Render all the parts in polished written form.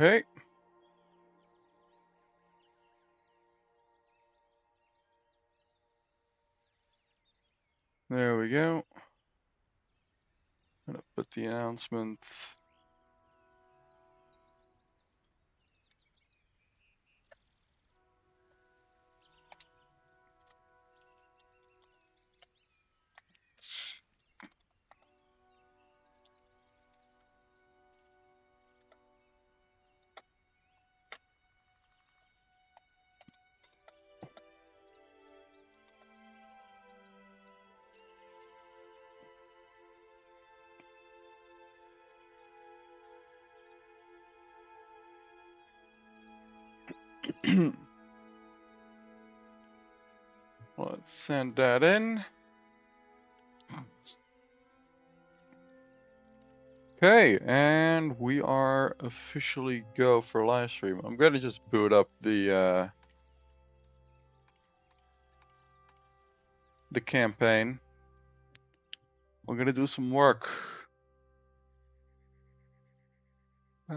Hey. There we go. I'm gonna put the announcement. Let's send that in. Okay, and we are officially go for live stream. I'm gonna just boot up the campaign. We're gonna do some work. I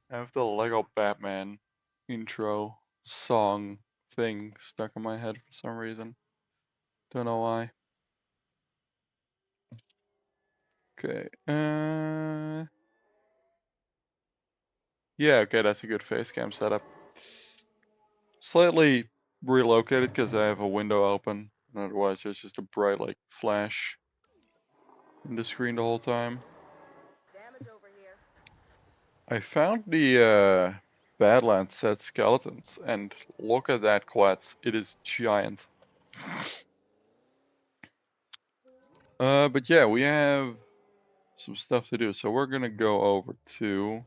have the Lego Batman intro song thing stuck in my head for some reason. Don't know why. Okay. Yeah, okay, that's a good face cam setup. Slightly relocated because I have a window open. And otherwise, there's just a bright like flash in the screen the whole time. Damage over here. I found the Badlands set skeletons, and look at that quetz. It is giant. But yeah, we have some stuff to do, so we're gonna go over to.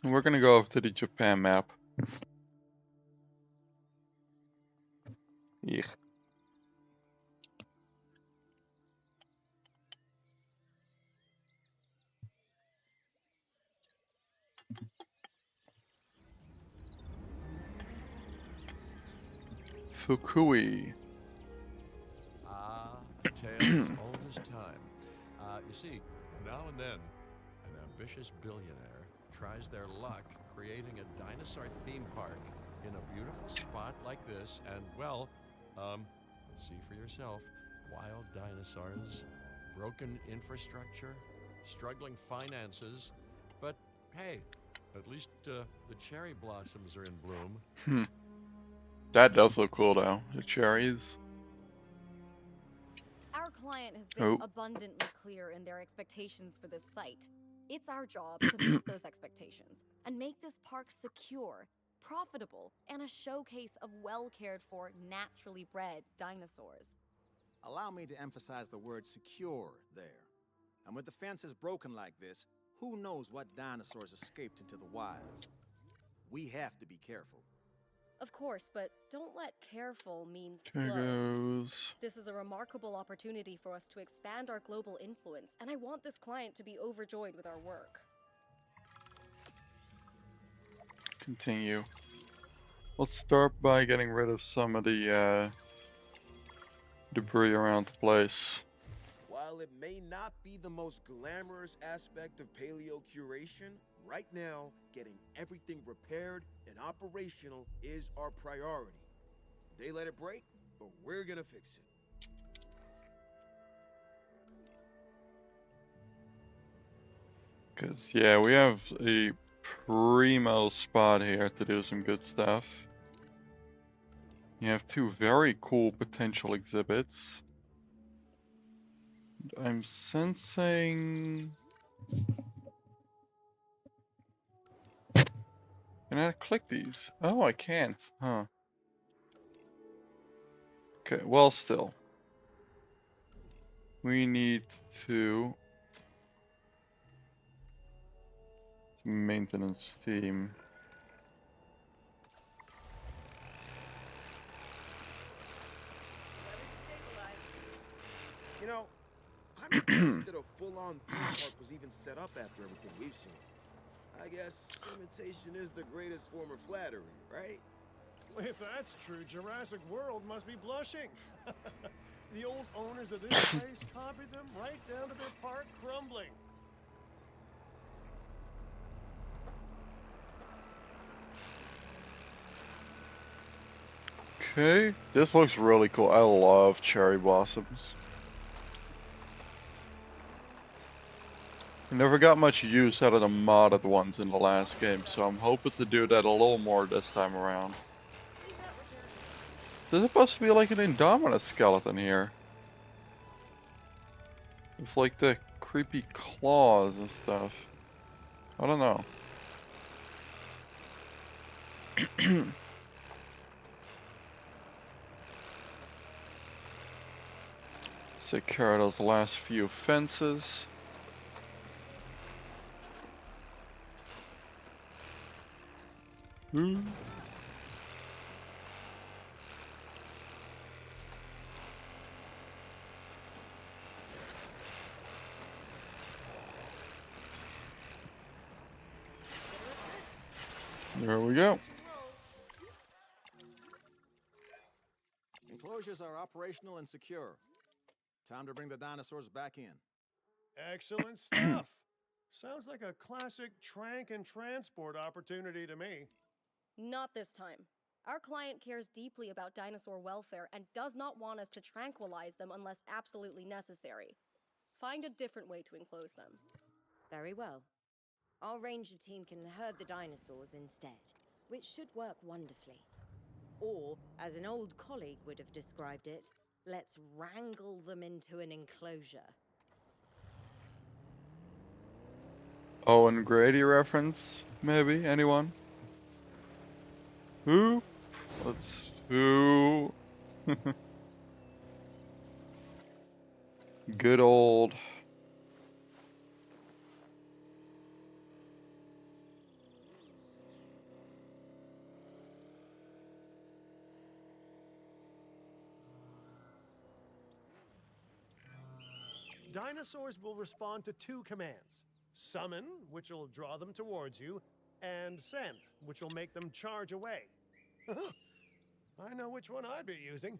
We're gonna go over to the Japan map. Eek. Fukui. A tale as old as time. You see, now and then, an ambitious billionaire tries their luck creating a dinosaur theme park in a beautiful spot like this, and well, see for yourself, wild dinosaurs, broken infrastructure, struggling finances, but hey, at least the cherry blossoms are in bloom. That does look cool though. The cherries. Our client has been Oh. abundantly clear in their expectations for this site. It's our job to meet those expectations and make this park secure, profitable, and a showcase of well-cared for, naturally bred dinosaurs. Allow me to emphasize the word secure there. And with the fences broken like this, who knows what dinosaurs escaped into the wilds? We have to be careful. Of course, but don't let careful mean There slow. goes. This is a remarkable opportunity for us to expand our global influence, and I want this client to be overjoyed with our work. Continue. Let's start by getting rid of some of the debris around the place. While it may not be the most glamorous aspect of paleo curation, right now, getting everything repaired and operational is our priority. They let it break, but we're gonna fix it. Cause yeah, we have a primo spot here to do some good stuff. You have two very cool potential exhibits. I'm sensing... Can I click these? Oh, I can't, huh? Okay, well still. We need to... Maintenance team. You know, I'm impressed that a full-on theme park was even set up after everything we've seen. I guess imitation is the greatest form of flattery, right? If that's true, Jurassic World must be blushing. The old owners of this place copied them right down to their park crumbling. Okay, this looks really cool. I love cherry blossoms. I never got much use out of the modded ones in the last game, so I'm hoping to do that a little more this time around. There's supposed to be like an Indominus skeleton here. With like the creepy claws and stuff. I don't know. Let's take care of those last few fences. Hmm. There we go. Enclosures are operational and secure. Time to bring the dinosaurs back in. Excellent stuff. Sounds like a classic trank and transport opportunity to me. Not this time. Our client cares deeply about dinosaur welfare and does not want us to tranquilize them unless absolutely necessary. Find a different way to enclose them. Very well. Our ranger team can herd the dinosaurs instead, which should work wonderfully. Or, as an old colleague would have described it, let's wrangle them into an enclosure. Owen Grady reference, maybe? Anyone? Who? Who? Good old. Dinosaurs will respond to two commands. Summon, which will draw them towards you, and send, which will make them charge away. I know which one I'd be using.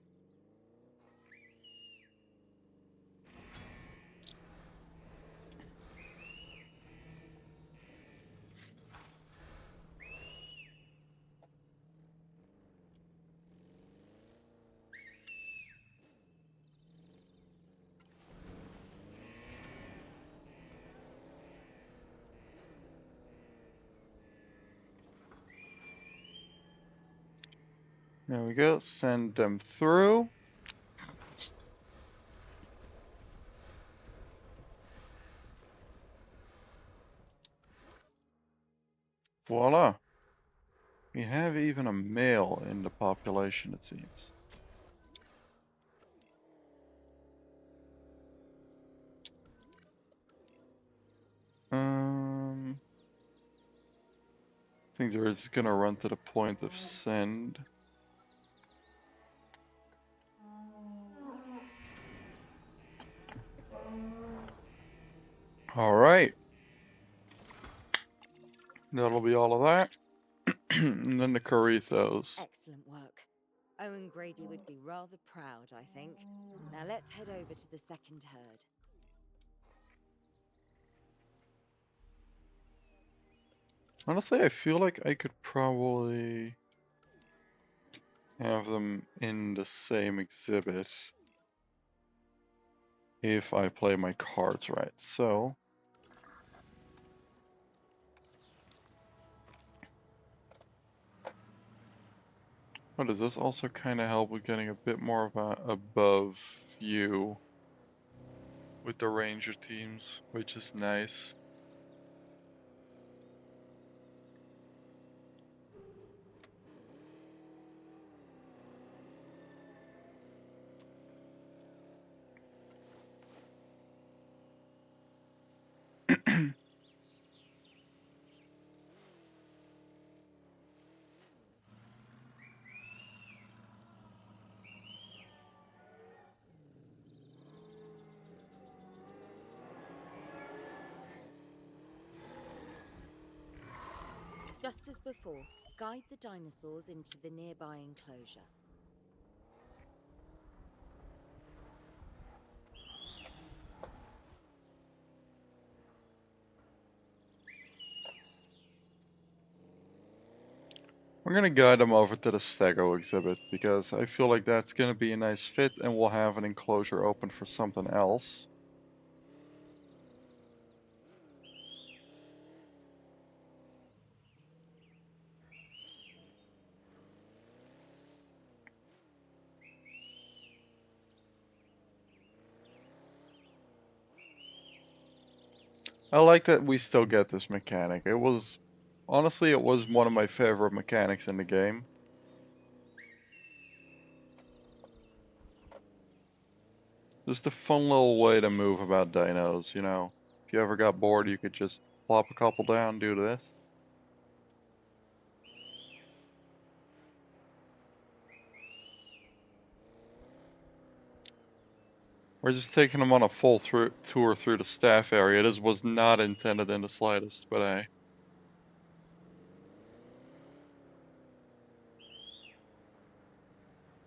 There we go. Send them through. Voila. We have even a male in the population, it seems. I think they're just gonna run to the point of send. Alright. That'll be all of that. And then the Corithos. Excellent work. Owen Grady would be rather proud, I think. Now let's head over to the second herd. Honestly, I feel like I could probably have them in the same exhibit if I play my cards right. So what does this also kind of help with getting a bit more of a above view with the ranger teams, which is nice. Just as before, guide the dinosaurs into the nearby enclosure. We're gonna guide them over to the Stego exhibit because I feel like that's gonna be a nice fit and we'll have an enclosure open for something else. I like that we still get this mechanic. Honestly, it was one of my favorite mechanics in the game. Just a fun little way to move about dinos, you know. If you ever got bored, you could just plop a couple down, do this. We're just taking them on a full tour through the staff area. This was not intended in the slightest, but hey.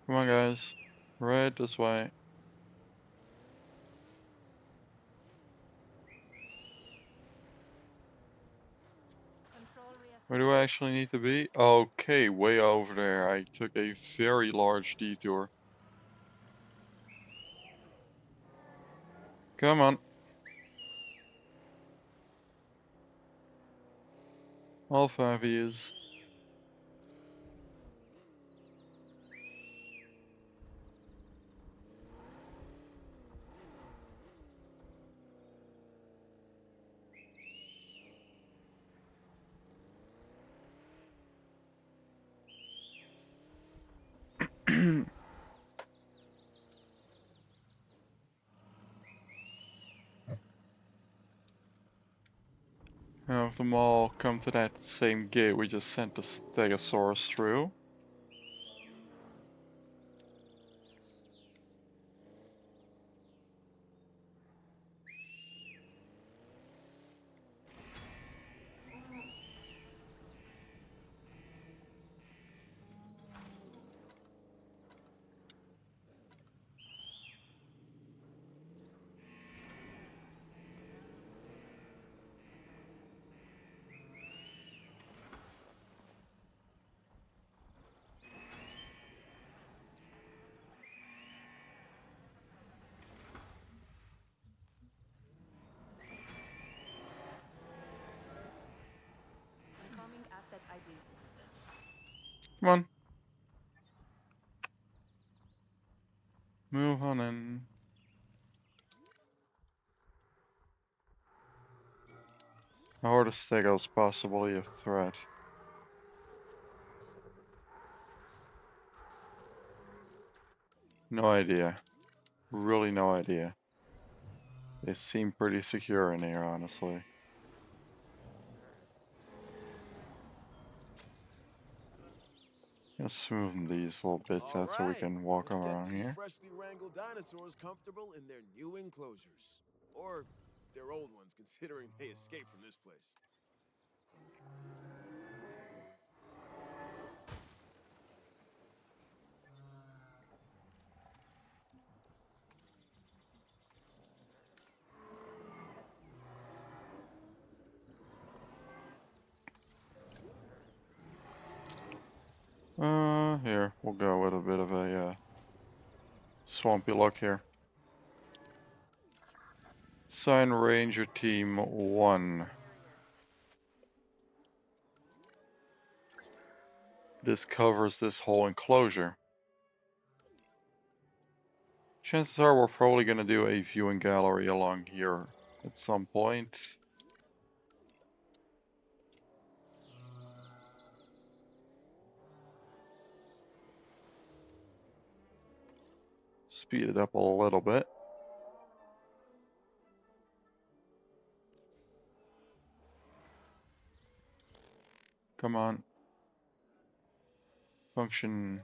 Come on, guys. Right this way. Where do I actually need to be? Okay, way over there. I took a very large detour. Come on. All 5 years. Have them all come to that same gate we just sent the Stegosaurus through. Confirming asset ID. Come on. Move on in. How are the Stegos possibly a threat? No idea. Really no idea. They seem pretty secure in here, honestly. Let's smooth these little bits All out so we right, can walk let's get around these here. freshly wrangled dinosaurs comfortable in their new enclosures. Or their old ones, considering they escaped from this place. Here, we'll go with a bit of a swampy look here. Sign Ranger Team 1. This covers this whole enclosure. Chances are we're probably going to do a viewing gallery along here at some point. Speed it up a little bit. Come on. Function.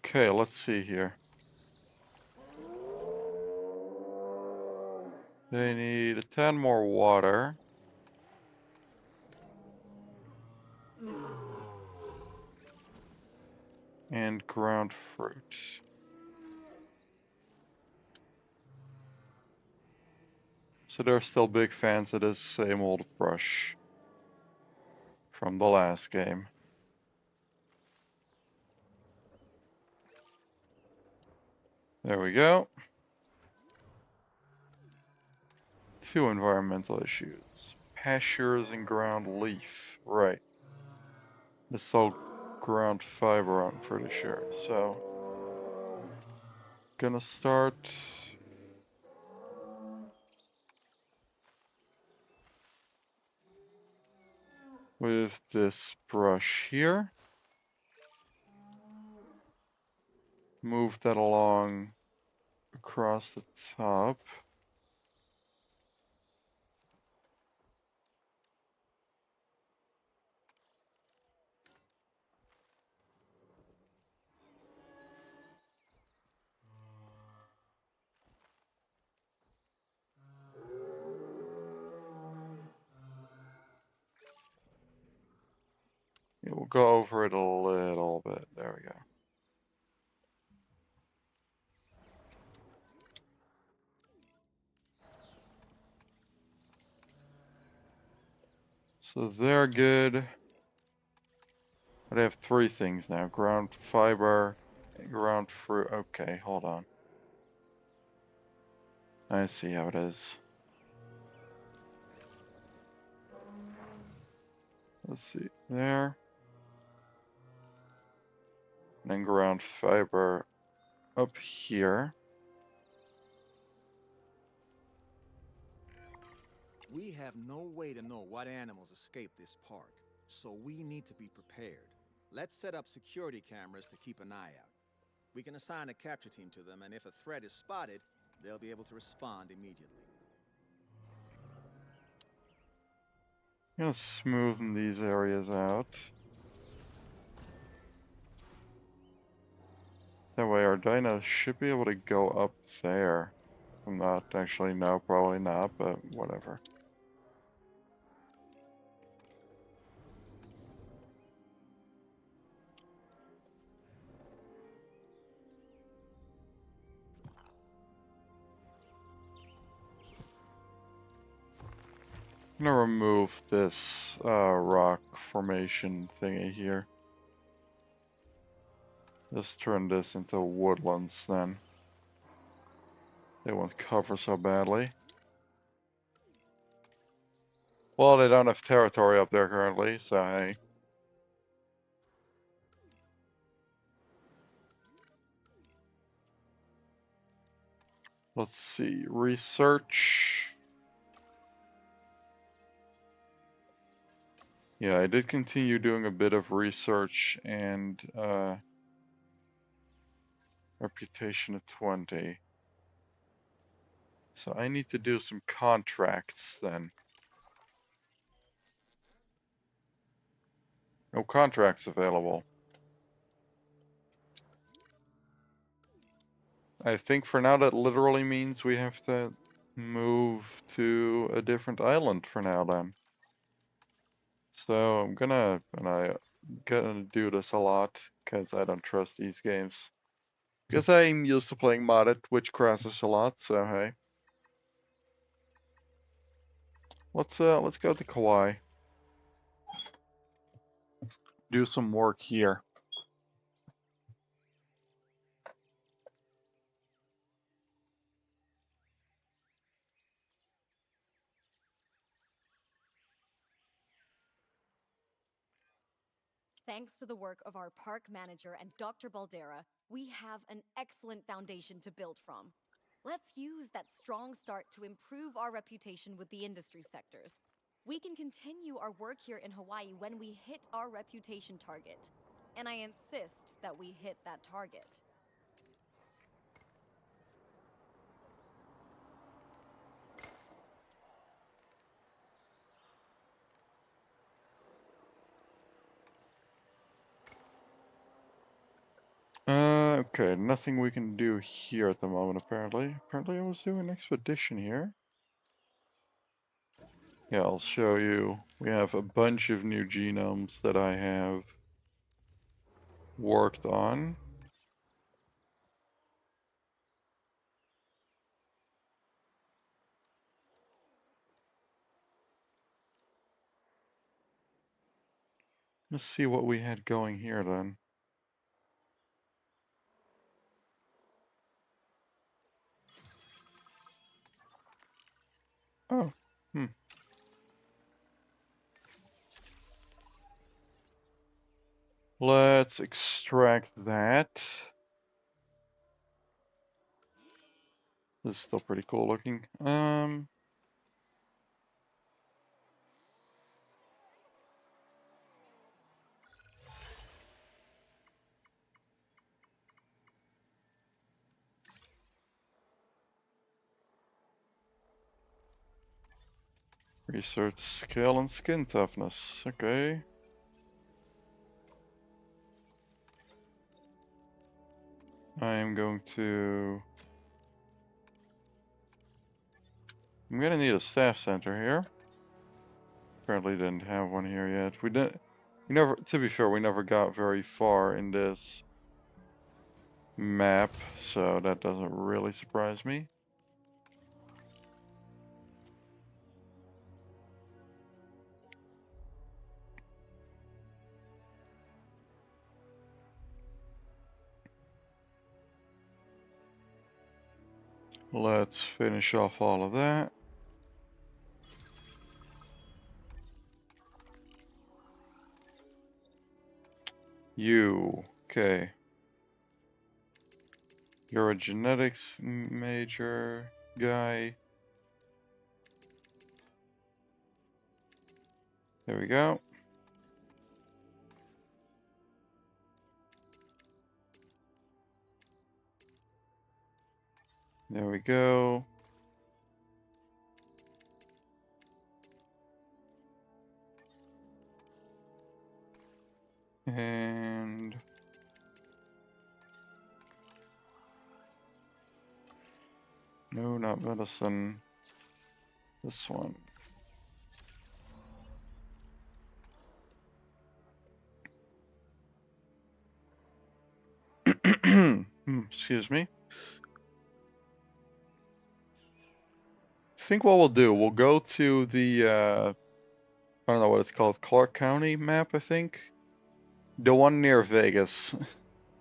Okay, let's see here. They need 10 more water. And ground fruit. So they're still big fans of this same old brush from the last game. There we go. 2 environmental issues. Pastures and ground leaf. Right. This is all ground fiber, I'm pretty sure. So, gonna start with this brush here. Move that along across the top. Yeah, we'll go over it a little bit. There we go. So they're good. But I have 3 things now. Ground fiber, ground fruit. Okay, hold on. I see how it is. Let's see. There. And then ground fiber up here. We have no way to know what animals escape this park, so we need to be prepared. Let's set up security cameras to keep an eye out. We can assign a capture team to them, and if a threat is spotted, they'll be able to respond immediately. I'm gonna smoothen these areas out. That way our dinos should be able to go up there. I'm not actually, no, probably not, but whatever. I'm gonna remove this rock formation thingy here. Just turn this into woodlands then. They won't cover so badly. Well, they don't have territory up there currently, so hey. Let's see, research. Yeah, I did continue doing a bit of research and reputation at 20. So I need to do some contracts then. No contracts available. I think for now that literally means we have to move to a different island for now then. So I'm gonna do this a lot because I don't trust these games. Because I'm used to playing modded, which crashes a lot, so hey. Let's go to Kauai. Do some work here. Thanks to the work of our park manager and Dr. Baldera, we have an excellent foundation to build from. Let's use that strong start to improve our reputation with the industry sectors. We can continue our work here in Hawaii when we hit our reputation target. And I insist that we hit that target. Okay, nothing we can do here at the moment apparently. Apparently I was doing an expedition here. Yeah, I'll show you. We have a bunch of new genomes that I have worked on. Let's see what we had going here then. Oh, hmm. Let's extract that. This is still pretty cool looking. Research scale and skin toughness. Okay. I am going to... I'm gonna need a staff center here. Apparently didn't have one here yet. We didn't... We never... To be fair, we never got very far in this map, so that doesn't really surprise me. Let's finish off all of that. You, okay. You're a genetics major guy. There we go. There we go. And no, not medicine. This one. Excuse me. I think what we'll do, we'll go to the, I don't know what it's called, Clark County map, I think. The one near Vegas,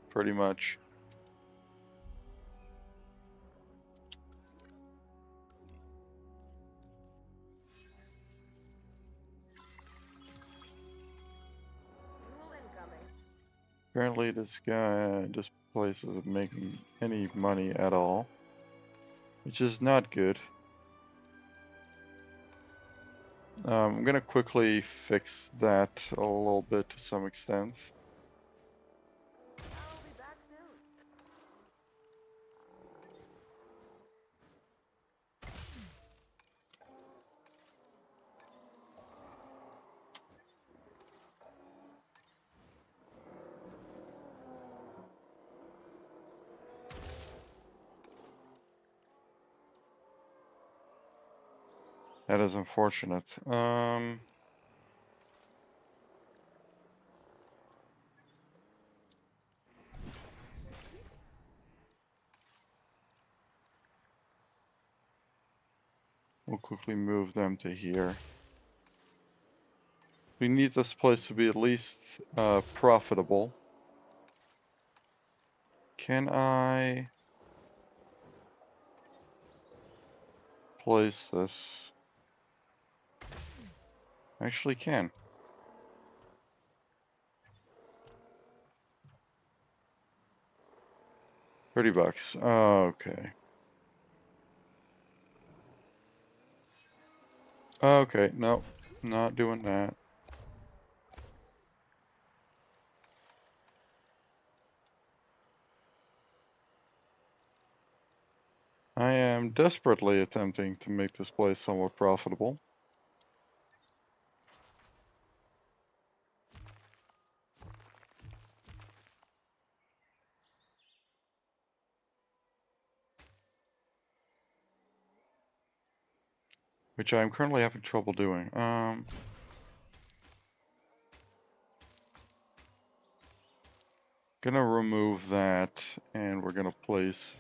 pretty much. Apparently this place isn't making any money at all, which is not good. I'm gonna quickly fix that a little bit to some extent. That is unfortunate. We'll quickly move them to here. We need this place to be at least profitable. Can I place this? Actually can. $30. Okay. Okay, no, not doing that. I am desperately attempting to make this place somewhat profitable. which I'm currently having trouble doing. Gonna remove that, and we're gonna place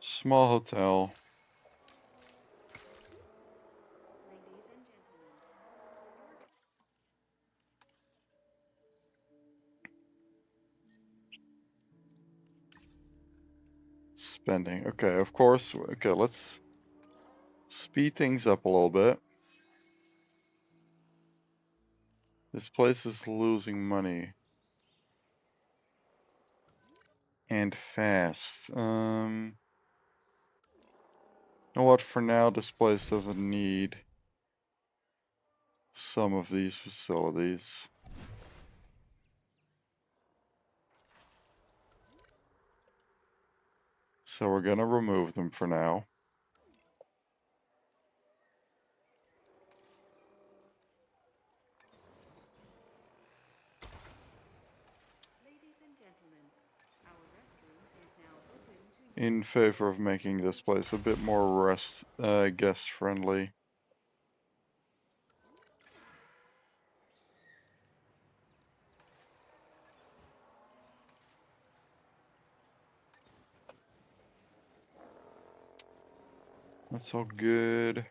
small hotel. Spending. Okay, of course. Okay, let's speed things up a little bit. This place is losing money. And fast. You know what? For now, this place doesn't need some of these facilities. So we're gonna remove them for now. In favor of making this place a bit more guest friendly. That's all good.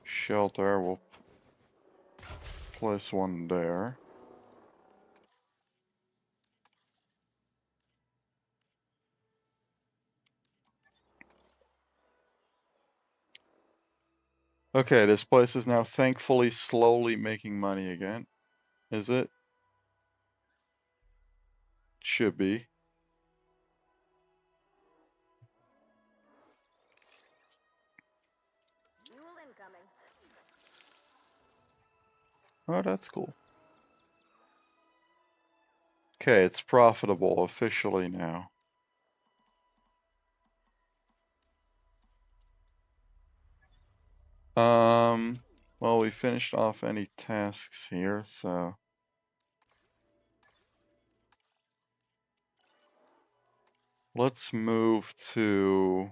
Shelter, we'll place one there. Okay, this place is now thankfully slowly making money again. Is it? Should be. Oh, that's cool. Okay, it's profitable officially now. Well, we finished off any tasks here, so let's move to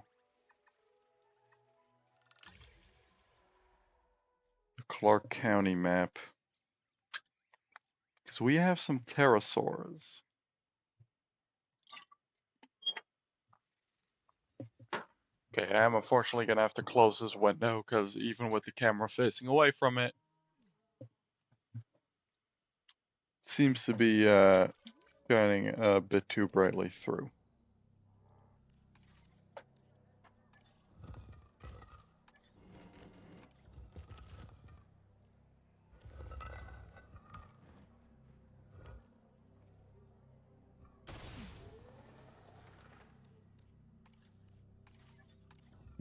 the Clark County map. Because we have some pterosaurs. Okay, I'm unfortunately gonna have to close this window because even with the camera facing away from it, seems to be shining a bit too brightly through.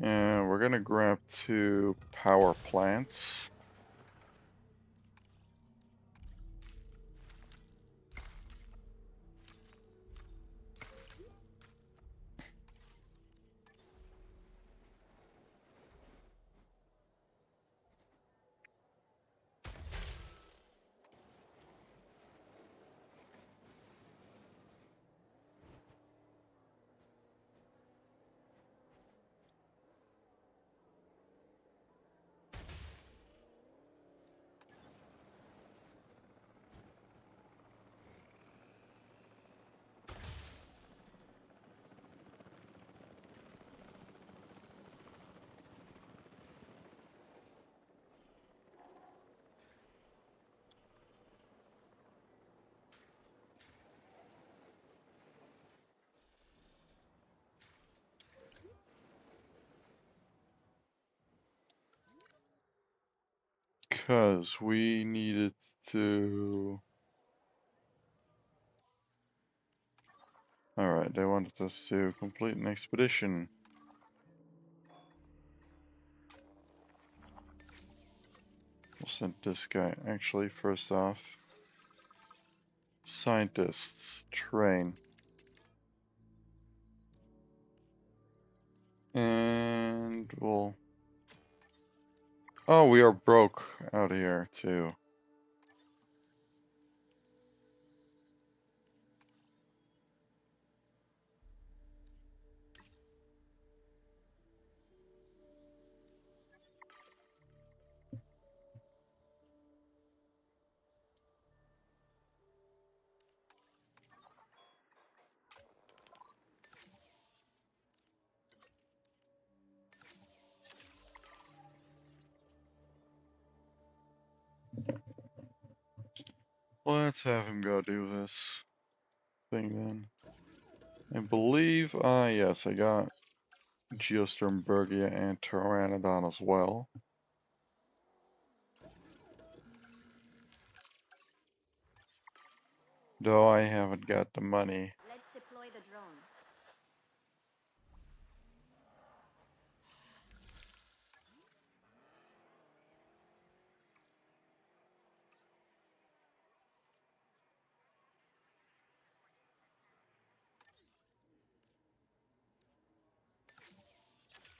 And we're gonna grab 2 power plants. Because we needed to... Alright, they wanted us to complete an expedition. We'll send this guy. Actually, first off, scientists, train. And we'll... Oh, we are broke out here, too. Let's have him go do this thing then. I believe, yes, I got Geostormbergia and Pteranodon as well. Though I haven't got the money. Let's deploy the drone.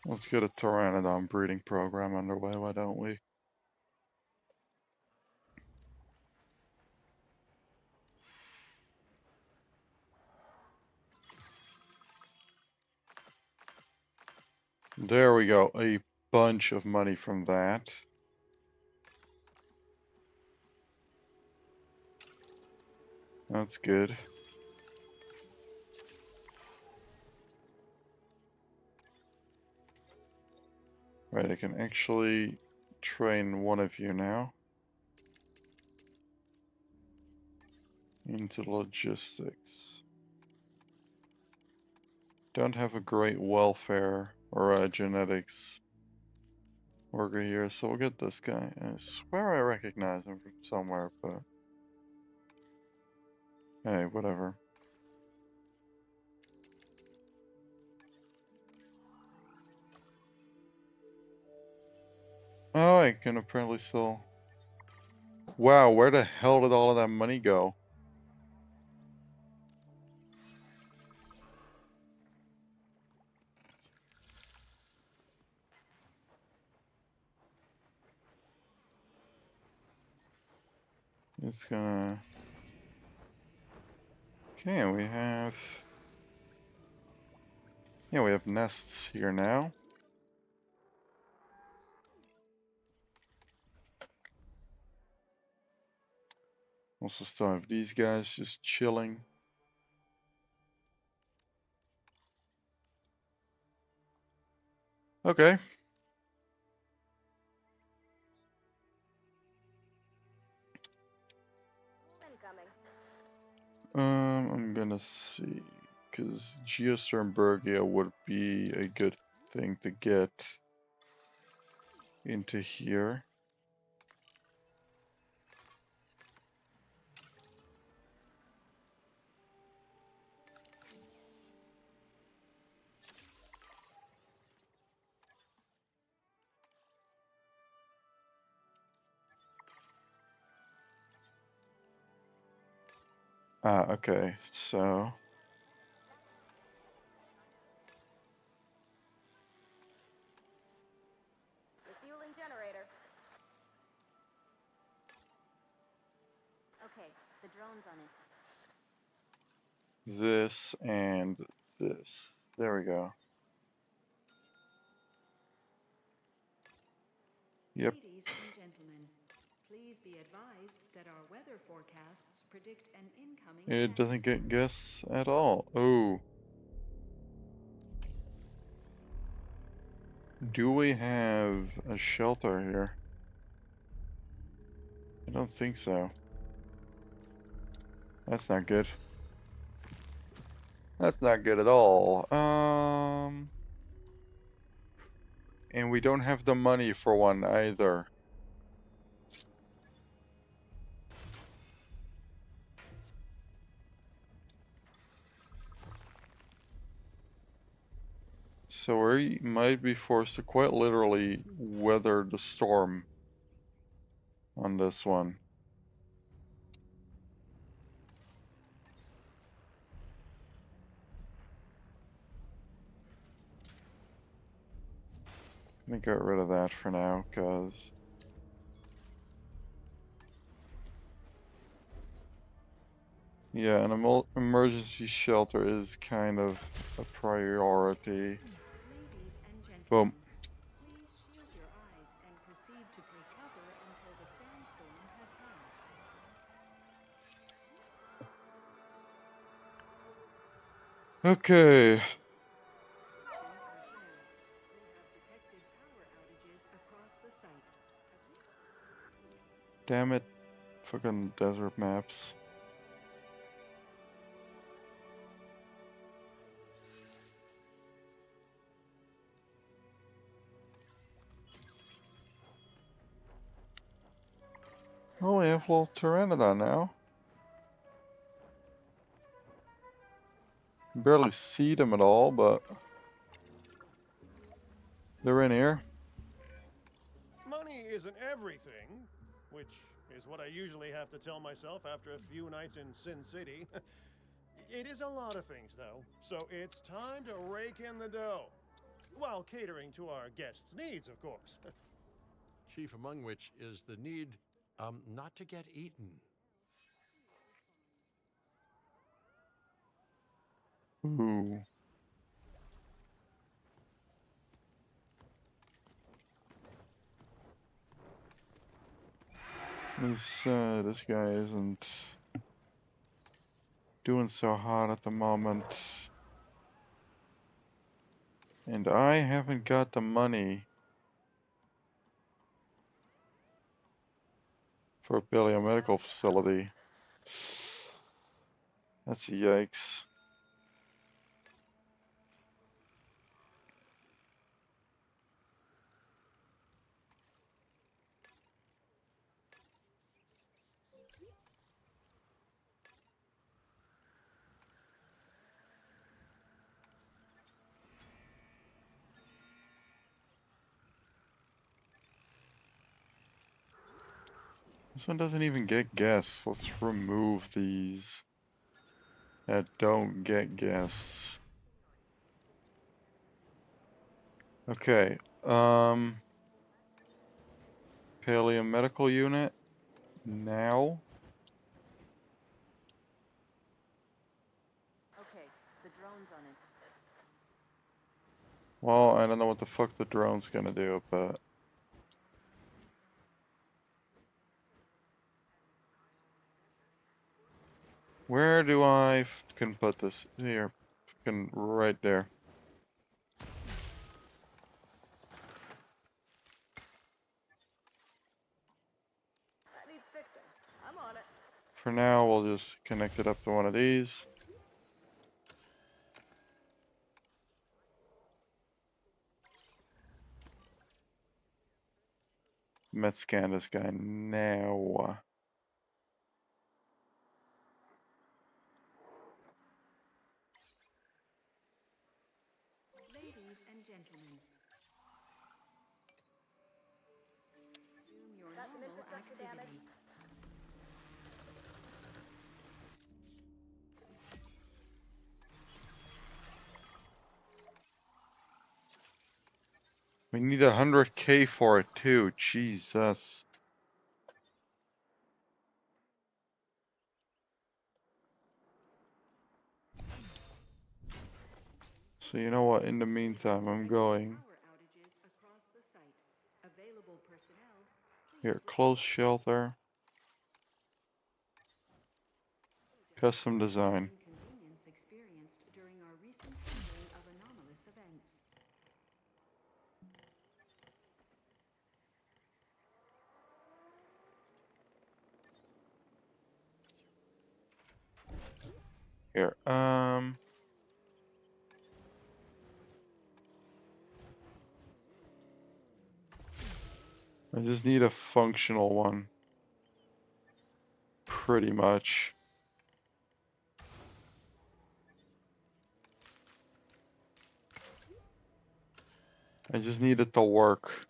Let's get a Pteranodon breeding program underway, why don't we? There we go, a bunch of money from that. That's good. Right, I can actually train one of you now into logistics. Don't have a great welfare or genetics worker here, so we'll get this guy. I swear I recognize him from somewhere, but hey, whatever. Oh, I can apparently still... Wow, where the hell did all of that money go? It's gonna... Okay, we have... Yeah, we have nests here now. Also still have these guys just chilling. Okay. I'm gonna see, because Geostormbergia would be a good thing to get into here. Okay, so... Refueling generator. Okay, the drone's on it. This and this. There we go. Yep. Ladies and gentlemen, please be advised that our weather forecasts predict an incoming It doesn't get sandstorm. guests at all. Oh. Do we have a shelter here? I don't think so. That's not good. That's not good at all. And we don't have the money for one either. So we might be forced to quite literally weather the storm on this one. Let me get rid of that for now, cause yeah, an emergency shelter is kind of a priority. Ladies and gentlemen, Boom. please shield your eyes and proceed to take cover until the sandstorm has passed. Okay. Damn it. fucking desert maps. Oh, we have little Pteranodon now. Barely see them at all, but they're in here. Money isn't everything, which is what I usually have to tell myself after a few nights in Sin City. It is a lot of things, though, so it's time to rake in the dough. While catering to our guests' needs, of course. Chief among which is the need not to get eaten. Ooh. This guy isn't doing so hot at the moment. And I haven't got the money for a biomedical facility. That's a yikes. This one doesn't even get guests. Let's remove these that don't get guests. Okay, paleomedical unit now. Okay, the drone's on it. Well, I don't know what the fuck the drone's gonna do, but where do I can put this? Here, fucking right there. That needs fixing. I'm on it. For now, we'll just connect it up to one of these. Let's scan this guy now. Ladies and gentlemen. Resume your normal activity. We need 100K for it too. Jesus. So you know what? In the meantime, I'm going Power outages across the site. Available personnel. here. Close shelter. Custom design. Inconvenience experienced during our recent handling of anomalous events. Here. I just need a functional one. Pretty much. I just need it to work.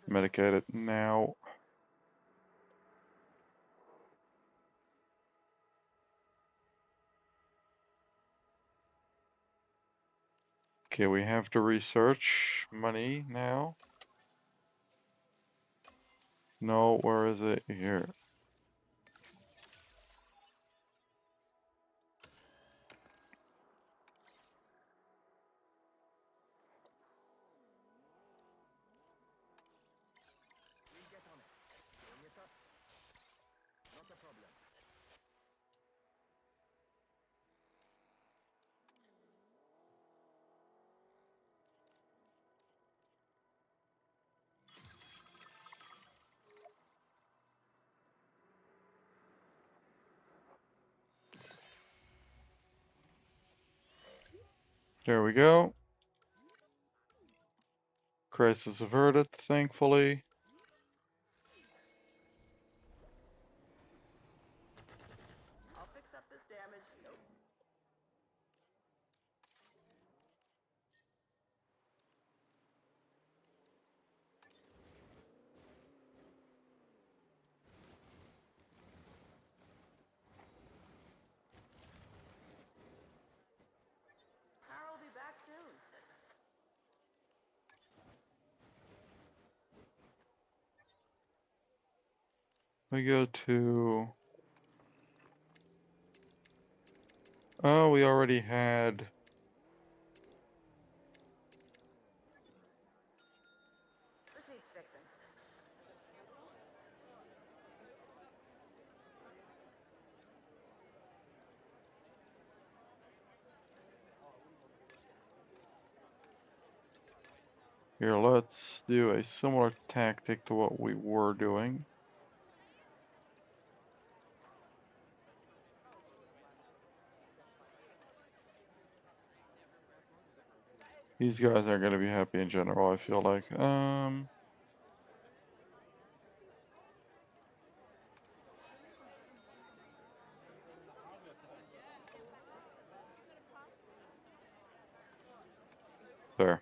Medicate it now. Okay, we have to research money now. No, where is it? Here. There we go. Crisis averted, thankfully. I'll fix up this damage. Nope. Power will be back soon. We go to... Oh, we already had... This needs fixing. Here, let's do a similar tactic to what we were doing. These guys aren't going to be happy in general, I feel like. There.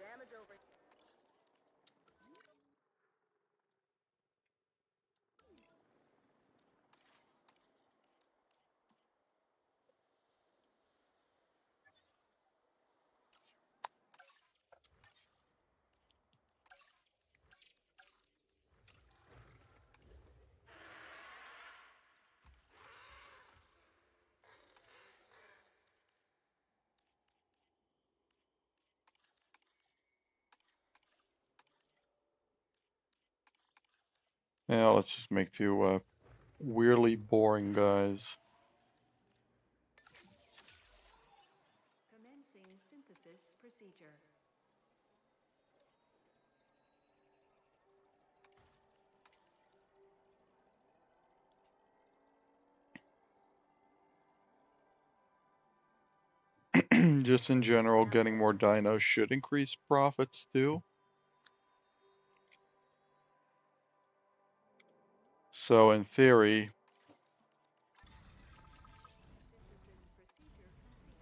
Damage over. Yeah, let's just make two weirdly boring guys. Commencing synthesis procedure. Just in general, getting more dinos should increase profits too. So in theory, Synthesis procedure complete.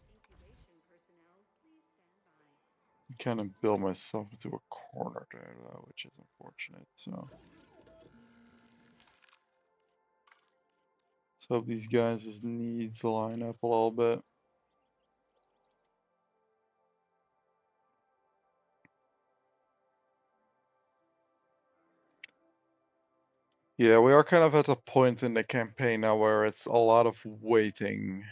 Incubation personnel, please stand by. I kind of build myself into a corner there, though, which is unfortunate. So hope these guys' needs line up a little bit. Yeah, we are kind of at a point in the campaign now where it's a lot of waiting.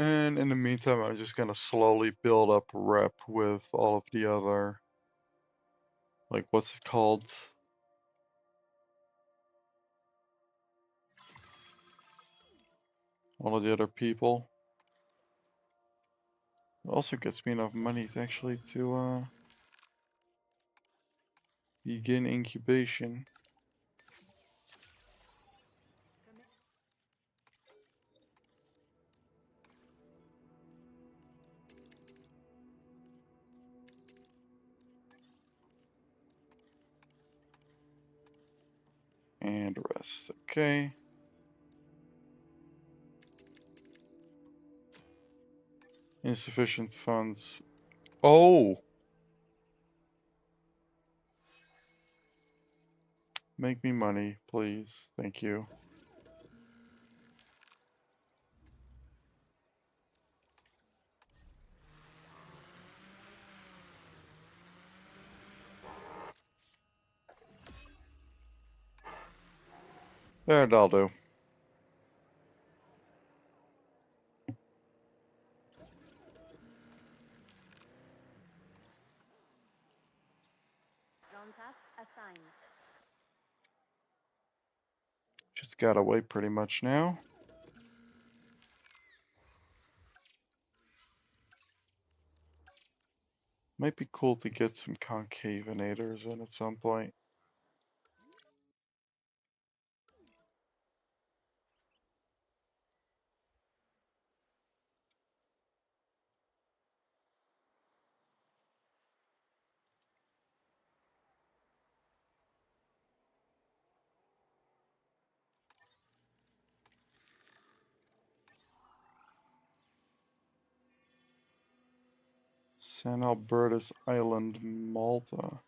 And in the meantime, I'm just gonna slowly build up rep with all of the other, like, what's it called? All of the other people. It also gets me enough money to actually to begin incubation. And rest, okay. Insufficient funds. Oh! Make me money, please. Thank you. There, that'll do. Drone task assigned. Just gotta wait pretty much now. Might be cool to get some concavenators in at some point. San Albertus Island, Malta.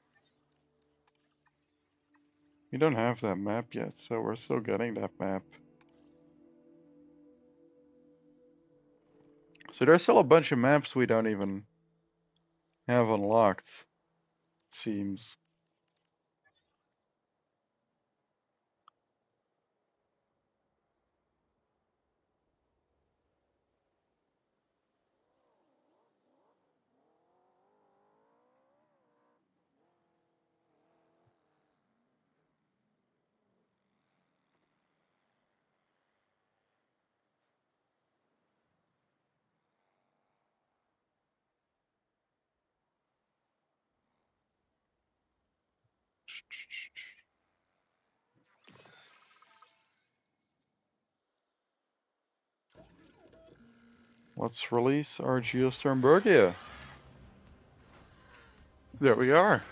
We don't have that map yet, so we're still getting that map. So there's still a bunch of maps we don't even have unlocked, it seems. Let's release our Geosternbergia. There we are.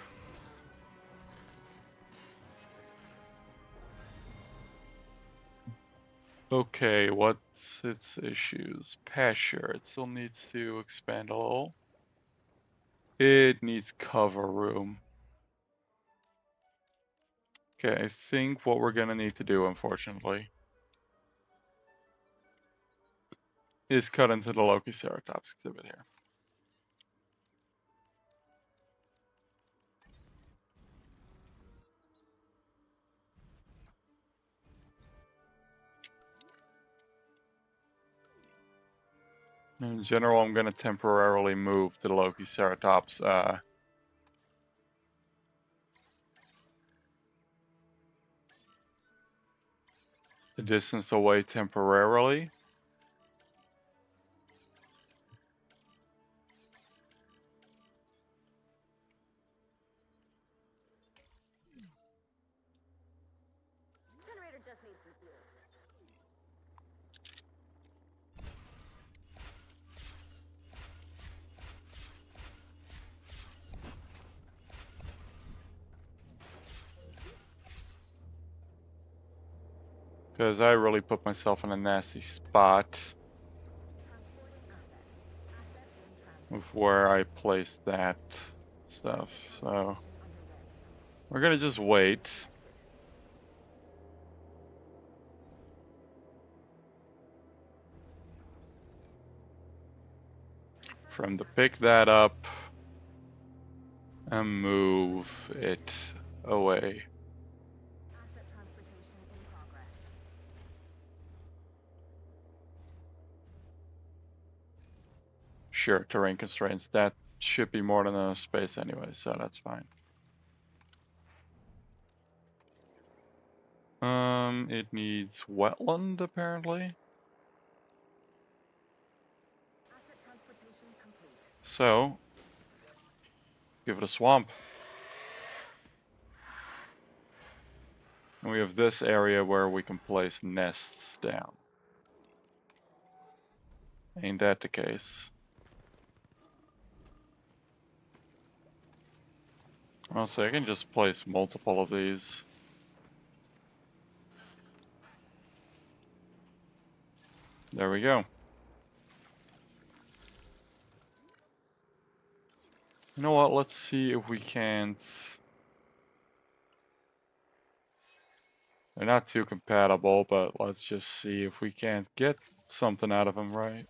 Okay, what's its issues? Pasture, it still needs to expand a little. It needs cover room. Okay, I think what we're gonna need to do, unfortunately, is cut into the Lokiceratops exhibit here. In general, I'm gonna temporarily move the Lokiceratops a distance away temporarily. Generator just needs some fuel. Because I really put myself in a nasty spot with where I placed that stuff. So we're gonna just wait. For him to pick that up and move it away. Asset transportation in progress. Sure, terrain constraints. That should be more than enough space anyway, so that's fine. It needs wetland apparently. Asset transportation complete. So give it a swamp. And we have this area where we can place nests down. Ain't that the case? Also, I can just place multiple of these. There we go. You know what? Let's see if we can't. They're not too compatible, but let's just see if we can't get something out of them, right?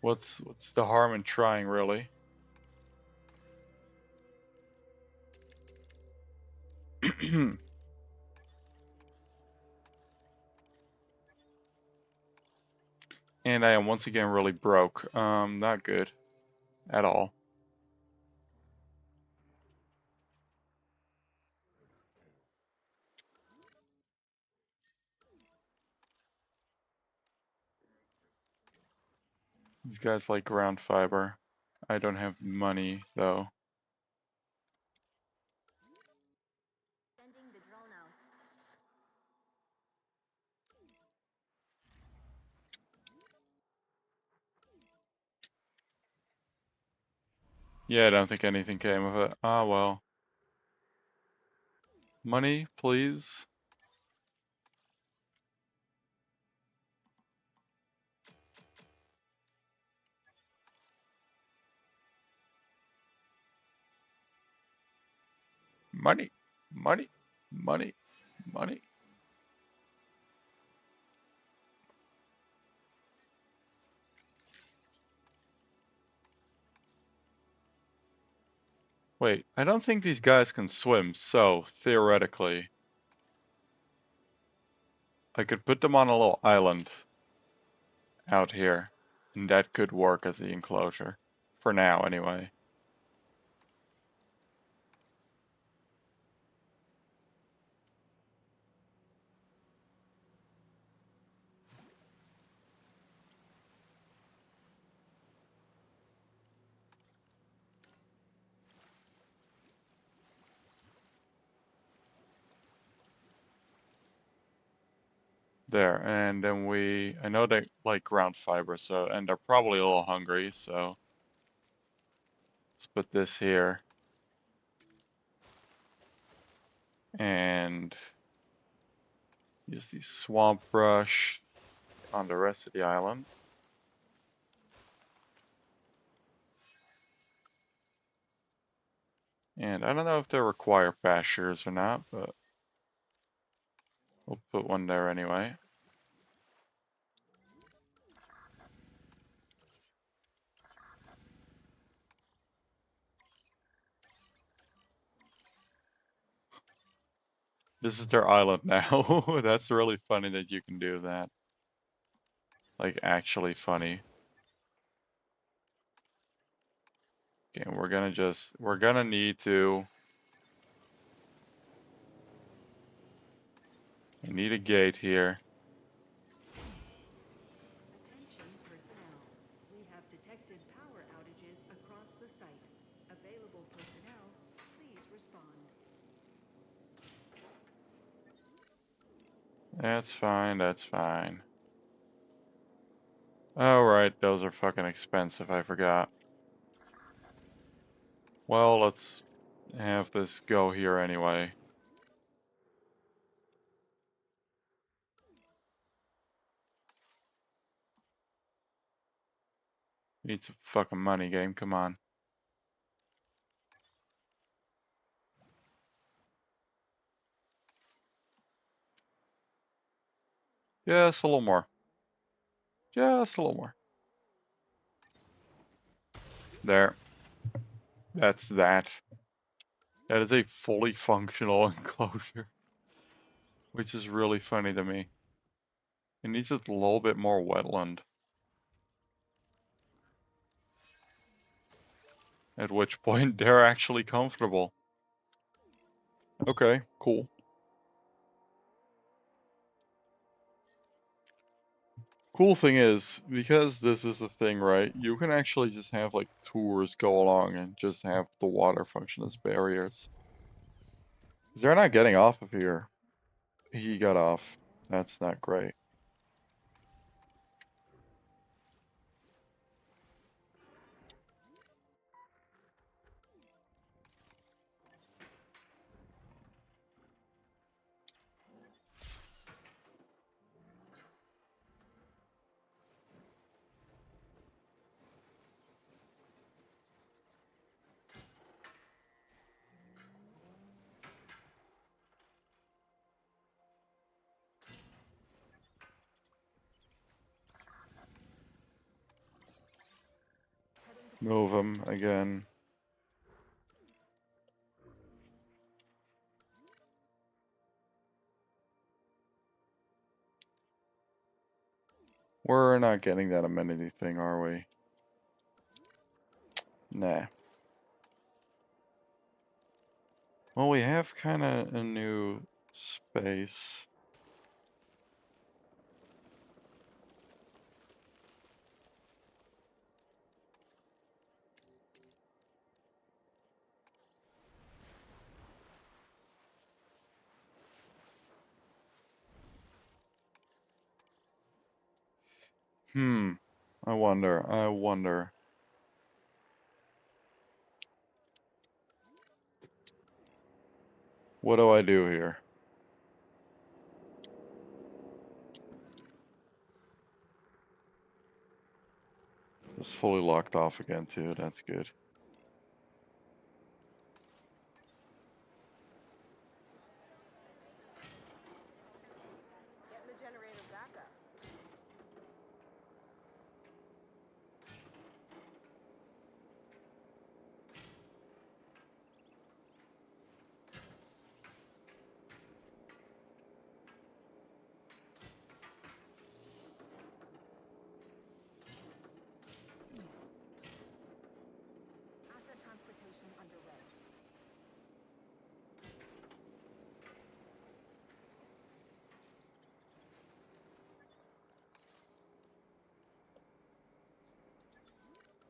What's the harm in trying, really? And I am once again really broke. Not good at all. These guys like ground fiber. I don't have money though. Sending the drone out. Yeah, I don't think anything came of it. Ah, well. Money, please. Money, money, money, money. Wait, I don't think these guys can swim, so theoretically, I could put them on a little island out here, and that could work as the enclosure. For now, anyway. There, and then I know they like ground fiber, so, and they're probably a little hungry, so let's put this here. And use the swamp brush on the rest of the island. And I don't know if they require pastures or not, but we'll put one there anyway. This is their island now. That's really funny that you can do that. Like, actually funny. Okay, we're gonna need to. I need a gate here. Attention personnel. We have detected power outages across the site. Available personnel, please respond. That's fine, that's fine. Oh, right, those are fucking expensive, I forgot. Well, let's have this go here anyway. We need some fucking money, game, come on. Just a little more. Just a little more. There. That's that. That is a fully functional enclosure. Which is really funny to me. It needs a little bit more wetland. At which point they're actually comfortable. Okay, cool. Cool thing is, because this is a thing, right, you can actually just have like tours go along and just have the water function as barriers. They're not getting off of here. He got off. That's not great. Move him again. We're not getting that amenity thing, are we? Nah. Well, we have kind of a new space. I wonder. What do I do here? It's fully locked off again too, that's good. Getting the generator back up. Asset transportation underway.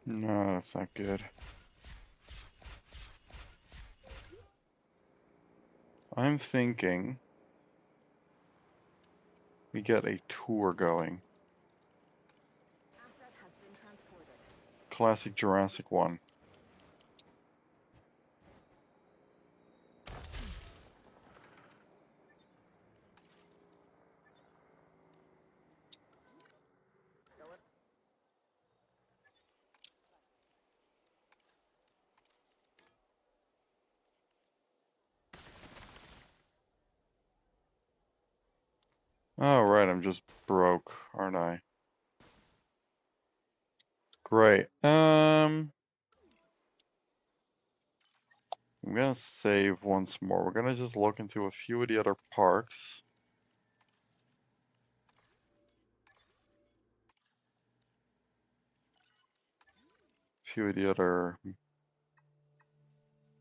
No, that's not good. I'm thinking we get a tour going. Asset has been transported. Classic Jurassic one. Going. Oh, right, I'm just broke, aren't I? Great. I'm gonna save once more. We're gonna just look into a few of the other parks. Few of the other.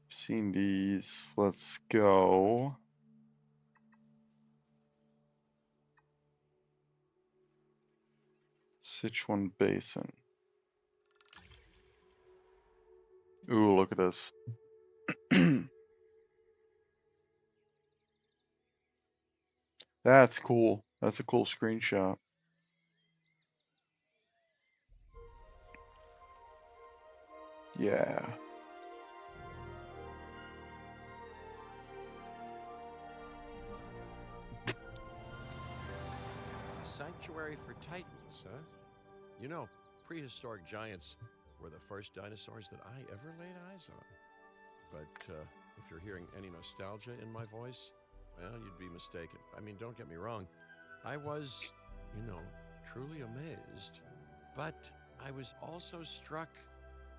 Seen these. Let's go. Sichuan Basin. Ooh, look at this. That's cool. That's a cool screenshot. Yeah. A sanctuary for titans, huh? You know, prehistoric giants were the first dinosaurs that I ever laid eyes on. But if you're hearing any nostalgia in my voice, well, you'd be mistaken. I mean, don't get me wrong. I was, truly amazed. But I was also struck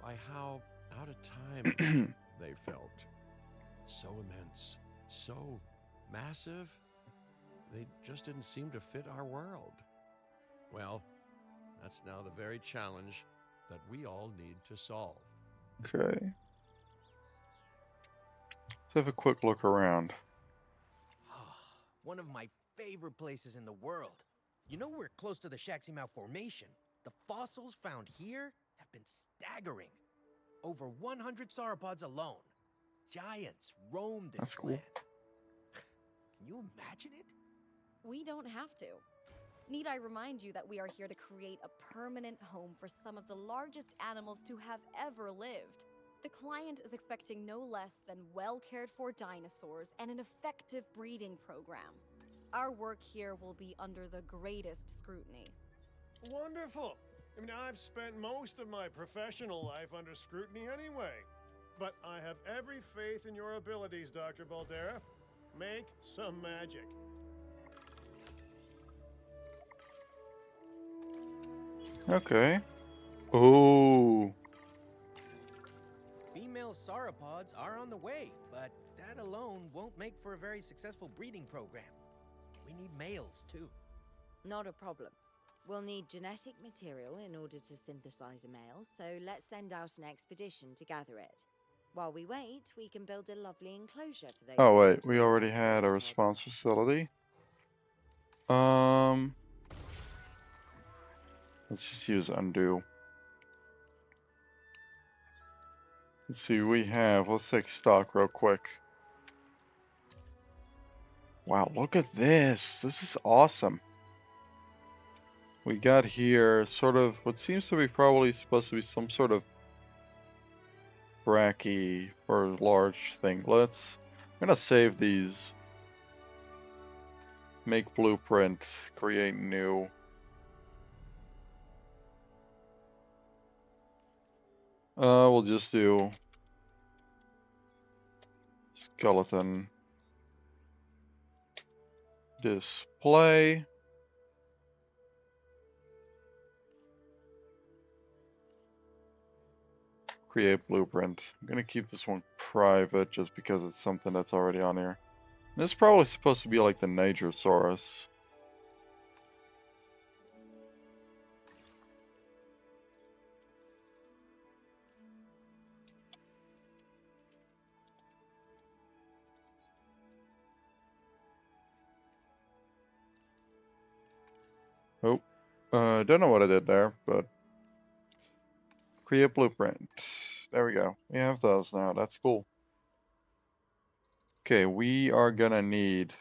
by how out of time they felt. So immense, so massive, they just didn't seem to fit our world. Well, that's now the very challenge that we all need to solve. Okay. Let's have a quick look around. One of my favorite places in the world. You know we're close to the Shaximau Formation. The fossils found here have been staggering. Over 100 sauropods alone. Giants roam this That's cool. land. Can you imagine it? We don't have to. Need I remind you that we are here to create a permanent home for some of the largest animals to have ever lived? The client is expecting no less than well-cared-for dinosaurs and an effective breeding program. Our work here will be under the greatest scrutiny. Wonderful. I mean, I've spent most of my professional life under scrutiny anyway. But I have every faith in your abilities, Dr. Baldera. Make some magic. Okay. Oh. Female sauropods are on the way, but that alone won't make for a very successful breeding program. We need males, too. Not a problem. We'll need genetic material in order to synthesize a male, so let's send out an expedition to gather it. While we wait, we can build a lovely enclosure for those. Oh wait, we soon-to-be already large had a sauropods. response facility. Let's just use undo. Let's see, let's take stock real quick. Wow, look at this. This is awesome. We got here sort of what seems to be probably supposed to be some sort of brachy or large thing. I'm gonna save these. Make blueprint, create new. We'll just do skeleton display. Create blueprint. I'm gonna keep this one private just because it's something that's already on here. This is probably supposed to be like the Nigrosaurus. Oh, don't know what I did there, but create blueprint. There we go. We have those now. That's cool. Okay, we are gonna need.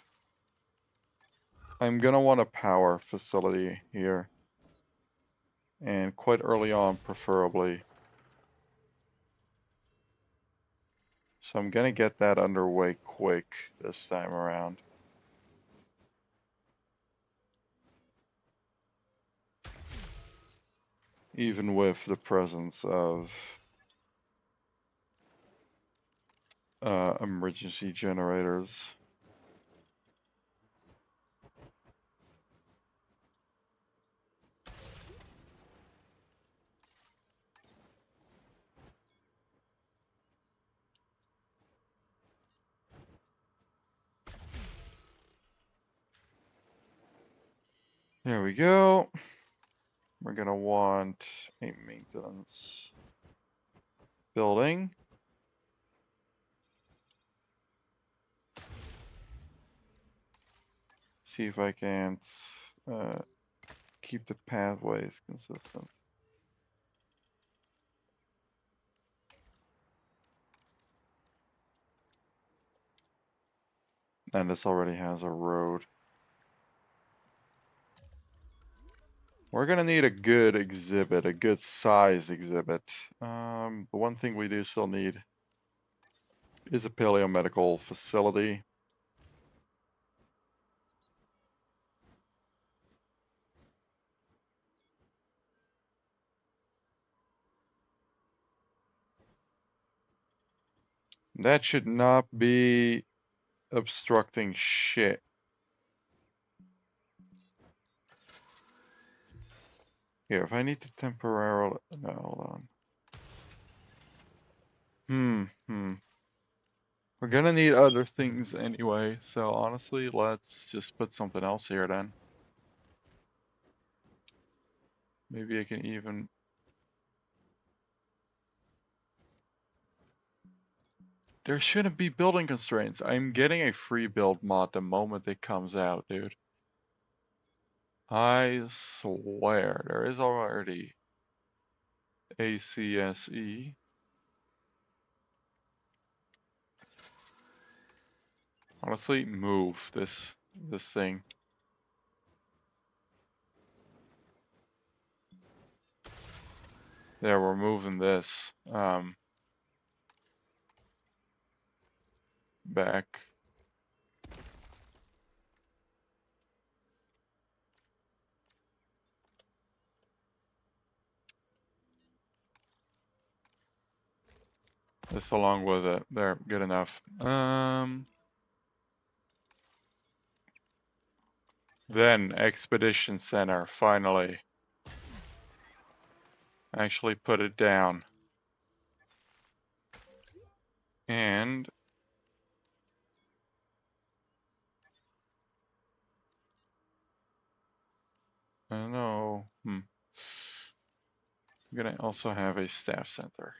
I'm gonna want a power facility here. And quite early on, preferably. So I'm gonna get that underway quick this time around. Even with the presence of emergency generators. There we go. We're gonna want a maintenance building. See if I can't keep the pathways consistent. And this already has a road. We're gonna need a good exhibit, a good size exhibit. The one thing we do still need is a paleomedical facility. That should not be obstructing shit. Here, if I need to temporarily, no, hold on. We're gonna need other things anyway, so honestly, let's just put something else here then. Maybe I can even... There shouldn't be building constraints. I'm getting a free build mod the moment it comes out, dude. I swear, there is already ACSE. Honestly, move this thing. There, we're moving this back. This along with it. There, good enough. Then Expedition Center, finally. Actually put it down. And I don't know. I'm gonna also have a staff center.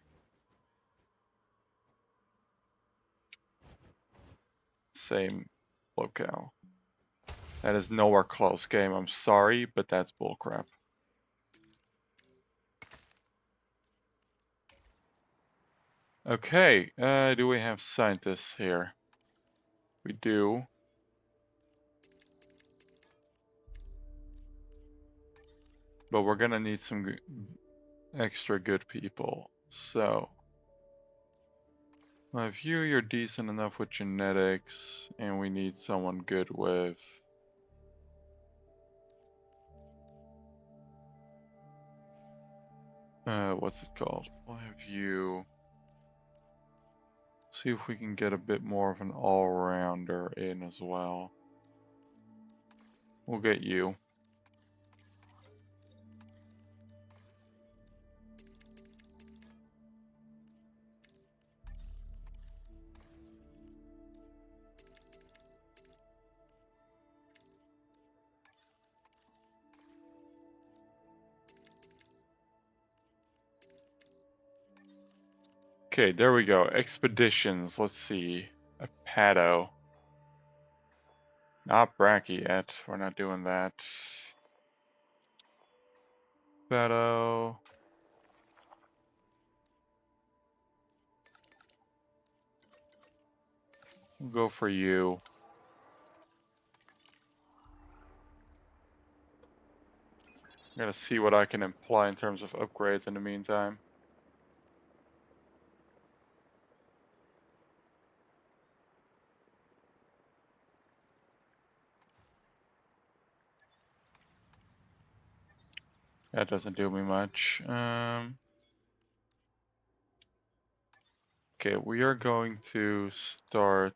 Same locale. That is nowhere close, game. I'm sorry, but that's bullcrap. Okay, do we have scientists here? We do. But we're gonna need some extra good people. So, I view you're decent enough with genetics, and we need someone good with... what's it called? We'll have you... See if we can get a bit more of an all-rounder in as well. We'll get you. Okay, there we go. Expeditions. Let's see. A Pato. Not Bracky yet. We're not doing that. Pato. We'll go for you. I'm gonna see what I can imply in terms of upgrades in the meantime. That doesn't do me much. Okay, we are going to start...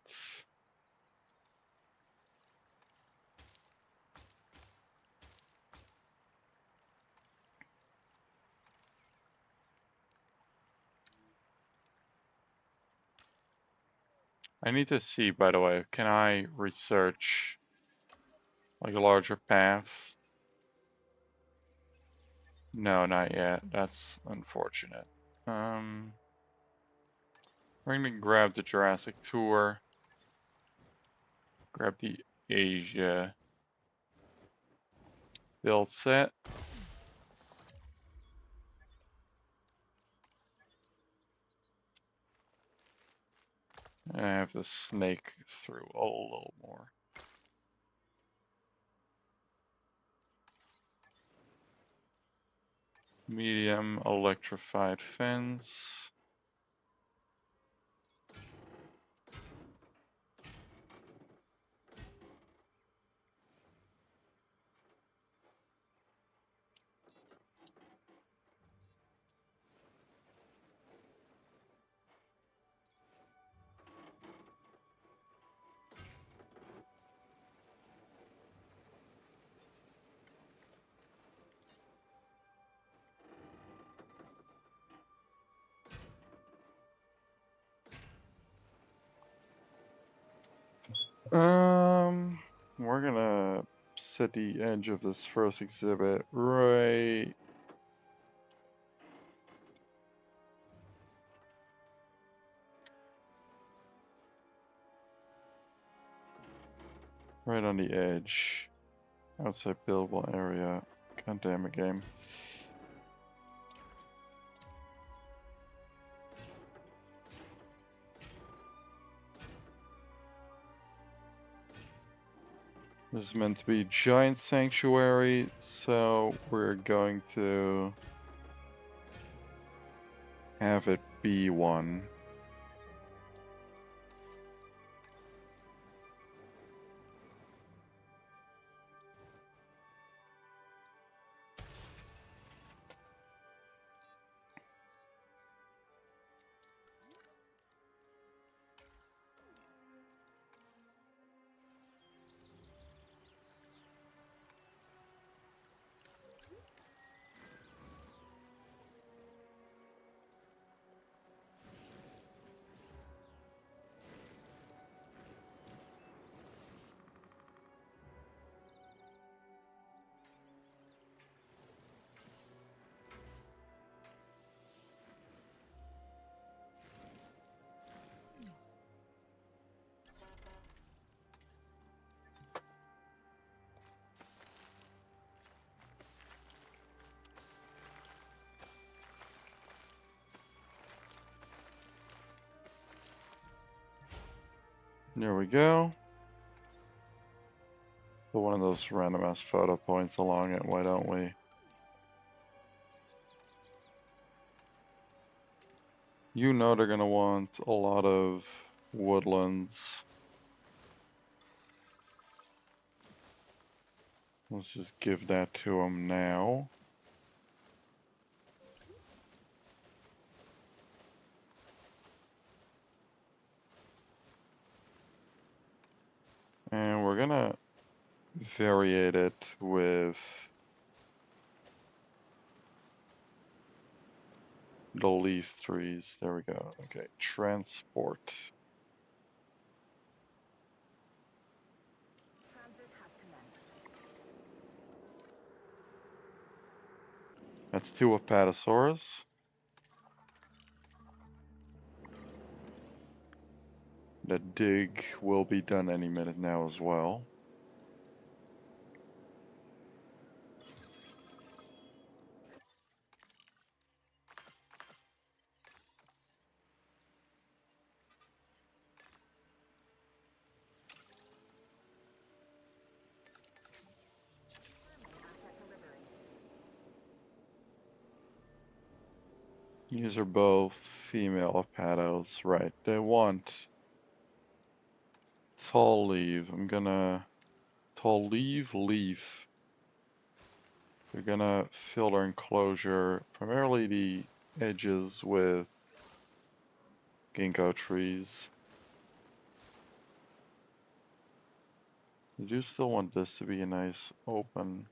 I need to see, by the way, can I research like a larger path? No, not yet. That's unfortunate. We're gonna grab the Jurassic tour. Grab the Asia build set. And I have to snake through a little more. Medium electrified fence. We're gonna set the edge of this first exhibit right on the edge. Outside buildable area. God damn it, game. This is meant to be giant sanctuary, so we're going to have it be one. There we go. Put one of those random ass photo points along it, why don't we? You know they're gonna want a lot of woodlands. Let's just give that to them now. And we're gonna variate it with the leaf trees. There we go. Okay, transport. Transit has commenced. That's 2 Apatosaurus. The dig will be done any minute now as well. Confirming asset delivery. These are both female Apatos, right? They want tall leaf. I'm gonna tall leaf. They're gonna fill their enclosure, primarily the edges, with ginkgo trees. I do still want this to be a nice open.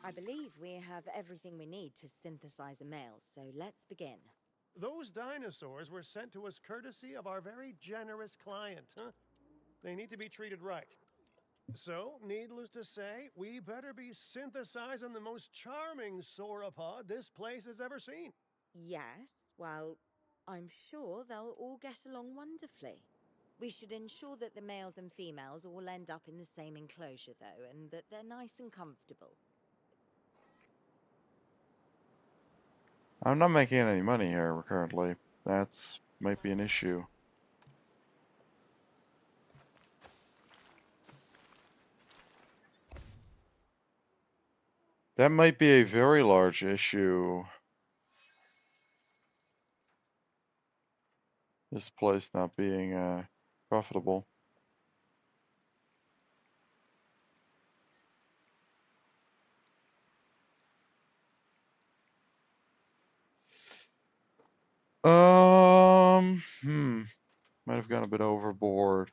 I believe we have everything we need to synthesize a male, so let's begin. Those dinosaurs were sent to us courtesy of our very generous client, huh? They need to be treated right. So, needless to say, we better be synthesizing the most charming sauropod this place has ever seen. Yes, well, I'm sure they'll all get along wonderfully. We should ensure that the males and females all end up in the same enclosure, though, and that they're nice and comfortable. I'm not making any money here currently. That's might be an issue. That might be a very large issue. This place not being profitable. Might have gone a bit overboard.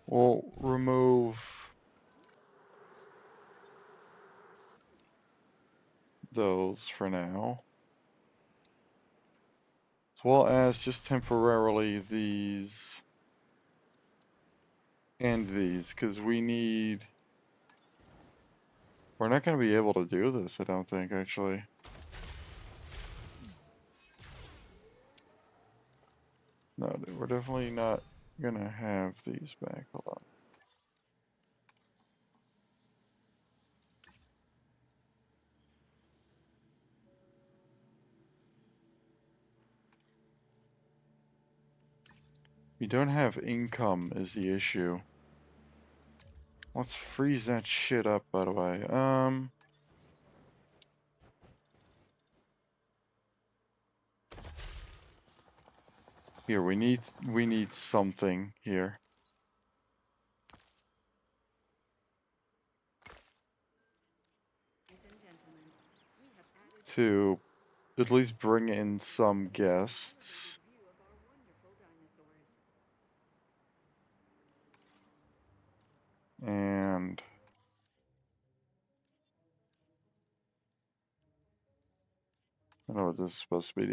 We'll remove those for now. As well as just temporarily these and these, because we need... We're not going to be able to do this, I don't think, actually. No, we're definitely not going to have these back. Hold on. We don't have income is the issue. Let's freeze that shit up, by the way. Here, we need something here. Ladies and gentlemen, we have added To at least bring in some guests. a view of our wonderful dinosaurs. And I don't know what this is supposed to be.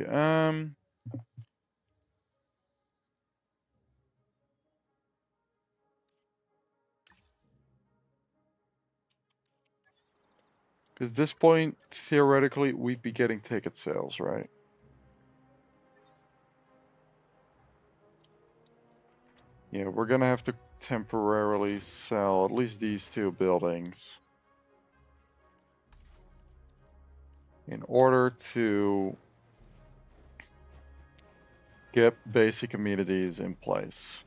Because at this point, theoretically, we'd be getting ticket sales, right? Yeah, we're gonna have to temporarily sell at least these 2 buildings. in order to get basic amenities in place.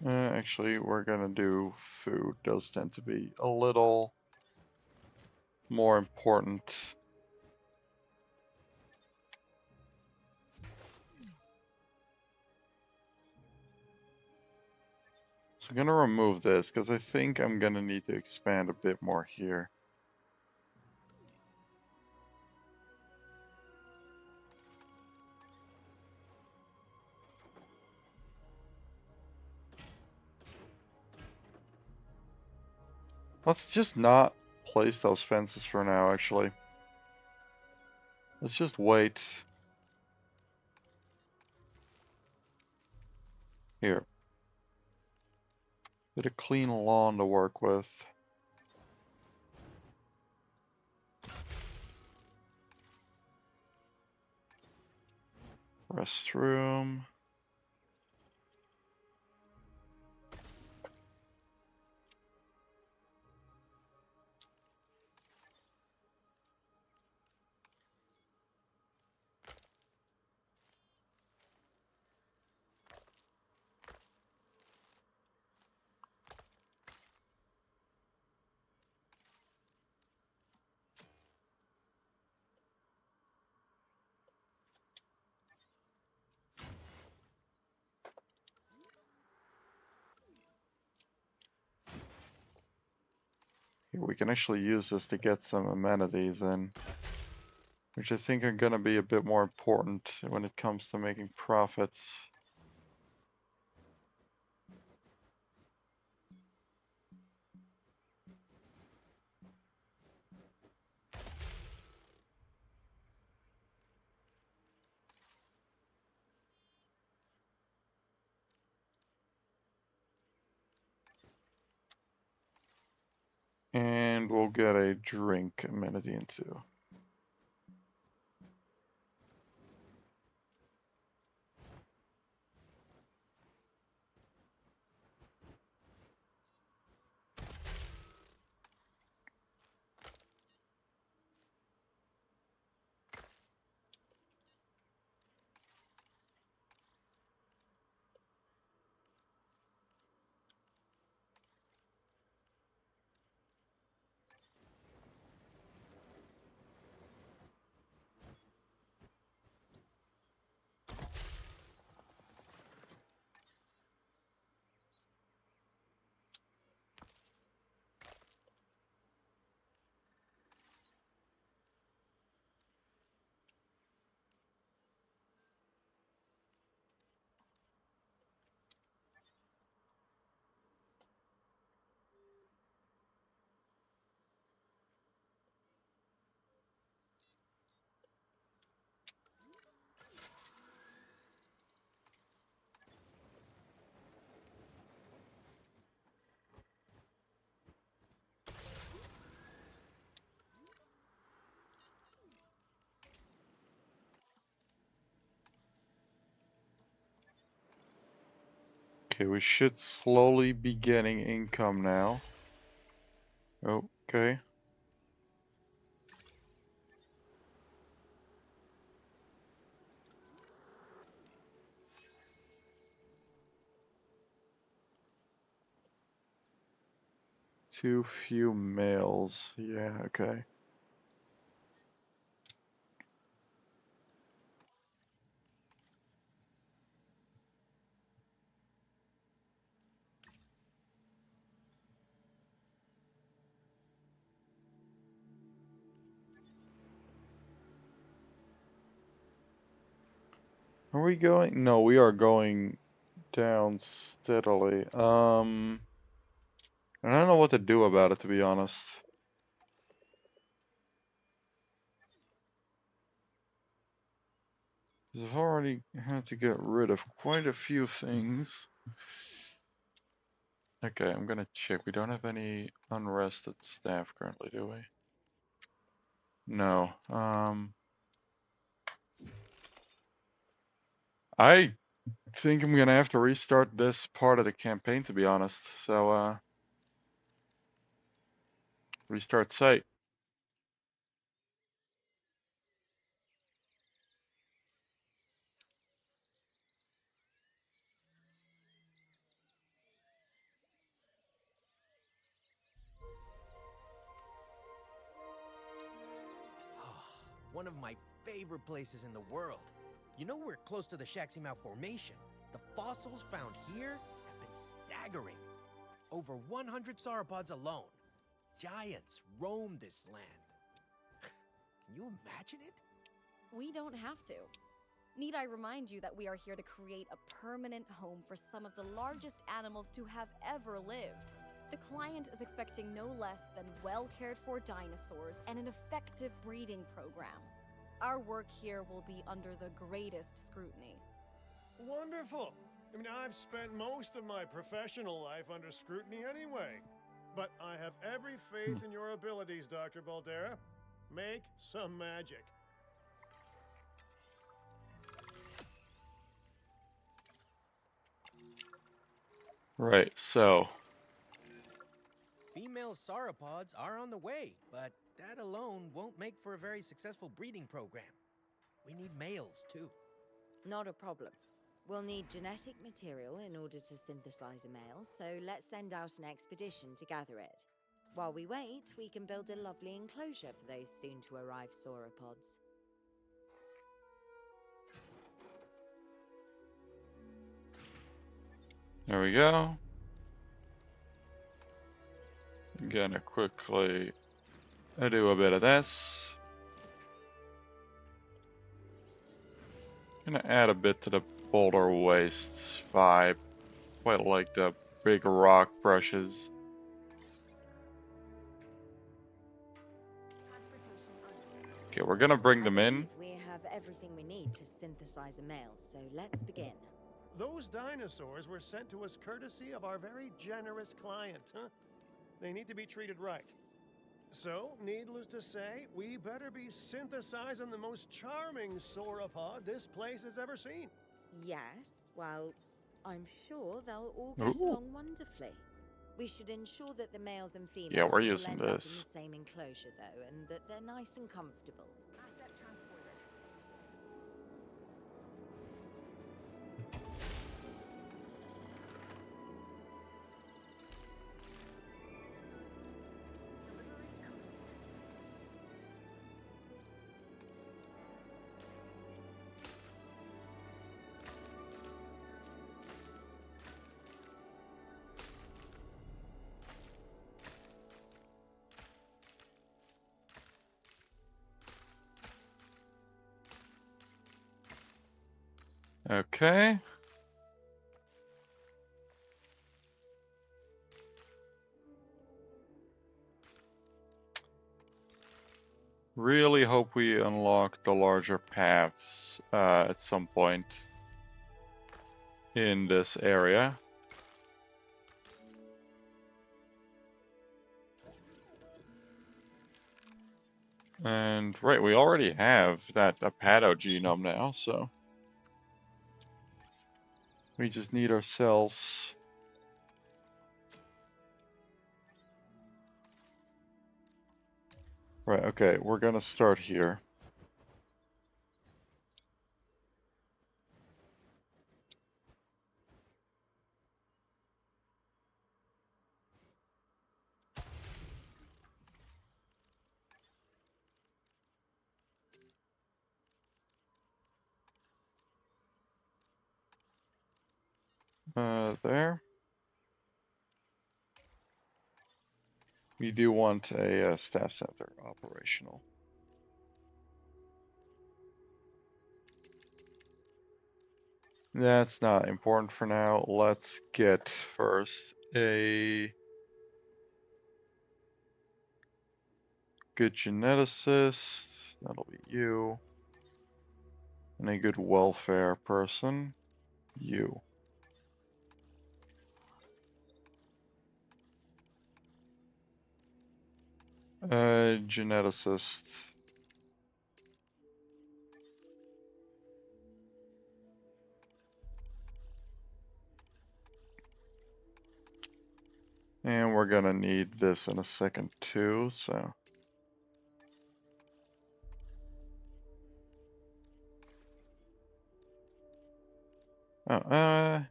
Actually, we're gonna do food. Those tend to be a little more important. So I'm gonna remove this because I think I'm gonna need to expand a bit more here. Let's just not place those fences for now, actually. Let's just wait. Here. Bit of clean lawn to work with. Restroom. Here, we can actually use this to get some amenities in, which I think are gonna be a bit more important when it comes to making profits. And we'll get a drink amenity into. Okay, we should slowly be getting income now. Okay. Too few males. Yeah, okay. Are we going? No, we are going down steadily. I don't know what to do about it, to be honest. 'Cause I've already had to get rid of quite a few things. Okay, I'm gonna check. We don't have any unrested staff currently, do we? No. I think I'm gonna have to restart this part of the campaign, to be honest. So, restart site. One of my favorite places in the world. You know we're close to the Shaximau Formation. The fossils found here have been staggering. Over 100 sauropods alone. Giants roam this land. Can you imagine it? We don't have to. Need I remind you that we are here to create a permanent home for some of the largest animals to have ever lived? The client is expecting no less than well-cared-for dinosaurs and an effective breeding program. Our work here will be under the greatest scrutiny. Wonderful. I mean, I've spent most of my professional life under scrutiny anyway. But I have every faith in your abilities, Dr. Baldera. Make some magic. Right, so. Female sauropods are on the way, but that alone won't make for a very successful breeding program. We need males, too. Not a problem. We'll need genetic material in order to synthesize a male, so let's send out an expedition to gather it. While we wait, we can build a lovely enclosure for those soon-to-arrive sauropods. There we go. I'm gonna quickly do a bit of this. Gonna add a bit to the Boulder Wastes vibe. Quite like the big rock brushes. Okay, we're gonna bring them in. We have everything we need to synthesize a male, so let's begin. Those dinosaurs were sent to us courtesy of our very generous client, huh? They need to be treated right. So, needless to say, we better be synthesizing the most charming sauropod this place has ever seen. Yes, well, I'm sure they'll all get along wonderfully. We should ensure that the males and females we're will using end up in this. the same enclosure, though, and that they're nice and comfortable. Asset transported. Delivery complete. Okay. Really hope we unlock the larger paths at some point in this area. And right, we already have that Apado genome now, so we just need ourselves right. Okay, we're gonna start here. there. We do want a staff center operational. That's not important for now. Let's get first a good geneticist. That'll be you. And a good welfare person. You. Geneticist. And we're gonna need this in a second too, so. Yeah,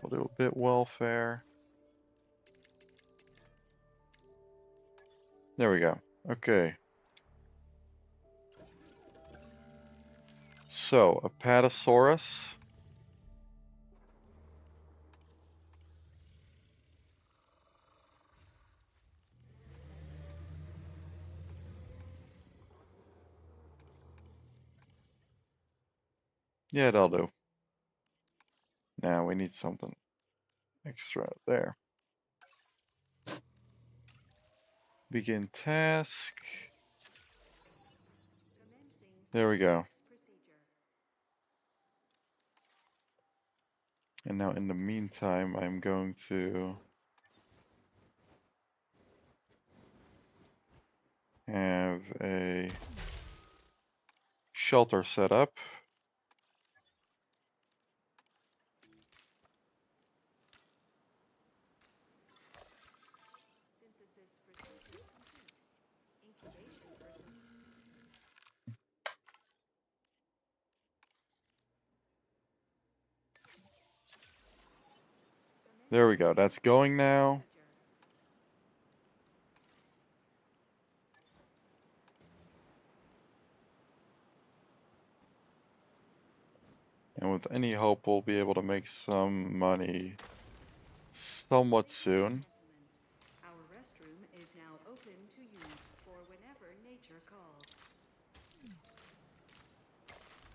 we'll do a bit welfare. There we go. Okay. So, Apatosaurus. Yeah, that'll do. Now we need something extra there. Begin task. There we go. And now in the meantime, I'm going to have a shelter set up. There we go. That's going now. And with any hope, we'll be able to make some money somewhat soon. Our restroom is now open to use for whenever nature calls.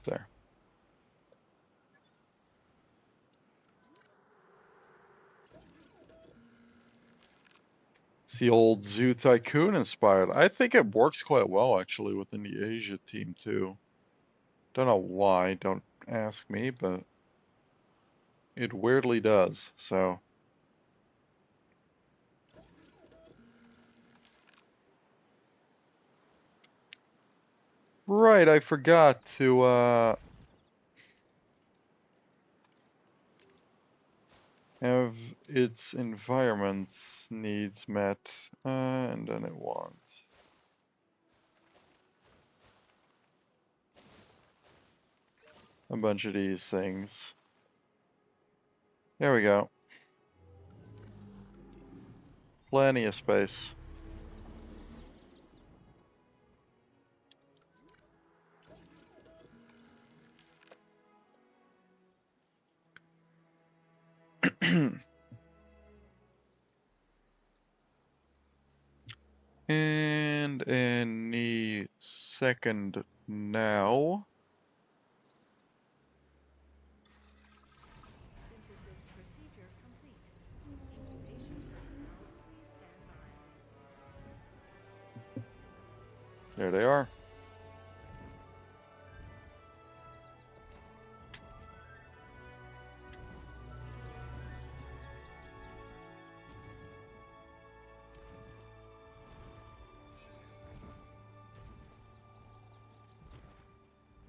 There. It's the old Zoo Tycoon inspired. I think it works quite well actually within the Asia team too. Don't know why, don't ask me, but it weirdly does, so. Right, I forgot to have its environment needs met, and then it wants. A bunch of these things. There we go. Plenty of space. And any second now. Synthesis procedure complete. Incubation personnel, please stand by. There they are.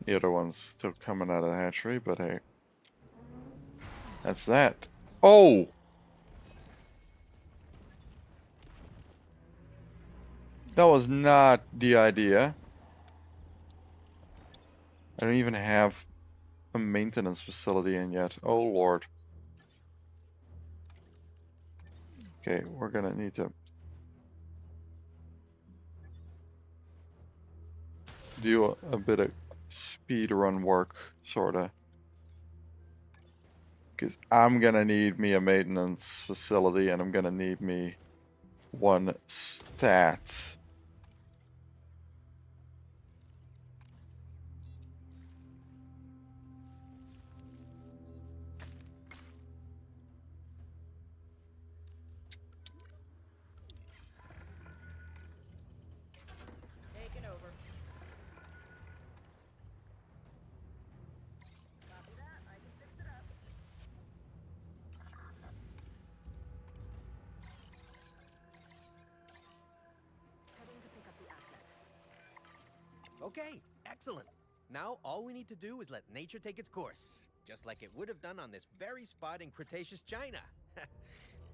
The other one's still coming out of the hatchery, but hey. That's that. Oh! That was not the idea. I don't even have a maintenance facility in yet. Oh lord. Okay, we're gonna need to do a bit of speed run work, sorta. Because I'm gonna need me a maintenance facility, and I'm gonna need me one stat. Take it over. Copy that. I can fix it up. Heading to pick up the asset. Okay, excellent. Now all we need to do is let nature take its course, just like it would have done on this very spot in Cretaceous China.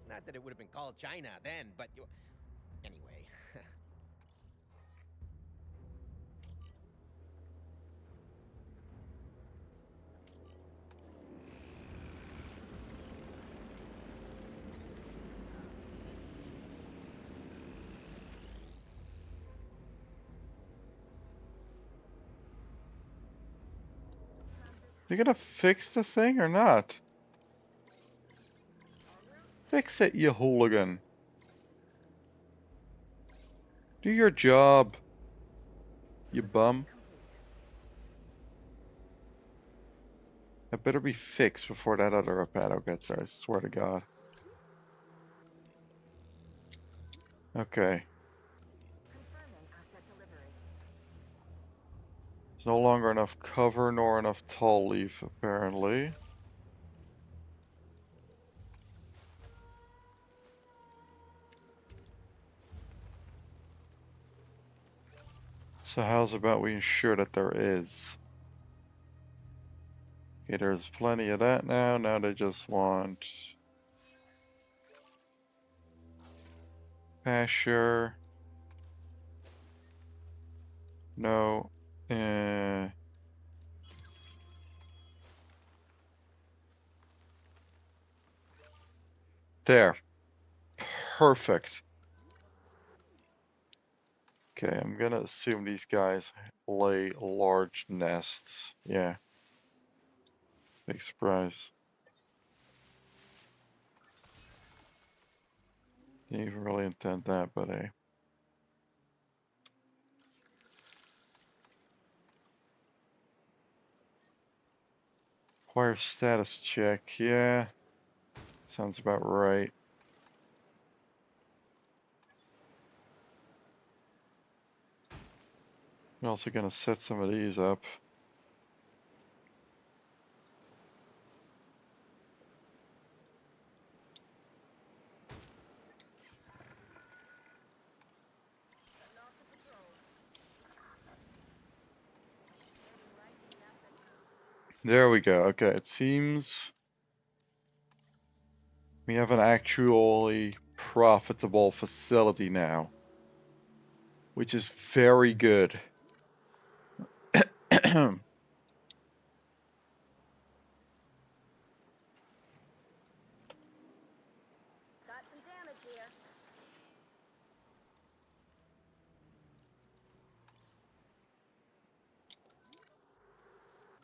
Not that it would have been called China then, but anyway. You gonna fix the thing or not? Fix it, you hooligan. Do your job, you bum. It better be fixed before that other Rapato gets there, I swear to God. Okay. Confirming asset delivery. There's no longer enough cover nor enough tall leaf, apparently. So how's about we ensure that there is? Okay, there's plenty of that now. Now they just want pasture. No. There. Perfect. Okay, I'm gonna assume these guys lay large nests. Yeah. Big surprise. Didn't even really intend that, but hey. Acquire status check. Yeah. Sounds about right. I'm also gonna set some of these up. There we go. Okay, it seems we have an actually profitable facility now, which is very good. Got some damage here.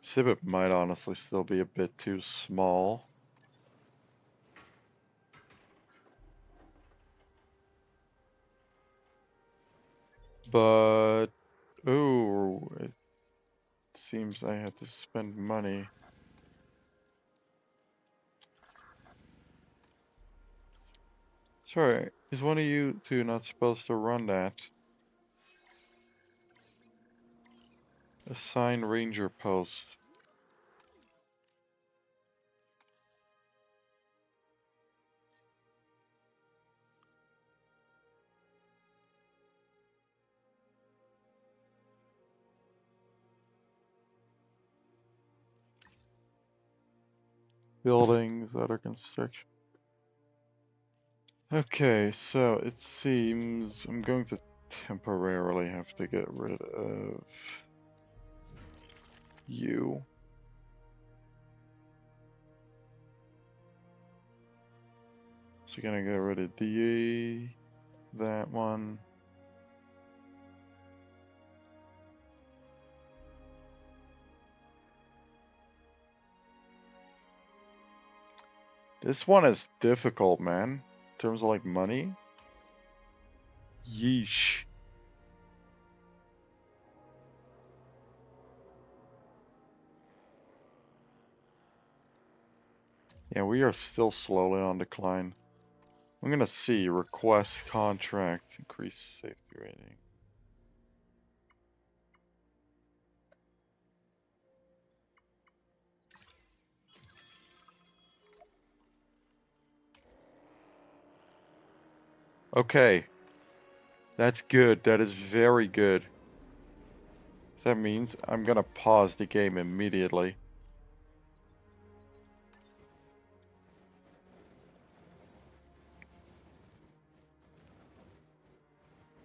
Sibit might honestly still be a bit too small. But, ooh, it seems I had to spend money. Sorry, is one of you two not supposed to run that? Assign ranger post. Buildings, other construction. Okay, so it seems I'm going to temporarily have to get rid of you. So gonna get rid of that one. This one is difficult, man. In terms of like money. Yeesh. Yeah, we are still slowly on decline. I'm gonna see request contract, increase safety rating. Okay. That's good. That is very good. That means I'm gonna pause the game immediately.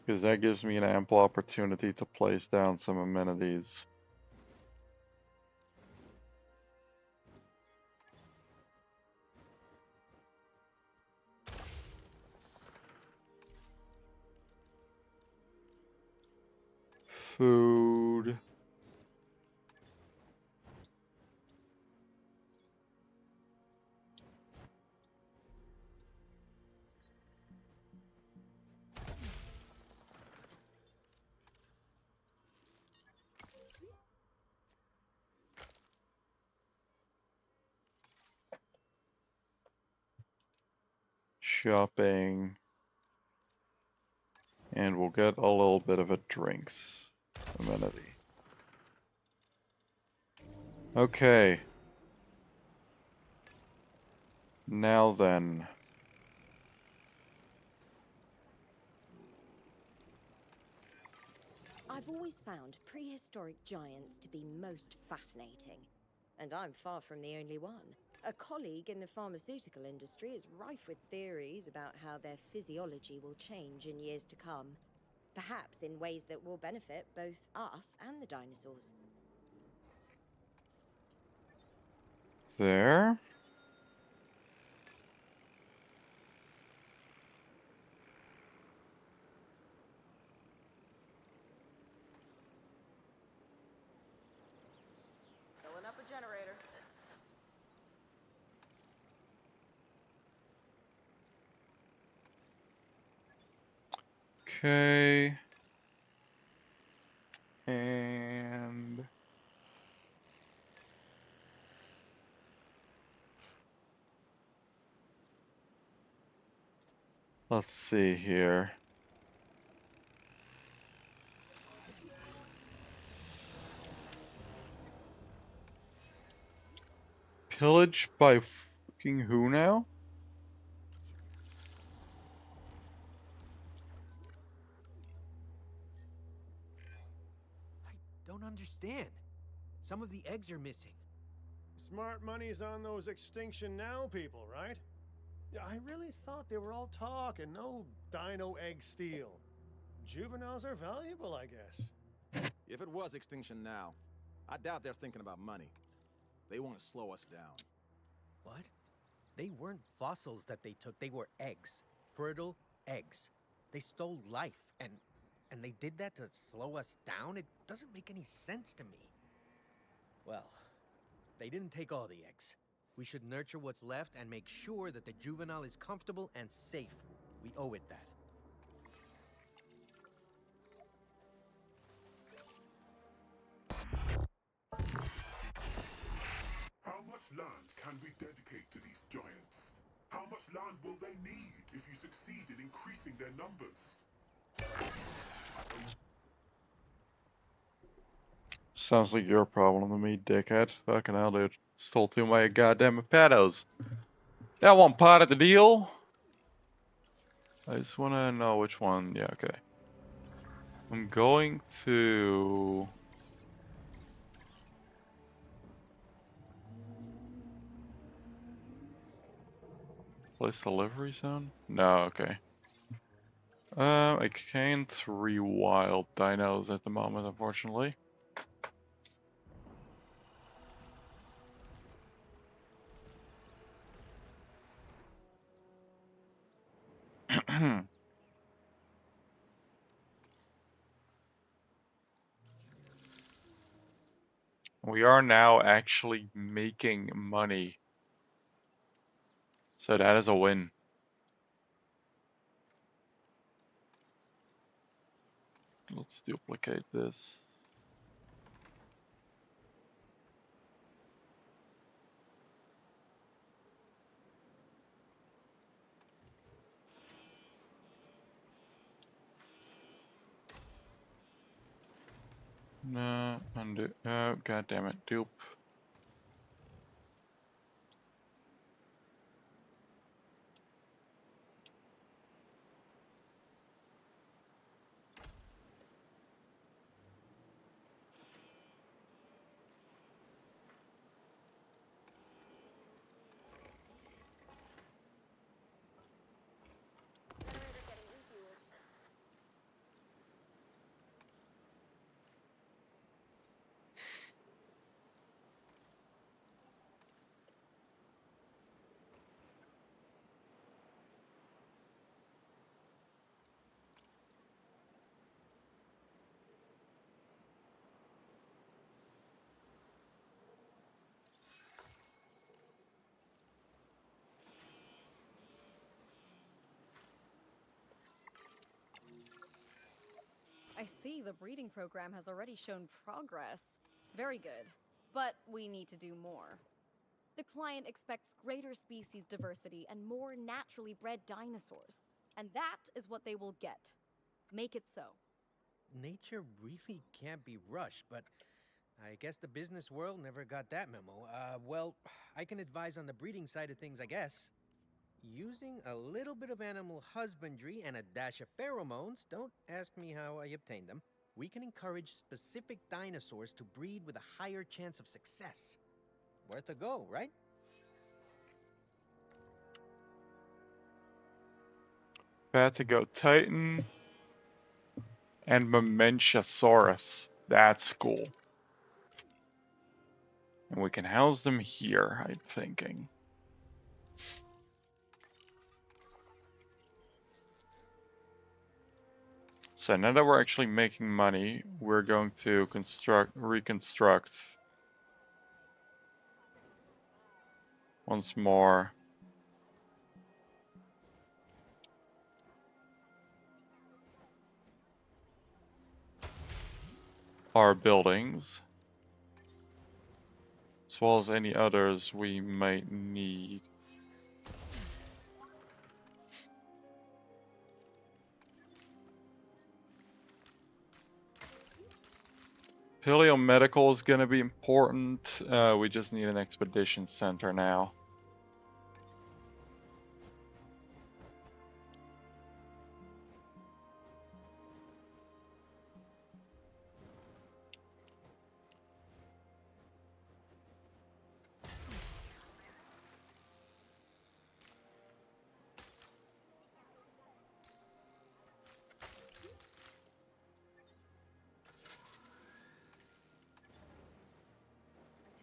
Because that gives me an ample opportunity to place down some amenities. Food. Shopping. And we'll get a little bit of a drinks amenity. Okay. Now then. I've always found prehistoric giants to be most fascinating. And I'm far from the only one. A colleague in the pharmaceutical industry is rife with theories about how their physiology will change in years to come. Perhaps in ways that will benefit both us and the dinosaurs. There. Filling up a generator. Okay. And let's see here. Pillage by fucking who now? I don't understand. Some of the eggs are missing. Smart money's on those Extinction Now people, right? Yeah, I really thought they were all talk and no dino egg steal. Juveniles are valuable, I guess. If it was Extinction Now, I doubt they're thinking about money. They want to slow us down. What? They weren't fossils that they took, they were eggs. Fertile eggs. They stole life, and they did that to slow us down? It doesn't make any sense to me. Well, they didn't take all the eggs. We should nurture what's left and make sure that the juvenile is comfortable and safe. We owe it that. How much land can we dedicate to these giants? How much land will they need if you succeed in increasing their numbers? Sounds like your problem to me, dickhead. Fucking hell, dude. Stole two of my goddamn pedos. That one part of the deal? I just wanna know which one. Yeah, okay. I'm going to... place delivery zone? No, okay. I can't rewild dinos at the moment, unfortunately. We are now actually making money. So that is a win. Let's duplicate this. No, undo. Oh, god damn it, dupe. I see the breeding program has already shown progress. Very good. But we need to do more. The client expects greater species diversity and more naturally bred dinosaurs. And that is what they will get. Make it so. Nature really can't be rushed, but I guess the business world never got that memo. Well, I can advise on the breeding side of things, I guess. Using a little bit of animal husbandry and a dash of pheromones, don't ask me how I obtained them, we can encourage specific dinosaurs to breed with a higher chance of success. Worth a go, right? Go Titan and Mamenchisaurus. That's cool. And we can house them here, I'm thinking. So now that we're actually making money, we're going to reconstruct once more our buildings, as well as any others we might need. Paleomedical is going to be important. We just need an expedition center now.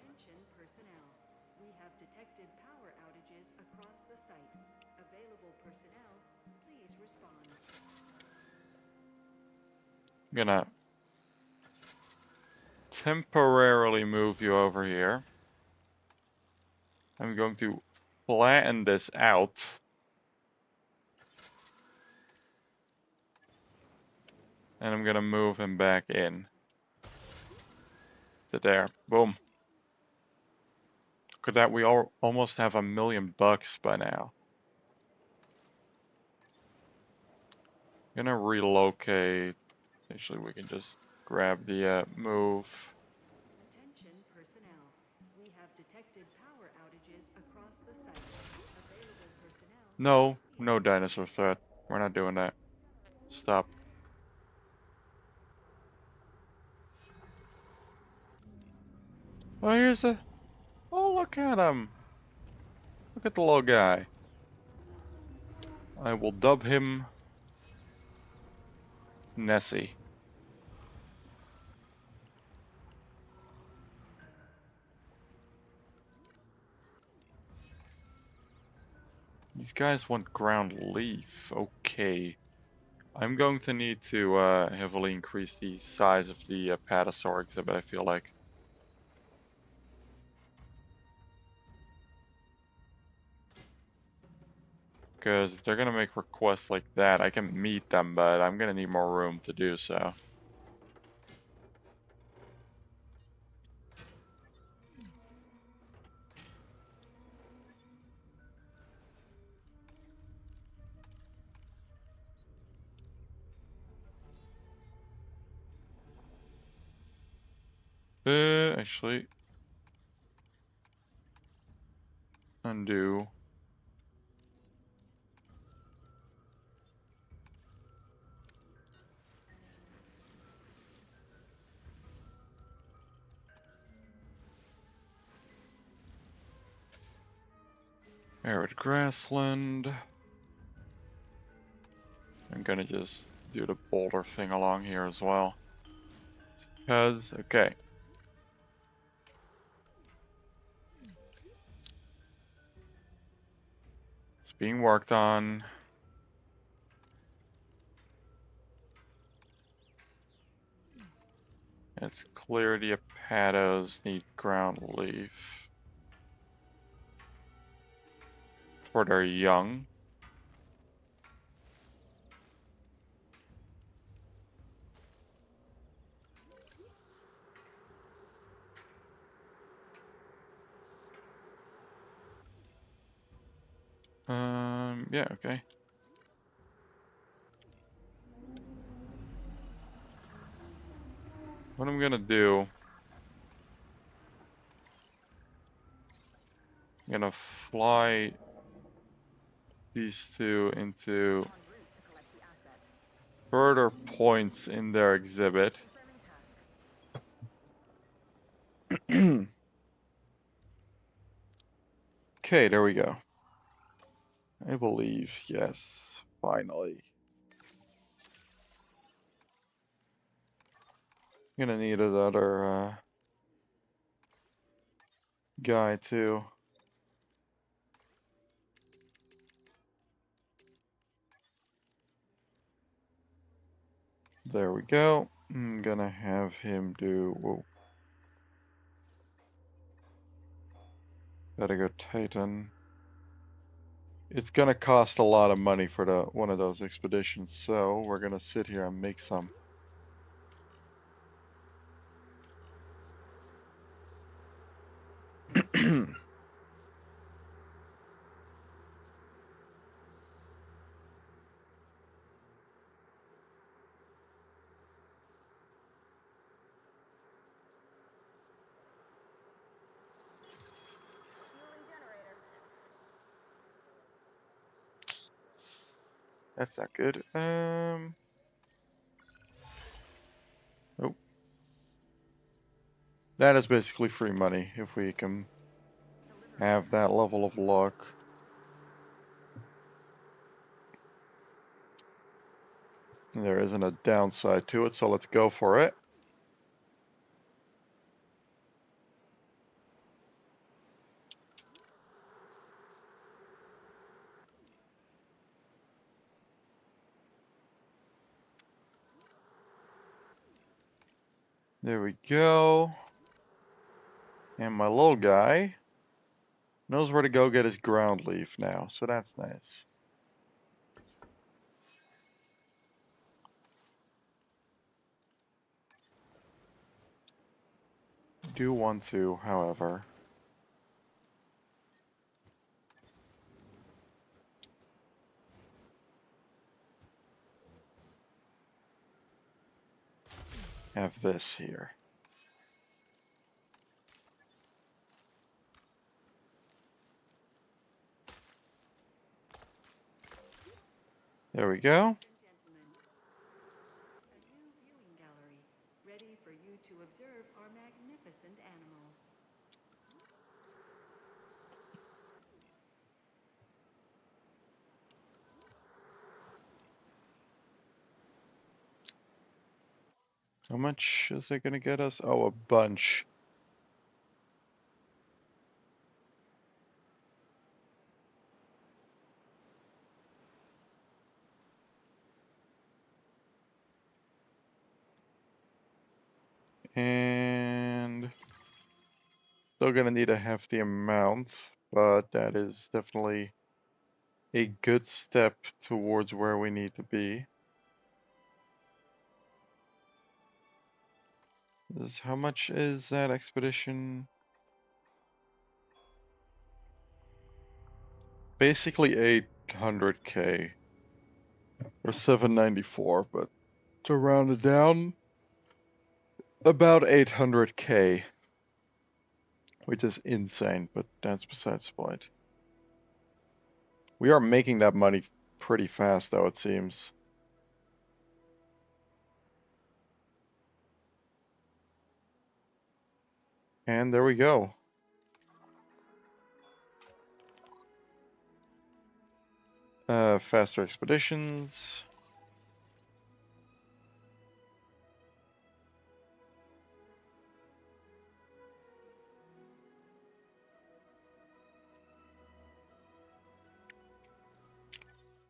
Attention personnel. We have detected power outages across the site. Available personnel, please respond. I'm gonna temporarily move you over here. I'm going to flatten this out. And I'm gonna move him back in. To there. Boom. Look at that, we almost have $1 million by now. I'm gonna relocate. Actually, we can just grab the move. Attention personnel. We have detected power outages across the site. Available personnel. No dinosaur threat. We're not doing that. Stop. Oh, here's a... Oh, look at him. Look at the little guy. I will dub him Nessie. These guys want ground leaf. Okay. I'm going to need to heavily increase the size of the Patasaur exhibit, I feel like. Because if they're gonna make requests like that, I can meet them, but I'm gonna need more room to do so. Actually, undo. Arid grassland. I'm gonna just do the boulder thing along here as well. Because, okay. It's being worked on. It's clear the hepatos need ground leaf for their young. Yeah, okay. What I'm gonna do, I'm gonna fly these two into further points in their exhibit. Okay, there we go. I believe, yes, finally. I'm gonna need another guy too. There we go. I'm gonna have him do. Whoa. Gotta go Titan. It's gonna cost a lot of money for the one of those expeditions, so we're gonna sit here and make some. That's not good. Oh. That is basically free money if we can have that level of luck. There isn't a downside to it, so let's go for it. There we go. And my little guy knows where to go get his ground leaf now, so that's nice. Do want to, however. Have this here. There we go. A new viewing gallery, ready for you to observe our magnificent animals. How much is it gonna get us? Oh, a bunch. And still gonna need a hefty amount, but that is definitely a good step towards where we need to be. How much is that expedition? Basically 800k or 794, but to round it down, about 800k, which is insane, but that's besides the point. We are making that money pretty fast, though, it seems. And there we go. Faster expeditions.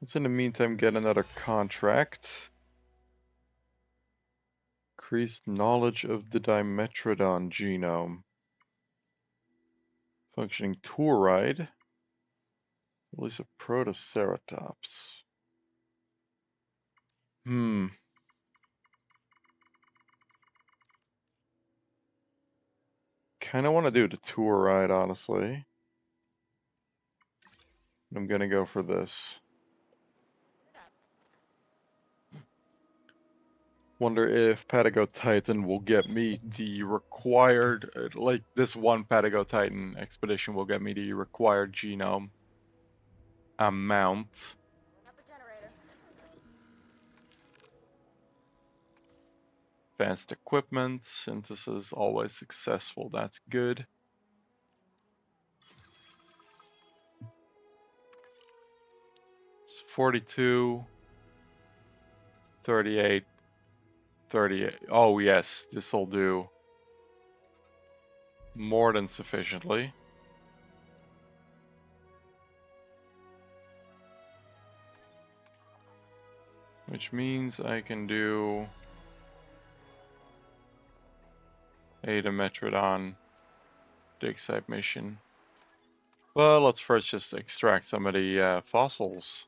Let's in the meantime get another contract. Increased knowledge of the Dimetrodon genome. Functioning tour ride. Release a Protoceratops. Kinda want to do the tour ride, honestly. I'm gonna go for this. Wonder if Patago Titan will get me the required, like this one Patago Titan expedition will get me the required genome amount. Advanced equipment, synthesis always successful, that's good. It's 42, 38, 38. Oh yes, this'll do more than sufficiently. Which means I can do a Dimetrodon dig site mission. Well, let's first just extract some of the fossils.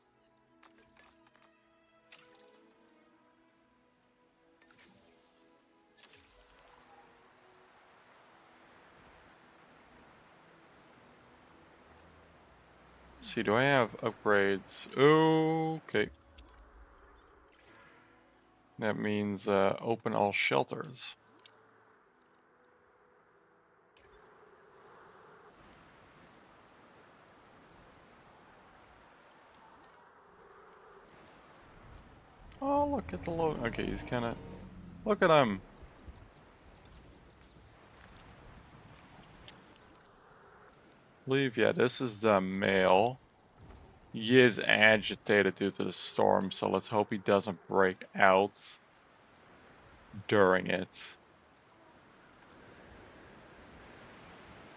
Let's see, do I have upgrades? Okay. That means open all shelters. Oh, look at the load. Okay, he's kind of... Look at him. Believe, yeah, this is the male. He is agitated due to the storm, so let's hope he doesn't break out during it.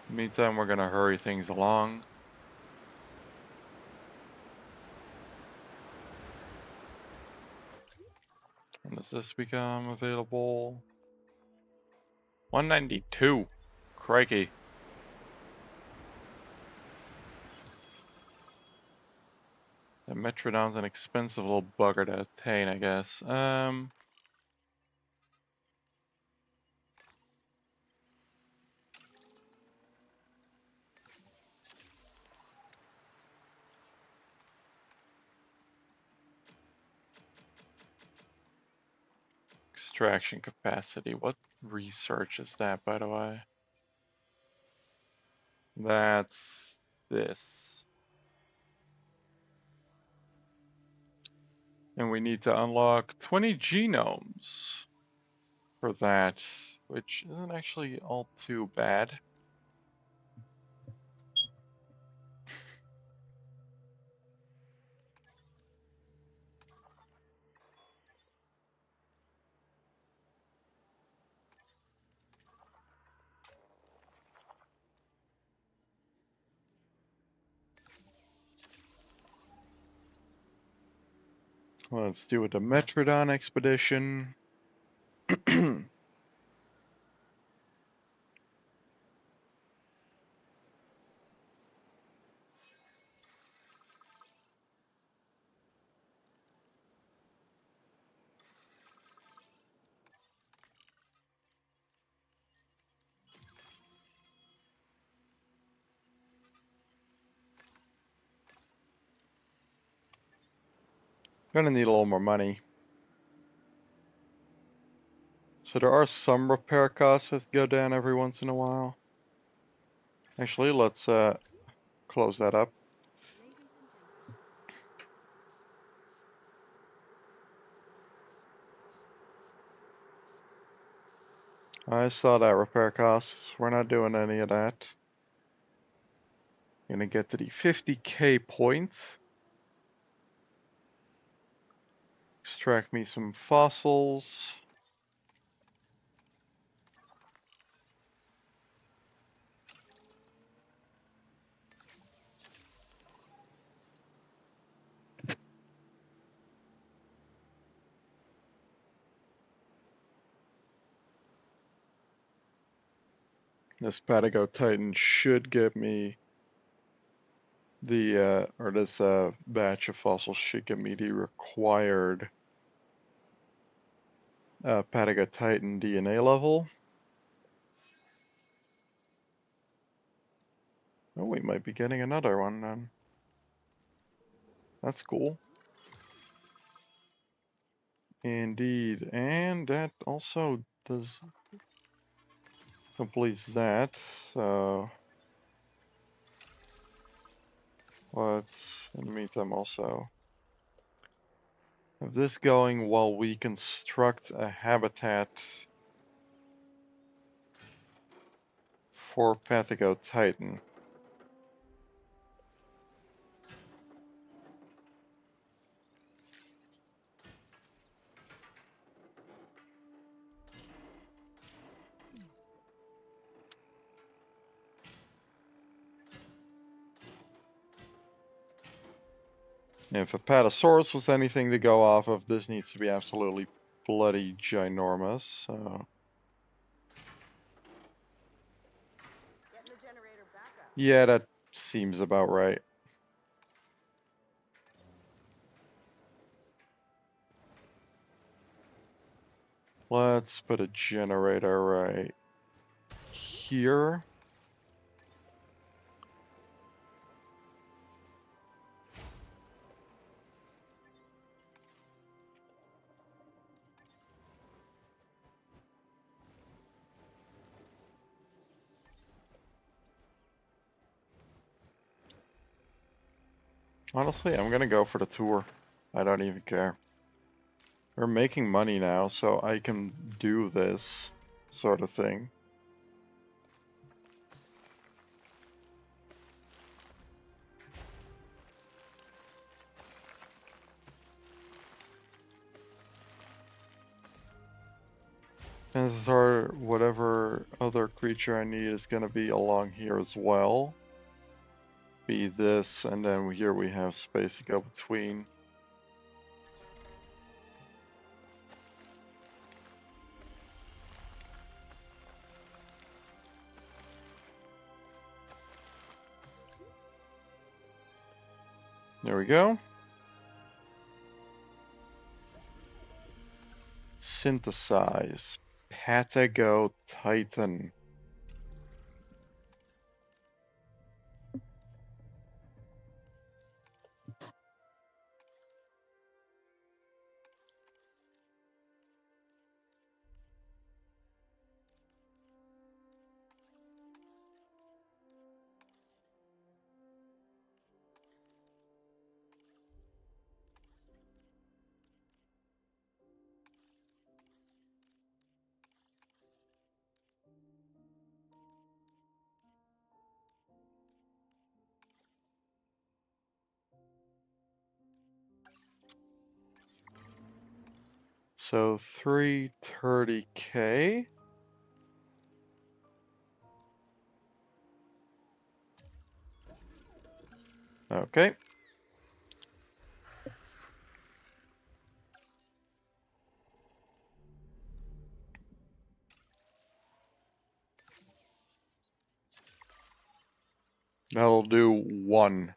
Meantime, we're gonna hurry things along. When does this become available? 192. Crikey. The Metrodon's an expensive little bugger to attain, I guess. Extraction capacity. What research is that, by the way? That's this. And we need to unlock 20 genomes for that, which isn't actually all too bad. Let's do the Metrodon expedition. Gonna need a little more money. So there are some repair costs that go down every once in a while. Actually, let's close that up. I saw that repair costs. We're not doing any of that. Gonna get to the 50k point. Extract me some fossils. This Patago Titan should give me the, or this batch of fossils should give me the required Patago Titan DNA level. Oh, we might be getting another one then. That's cool. Indeed, and that also does completes that, so let's, in the meantime, also have this going while we construct a habitat for Patago Titan. And if Apatosaurus was anything to go off of, this needs to be absolutely bloody ginormous, so. Getting the generator back up. Yeah, that seems about right. Let's put a generator right here. Honestly, I'm gonna go for the tour. I don't even care. We're making money now, so I can do this sort of thing. Chances are whatever other creature I need is gonna be along here as well. Be this, and then here we have space to go between. There we go. Synthesize. Patago Titan. So 330k. Okay. That'll do one.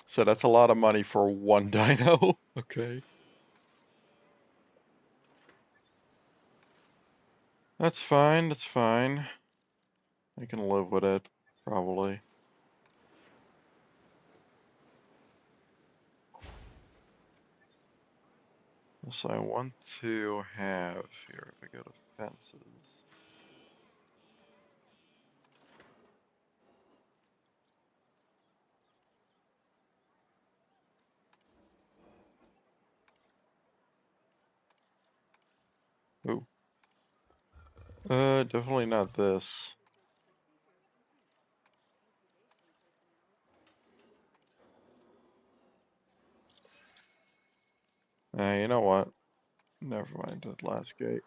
So that's a lot of money for one dino. Okay. That's fine, that's fine. I can live with it, probably. So I want to have here, if I go to fences. Ooh. Definitely not this. You know what? Never mind that last gate.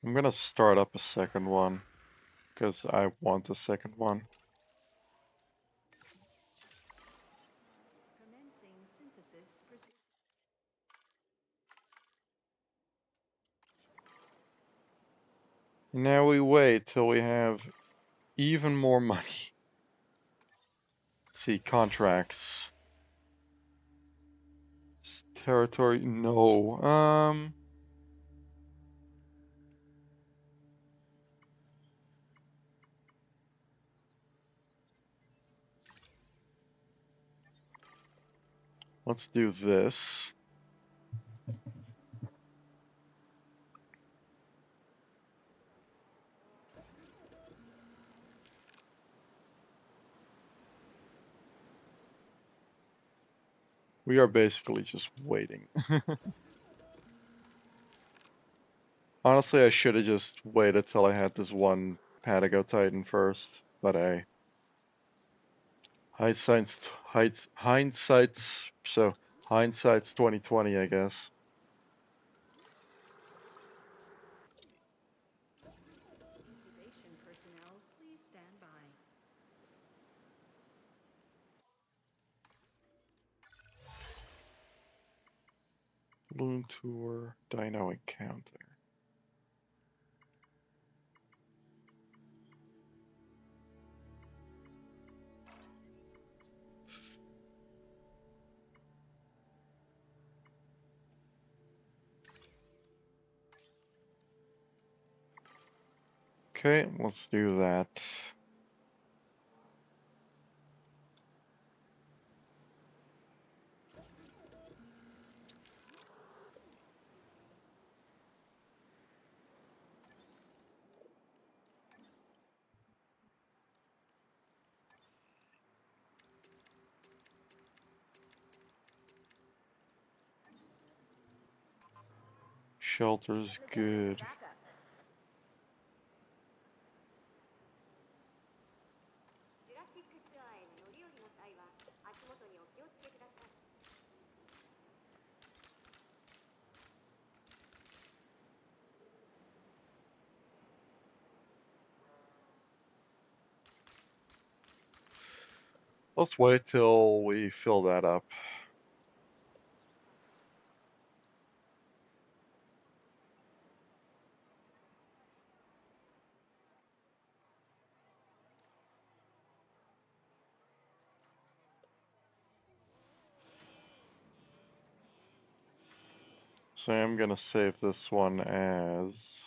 I'm gonna start up a second one, because I want a second one. Commencing synthesis Now we wait till we have even more money. See, contracts. Territory, no. Let's do this. We are basically just waiting. Honestly, I should have just waited till I had this one Patago Titan first, but hey. Hindsight's 2020, I guess. incubation personnel, please stand by. Loon Tour, Dino Encounter. Okay, let's do that. Shelter's good. Let's wait till we fill that up. So I'm gonna save this one as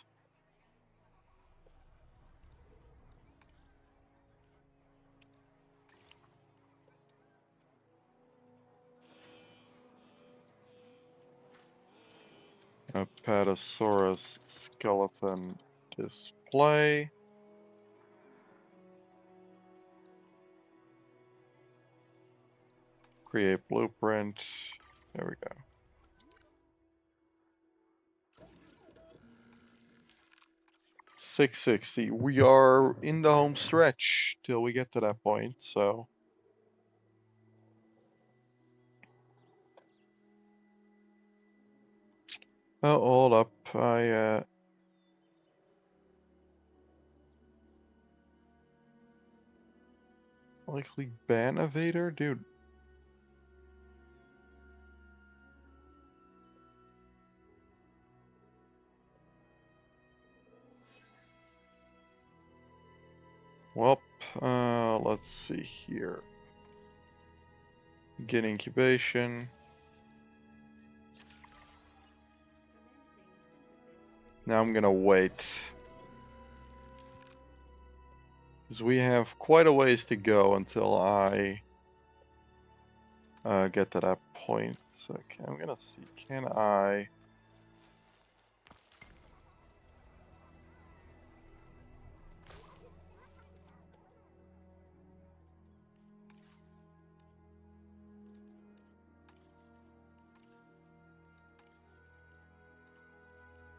Apatosaurus skeleton display. Create blueprint. There we go. $660. We are in the home stretch till we get to that point, so. Oh, hold up. Likely ban evader? Dude. Well, let's see here. Get incubation. Now I'm gonna wait. Because we have quite a ways to go until I get to that point. So I'm gonna see, can I...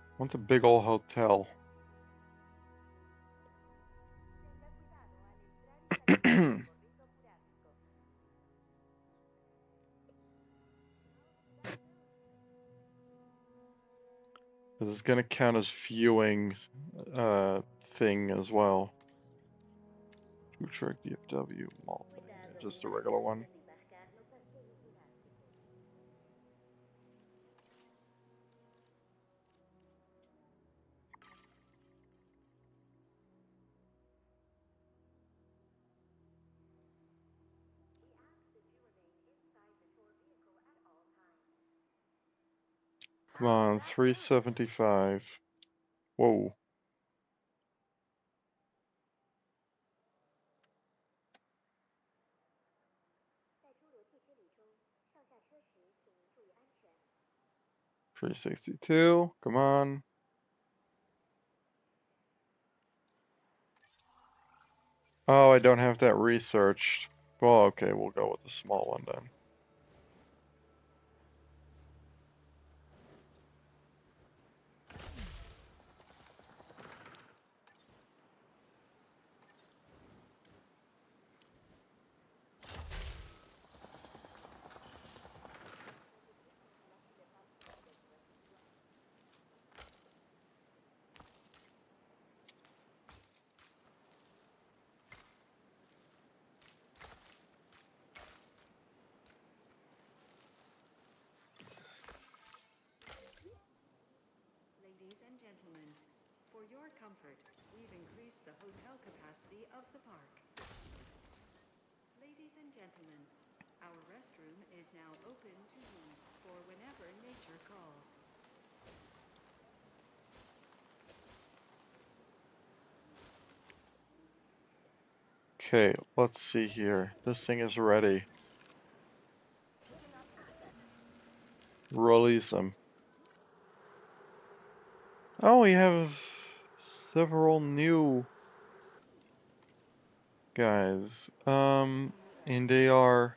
I want a big old hotel. This is gonna count as viewing thing as well. Food truck, DFW, multi, just a regular one. Come on, 375. Whoa. $362. Come on. Oh, I don't have that researched. Well, okay, we'll go with the small one then. Ladies and gentlemen, for your comfort, we've increased the hotel capacity of the park. Ladies and gentlemen, our restroom is now open to use for whenever nature calls. Okay, let's see here. This thing is ready. Release them. Oh, we have several new guys. And they are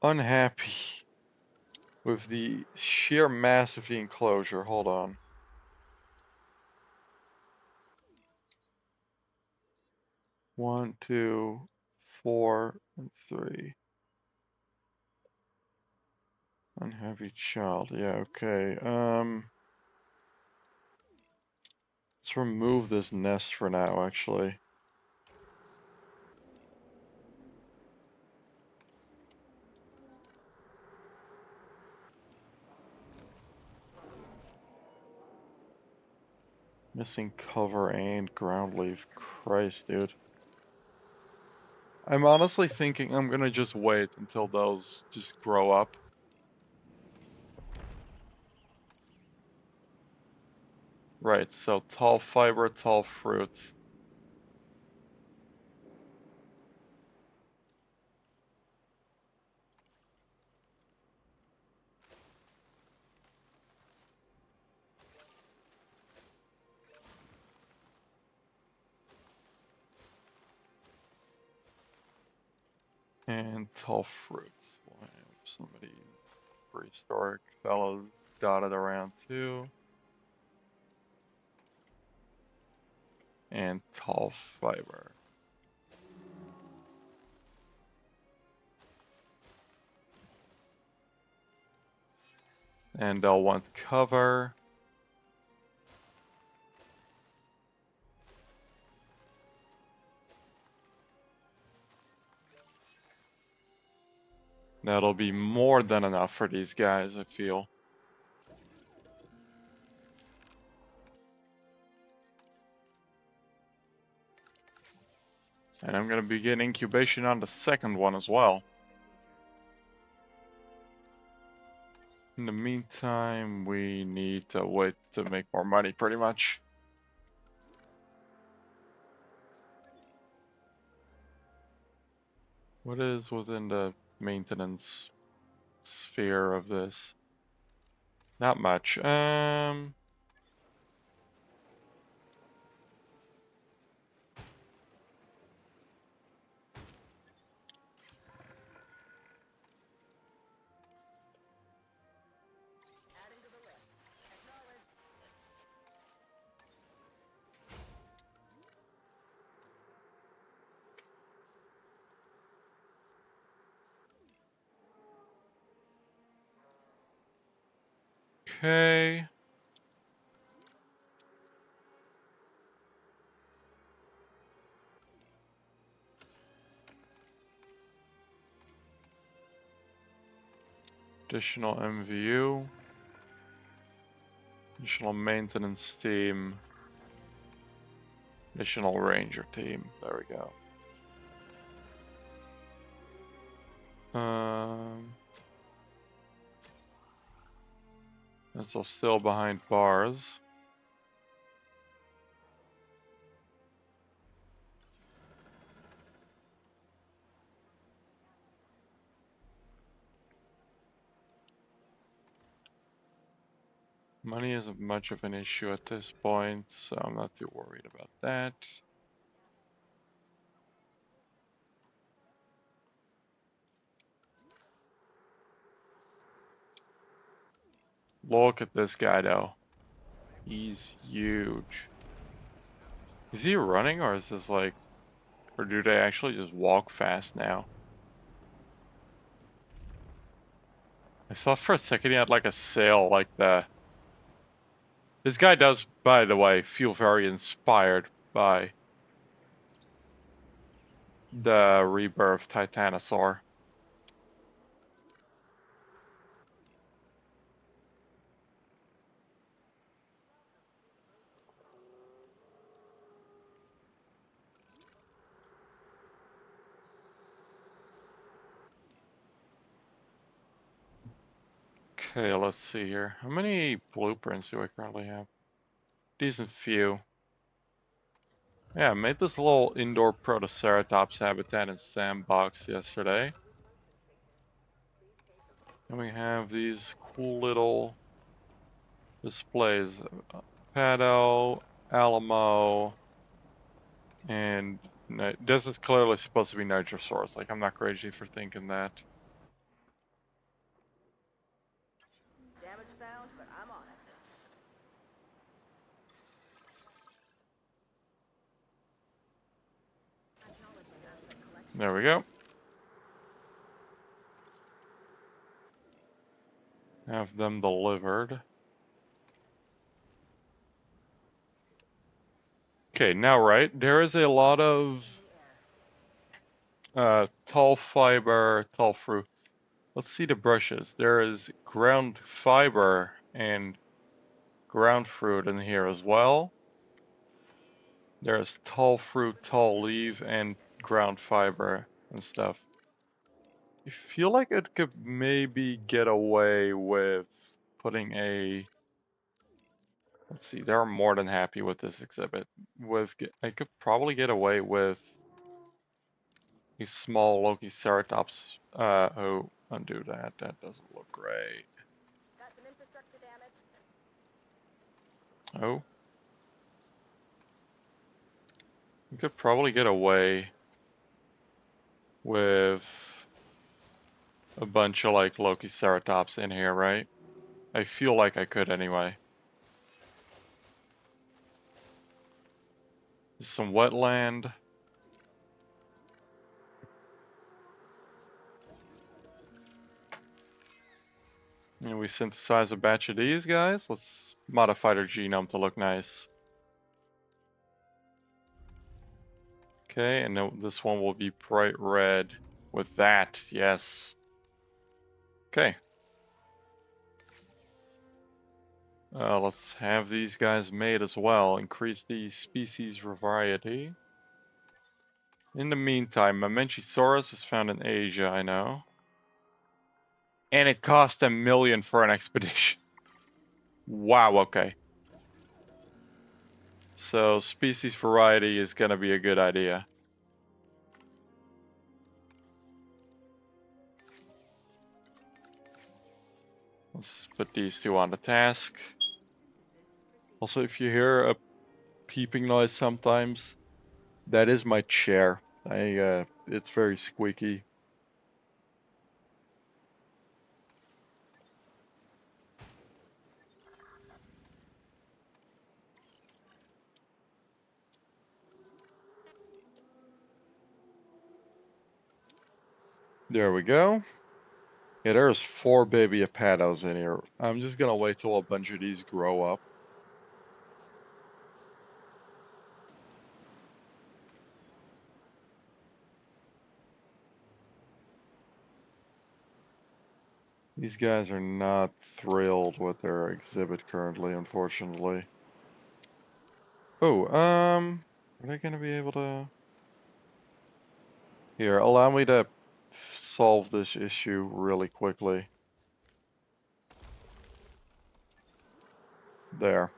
unhappy with the sheer mass of the enclosure. Hold on. One, two, 4, and 3. Unhappy child. Yeah, okay. Let's remove this nest for now, actually. Missing cover and ground leaf. Christ, dude. I'm honestly thinking I'm gonna just wait until those just grow up. Right, so tall fiber, tall fruit. And tall fruit. We'll have some of these prehistoric fellows dotted around too. And tall fiber. And they'll want cover. That'll be more than enough for these guys, I feel. And I'm gonna begin incubation on the second one as well. In the meantime, we need to wait to make more money, pretty much. What is within the maintenance sphere of this? Not much. Okay. Additional MVU. Additional maintenance team. Additional ranger team. There we go. This is still behind bars. Money isn't much of an issue at this point, so I'm not too worried about that. Look at this guy though. He's huge. Is he running or is this like, or do they actually just walk fast now? I thought for a second he had like a sail like the... This guy does, by the way, feel very inspired by the rebirth Titanosaur. Okay, let's see here. How many blueprints do I currently have? Decent few. Yeah, I made this little indoor Protoceratops habitat and sandbox yesterday. And we have these cool little displays. Pato, Alamo, and this is clearly supposed to be Nitrosaurus. Like, I'm not crazy for thinking that. Damage found, but I'm on it. There we go. Have them delivered. Okay, now right, there is a lot of tall fiber, tall fruit. Let's see the brushes. There is ground fiber and ground fruit in here as well. There's tall fruit, tall leaf, and ground fiber and stuff. I feel like it could maybe get away with putting a... Let's see, they're more than happy with this exhibit. I could probably get away with a small Lokiceratops. Oh, undo that. That doesn't look great. Got some infrastructure damage. Oh. We could probably get away with a bunch of like Lokiceratops in here, right? I feel like I could anyway. There's some wetland. And we synthesize a batch of these guys. Let's modify their genome to look nice. Okay, and then this one will be bright red with that, yes. Okay. Let's have these guys made as well. Increase the species variety. In the meantime, Mamenchisaurus is found in Asia, I know. And it cost $1 million for an expedition. Wow, okay. So species variety is gonna be a good idea. Let's put these two on the task. Also, if you hear a peeping noise sometimes, that is my chair. It's very squeaky. There we go. Yeah, there's 4 baby Apatos in here. I'm just gonna wait till a bunch of these grow up. These guys are not thrilled with their exhibit currently, unfortunately. Oh, are they gonna be able to... Here, allow me to solve this issue really quickly. There.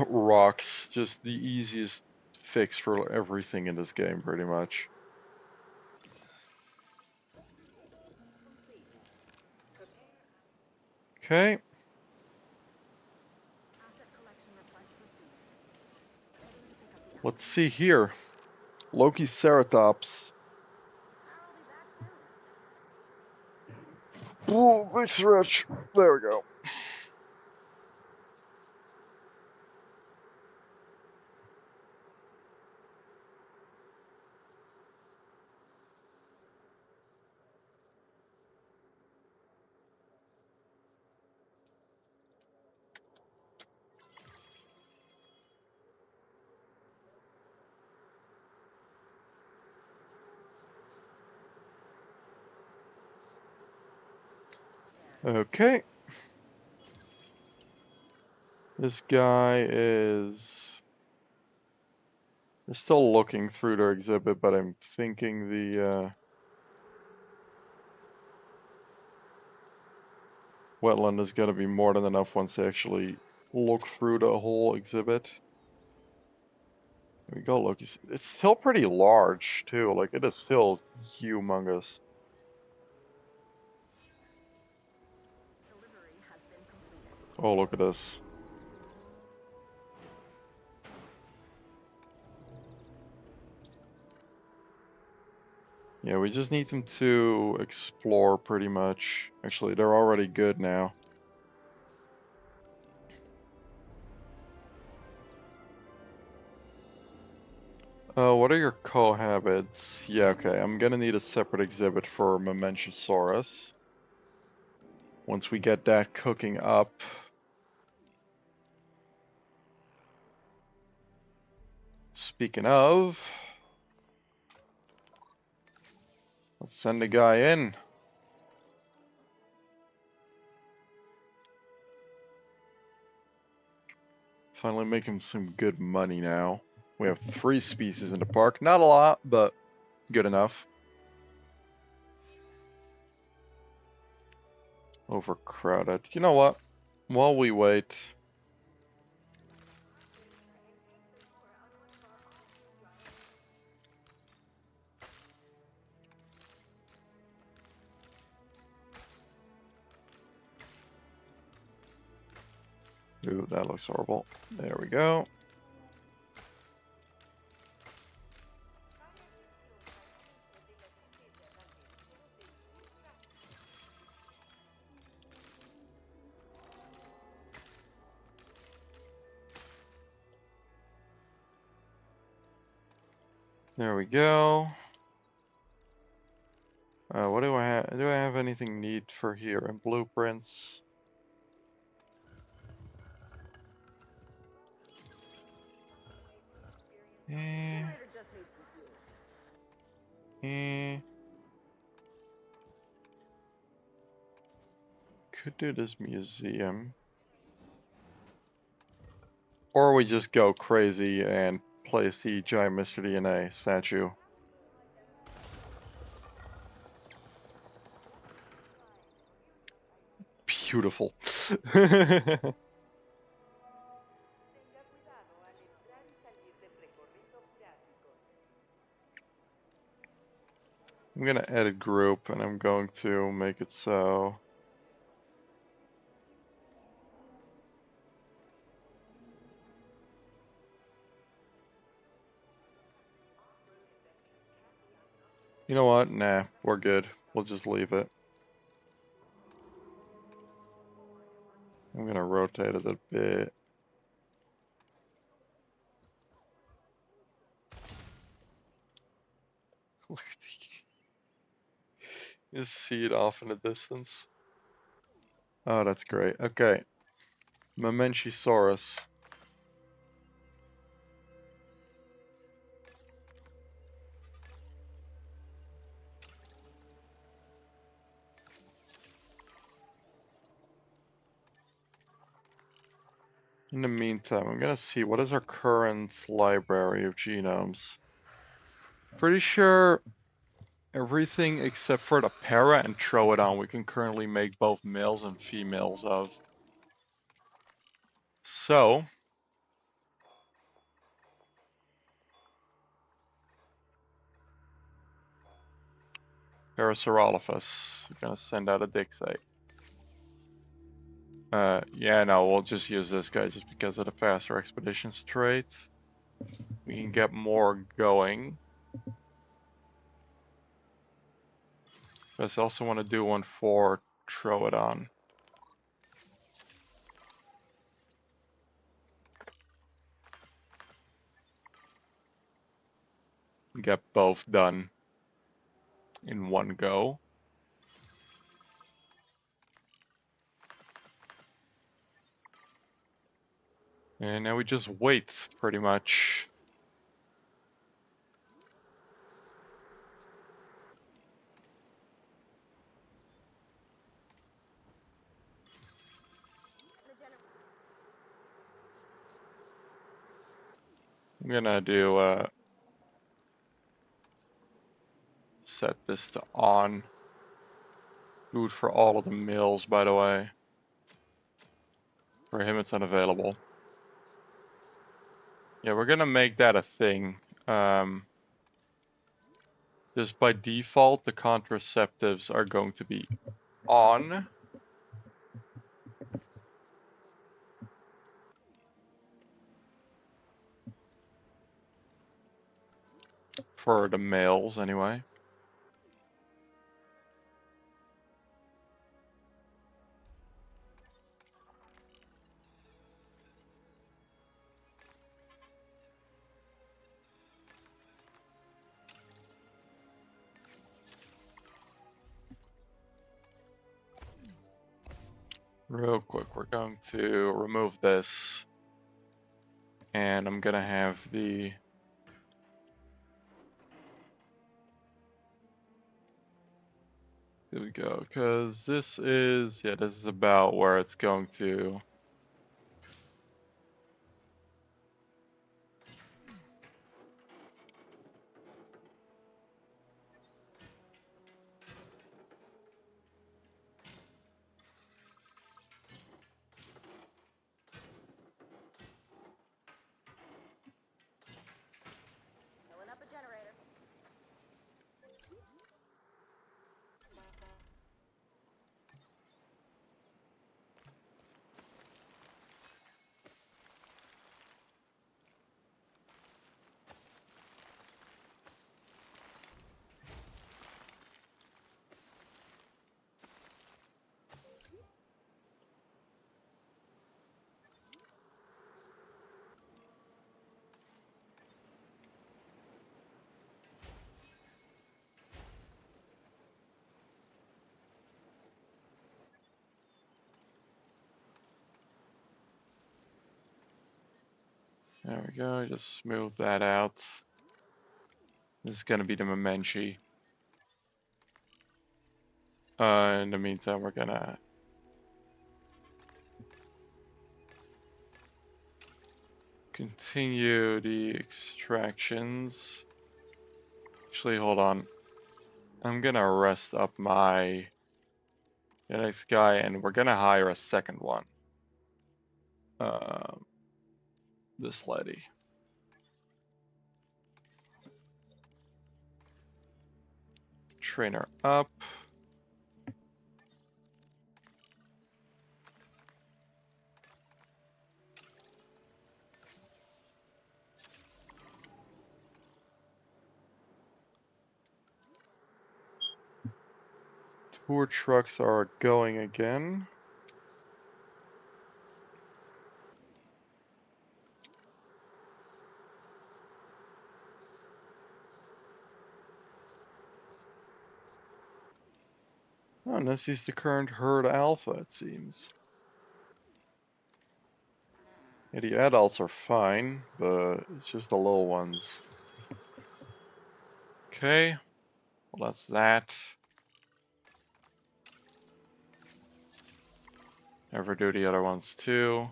Rocks, just the easiest fix for everything in this game, pretty much. Okay. Let's see here. Loki Ceratops. Oh, big stretch. There we go. Okay. This guy is... They're still looking through their exhibit, but I'm thinking the wetland is going to be more than enough once they actually look through the whole exhibit. There we go, look. It's still pretty large, too. Like, it is still humongous. Oh, look at this. Yeah, we just need them to explore pretty much. Actually, they're already good now. What are your cohabits? Yeah, okay, I'm gonna need a separate exhibit for Mamenchisaurus. Once we get that cooking up. Speaking of, let's send a guy in. Finally making some good money now. We have 3 species in the park. Not a lot, but good enough. Overcrowded. You know what? While we wait... Ooh, that looks horrible. There we go. There we go. What do I have? Do I have anything neat for here in blueprints? Eh. Eh. Could do this museum. Or we just go crazy and place the giant Mr. DNA statue. Beautiful. I'm gonna edit group and I'm going to make it so you know what? Nah, we're good. We'll just leave it. I'm gonna rotate it a bit. Just see it off in the distance. Oh, that's great. Okay. Memenchisaurus. In the meantime, I'm gonna see what is our current library of genomes. Pretty sure everything except for the para and Troodon we can currently make both males and females of. So, Parasaurolophus. I'm gonna send out a dig site. Yeah, no, we'll just use this guy just because of the faster expeditions trait. We can get more going. But I also want to do one for Troodon. Get both done in one go. And now we just wait, pretty much. I'm gonna do set this to on. Good for all of the males, by the way. For him, it's unavailable. Yeah, we're gonna make that a thing. Just by default, the contraceptives are going to be on. For the males, anyway. Real quick, we're going to remove this. And I'm gonna have the... Here we go, because this is about where it's going to... Filling up a generator. There we go, just smooth that out. This is gonna be the Memenchi. In the meantime, we're gonna... Continue the extractions. Actually, hold on. I'm gonna rest up the next guy, and we're gonna hire a second one. This lady. Train her up. Tour trucks are going again. Oh, and this is the current herd alpha, it seems. Yeah, the adults are fine, but it's just the little ones. Okay, well that's that. Ever do the other ones too.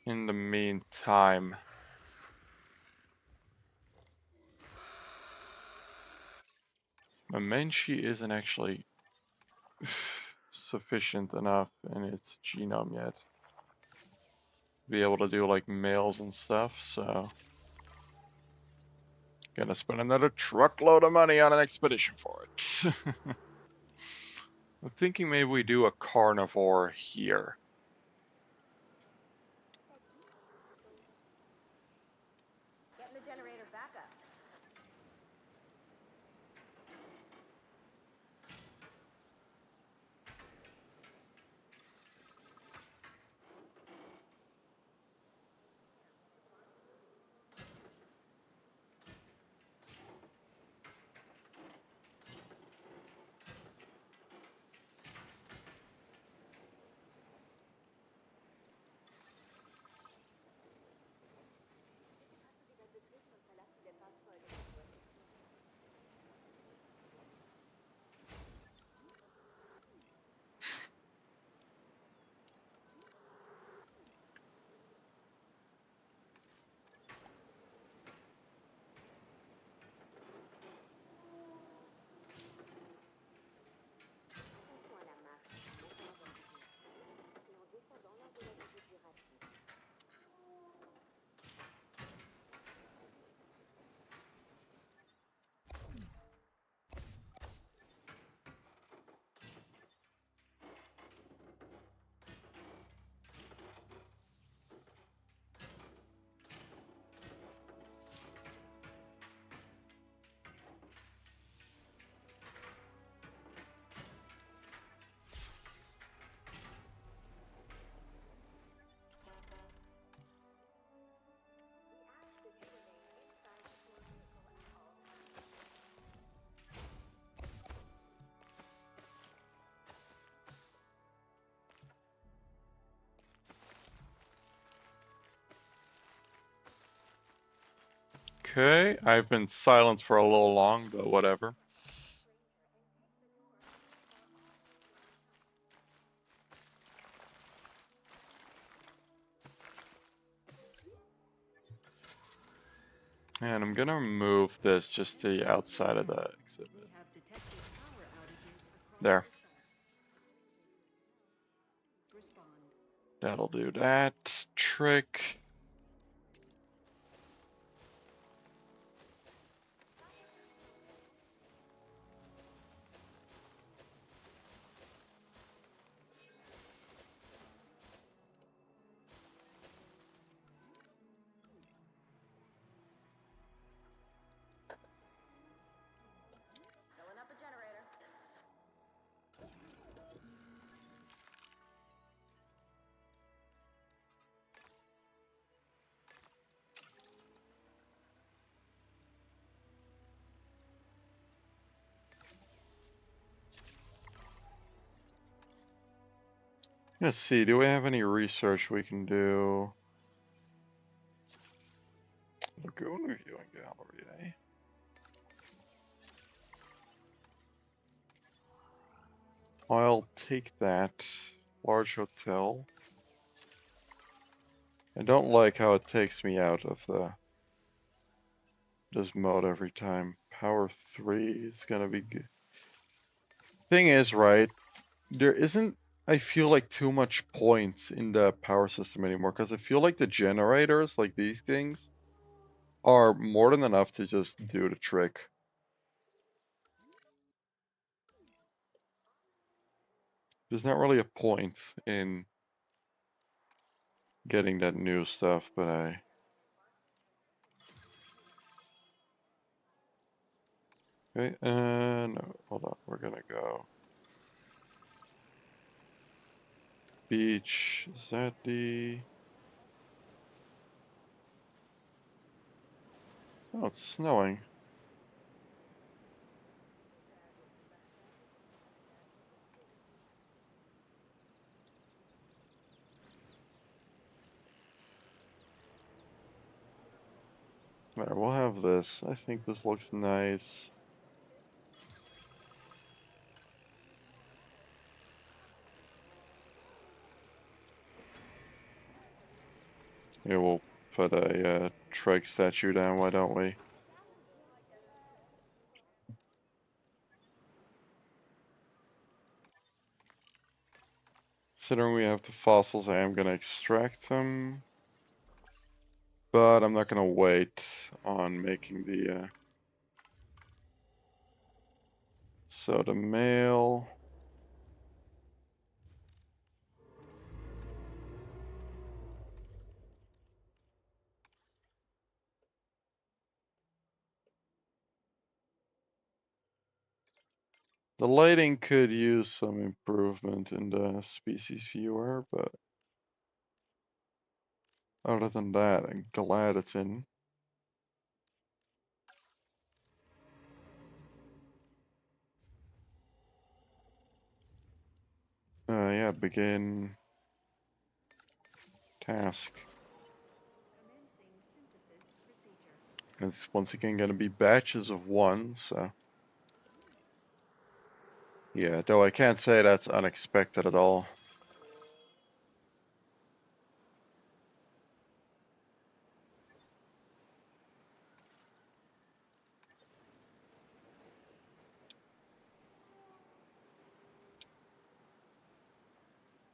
In the meantime, my Menshi isn't actually sufficient enough in its genome yet to be able to do like males and stuff, so gonna spend another truckload of money on an expedition for it. I'm thinking maybe we do a carnivore here. Getting the generator back up. Okay, I've been silent for a little long, but whatever. And I'm gonna move this just to the outside of the exhibit. We have detected power outages across There. the site. Respond. That'll do that trick. Filling up a generator. Let's see, do we have any research we can do? Lagoon Reviewing Gallery, eh? I'll take that. Large hotel. I don't like how it takes me out of this mode every time. Power 3 is gonna be good. Thing is, right, there isn't, I feel like, too much points in the power system anymore, because I feel like the generators, like these things, are more than enough to just do the trick. There's not really a point in getting that new stuff, but okay, no, hold on, we're gonna go beach, is that the... Oh, it's snowing. There, we'll have this. I think this looks nice. Yeah, we'll put a Treg statue down, why don't we? Considering we have the fossils, I am gonna extract them. But I'm not gonna wait on making the so the mail. The lighting could use some improvement in the species viewer, but other than that, I'm glad it's in. Yeah, begin task. It's once again gonna be batches of one, so. Yeah, though I can't say that's unexpected at all.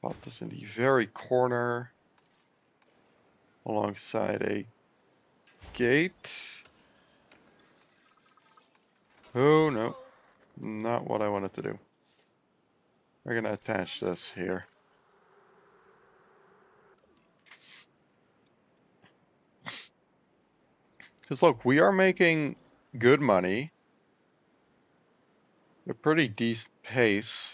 Pop this in the very corner alongside a gate. Oh no, not what I wanted to do. We're gonna attach this here. Because look, we are making good money. A pretty decent pace.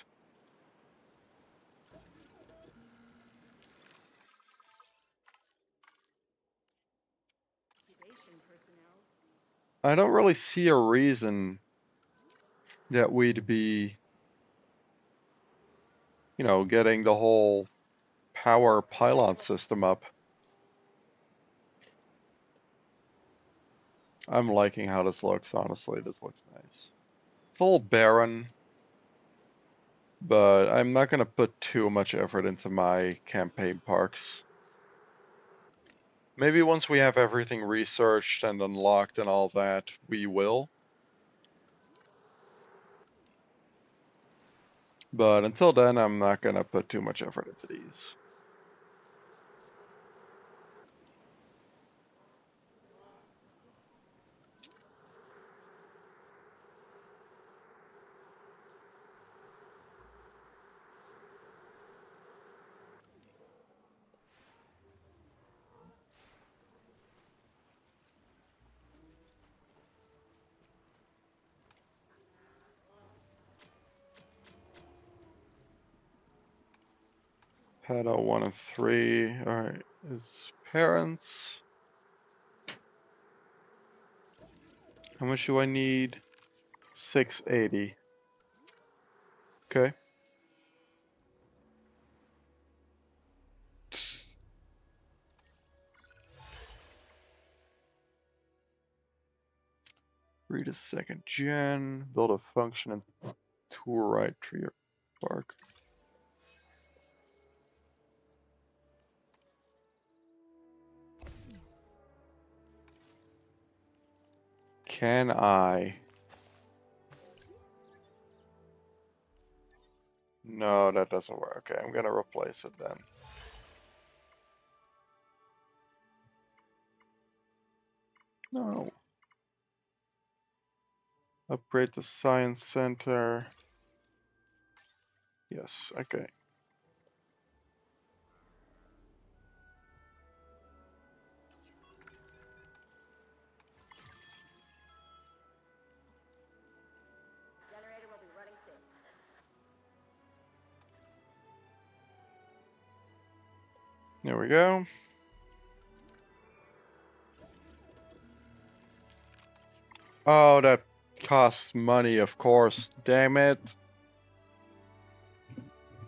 I don't really see a reason that we'd be, you know, getting the whole power pylon system up. I'm liking how this looks, honestly. This looks nice. It's a little barren, but I'm not going to put too much effort into my campaign parks. Maybe once we have everything researched and unlocked and all that, we will. But until then, I'm not going to put too much effort into these. Pedo 1 and 3. Alright, his parents. How much do I need? 680. Okay. Read a second gen. Build a function and tour right to your park. Can I? No, that doesn't work. Okay, I'm gonna replace it then. No. Upgrade the science center. Yes, okay. Generator will be running soon. There we go. Oh, that costs money, of course. Damn it.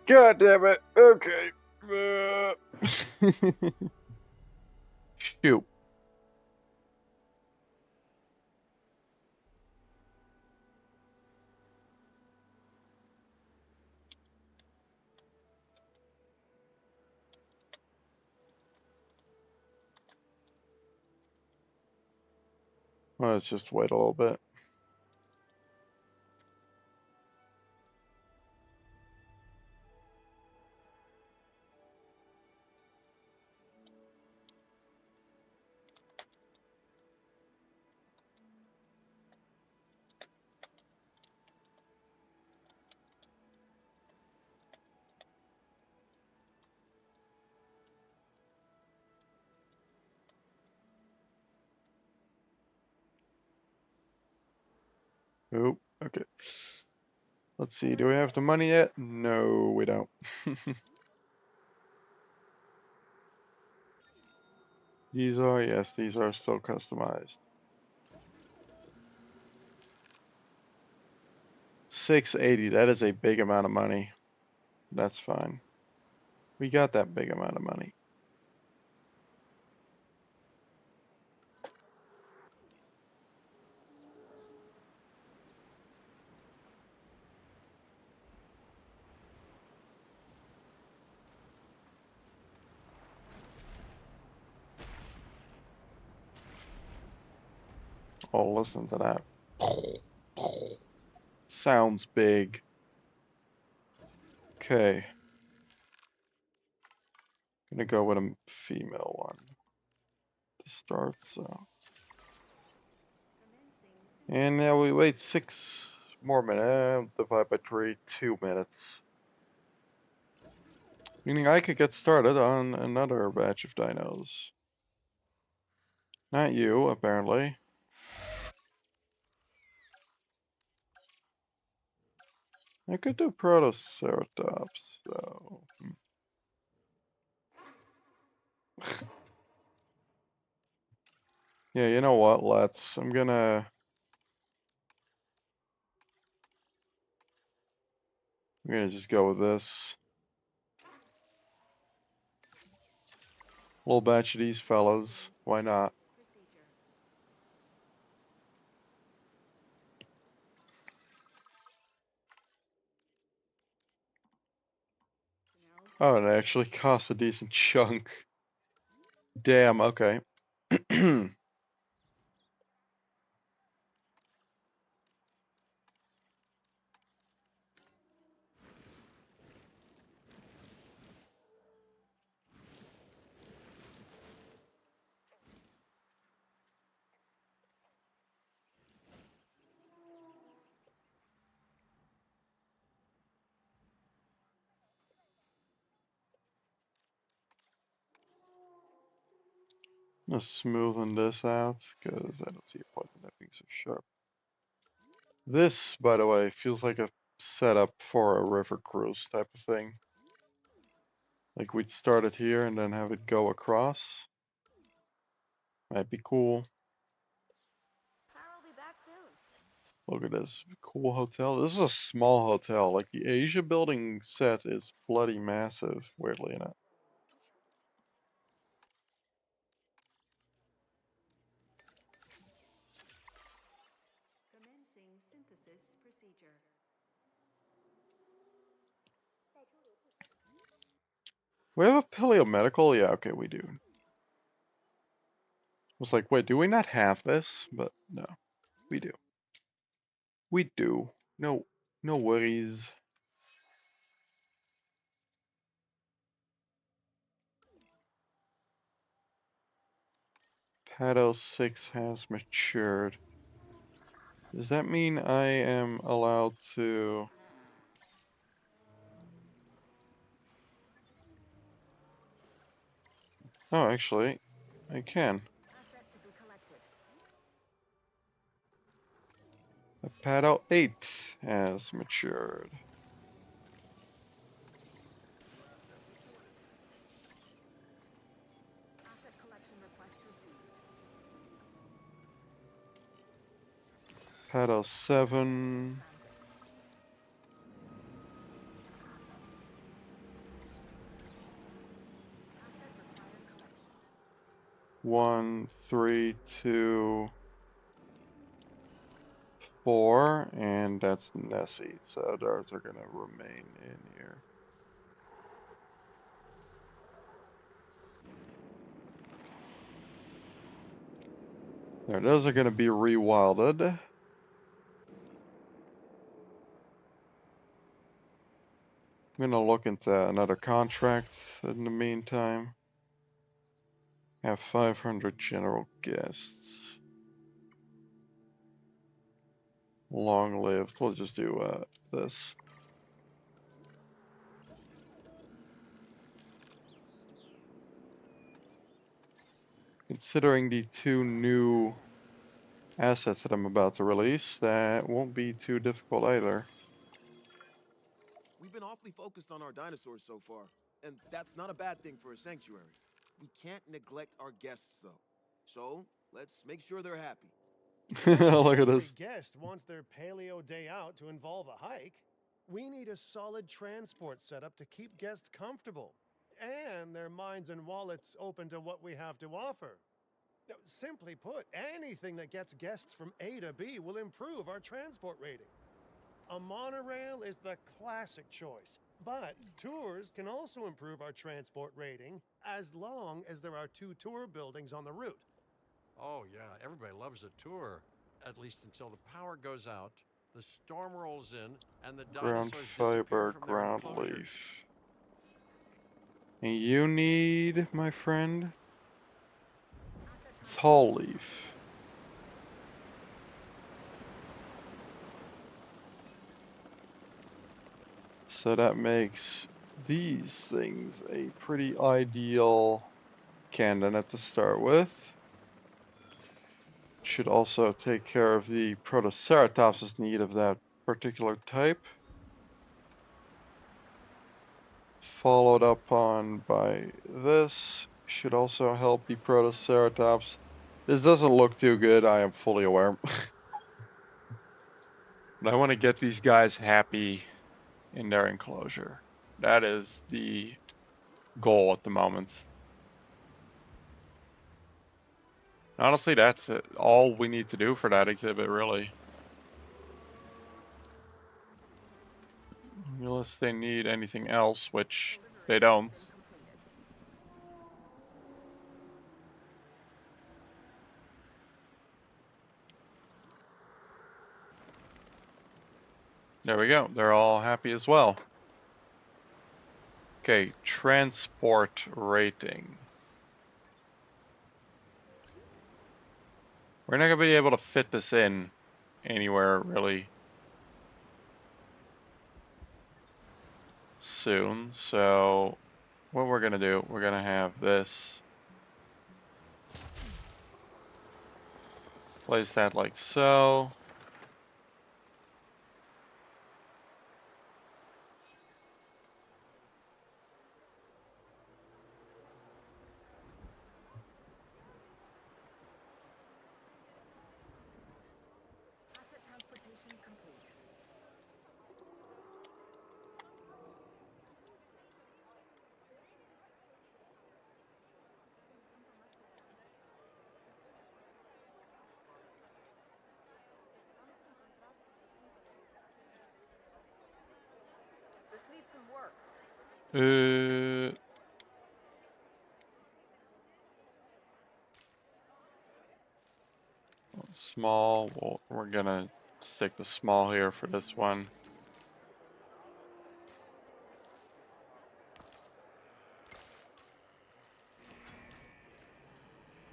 God damn it. Okay. Shoot. Let's just wait a little bit. Oh, okay. Let's see. Do we have the money yet? No, we don't. Yes, these are still customized. 680, that is a big amount of money. That's fine. We got that big amount of money. Oh, listen to that. Sounds big. Okay. Gonna go with a female one to start, so. And now we wait 6 more minutes. Divide by 3, 2 minutes. Meaning I could get started on another batch of dinos. Not you, apparently. I could do Protoceratops, so. Yeah, you know what? I'm gonna just go with this. Little batch of these fellas. Why not? Oh, and it actually costs a decent chunk. Damn, okay. Just smoothing this out, because I don't see a point in that being so sharp. This, by the way, feels like a setup for a river cruise type of thing. Like we'd start it here and then have it go across. Might be cool. Power will be back soon. Look at this cool hotel. This is a small hotel. Like the Asia building set is bloody massive, weirdly enough. Commencing synthesis procedure. We have a paleomedical? Yeah, okay, we do. I was like, wait, do we not have this? But no. We do. We do. No, no worries. Paddle 6 has matured. Does that mean I am allowed to... Oh, actually, I can. Asset to be collected. Paddle 8 has matured. Asset collection request received. Paddle 7. Transit. 1, 3, 2, 4, and that's Nessie, so those are gonna remain in here. There, those are gonna be rewilded. I'm gonna look into another contract in the meantime. Have 500 general guests. Long lived. We'll just do this. Considering the 2 new assets that I'm about to release, that won't be too difficult either. We've been awfully focused on our dinosaurs so far, and that's not a bad thing for a sanctuary. We can't neglect our guests, though. So, let's make sure they're happy. Look at Every this. guest wants their paleo day out to involve a hike. We need a solid transport setup to keep guests comfortable and their minds and wallets open to what we have to offer. Now, simply put, anything that gets guests from A to B will improve our transport rating. A monorail is the classic choice, but tours can also improve our transport rating as long as there are 2 tour buildings on the route. Oh, yeah, everybody loves a tour. At least until the power goes out, the storm rolls in, and the Ground dinosaurs disappear fiber, from their ground enclosures. leaf. And you need, my friend, tall leaf. So that makes these things a pretty ideal candidate to start with. Should also take care of the Protoceratops' need of that particular type. Followed up on by this. Should also help the Protoceratops. This doesn't look too good, I am fully aware. But I want to get these guys happy in their enclosure. That is the goal at the moment. Honestly, that's it. All we need to do for that exhibit, really. Unless they need anything else, which they don't. There we go. They're all happy as well. Okay, transport rating. We're not going to be able to fit this in anywhere really soon. So what we're going to do, we're going to have this. Place that like so. Asset transportation complete. This needs some work. Small. Well, we're gonna stick the small here for this one.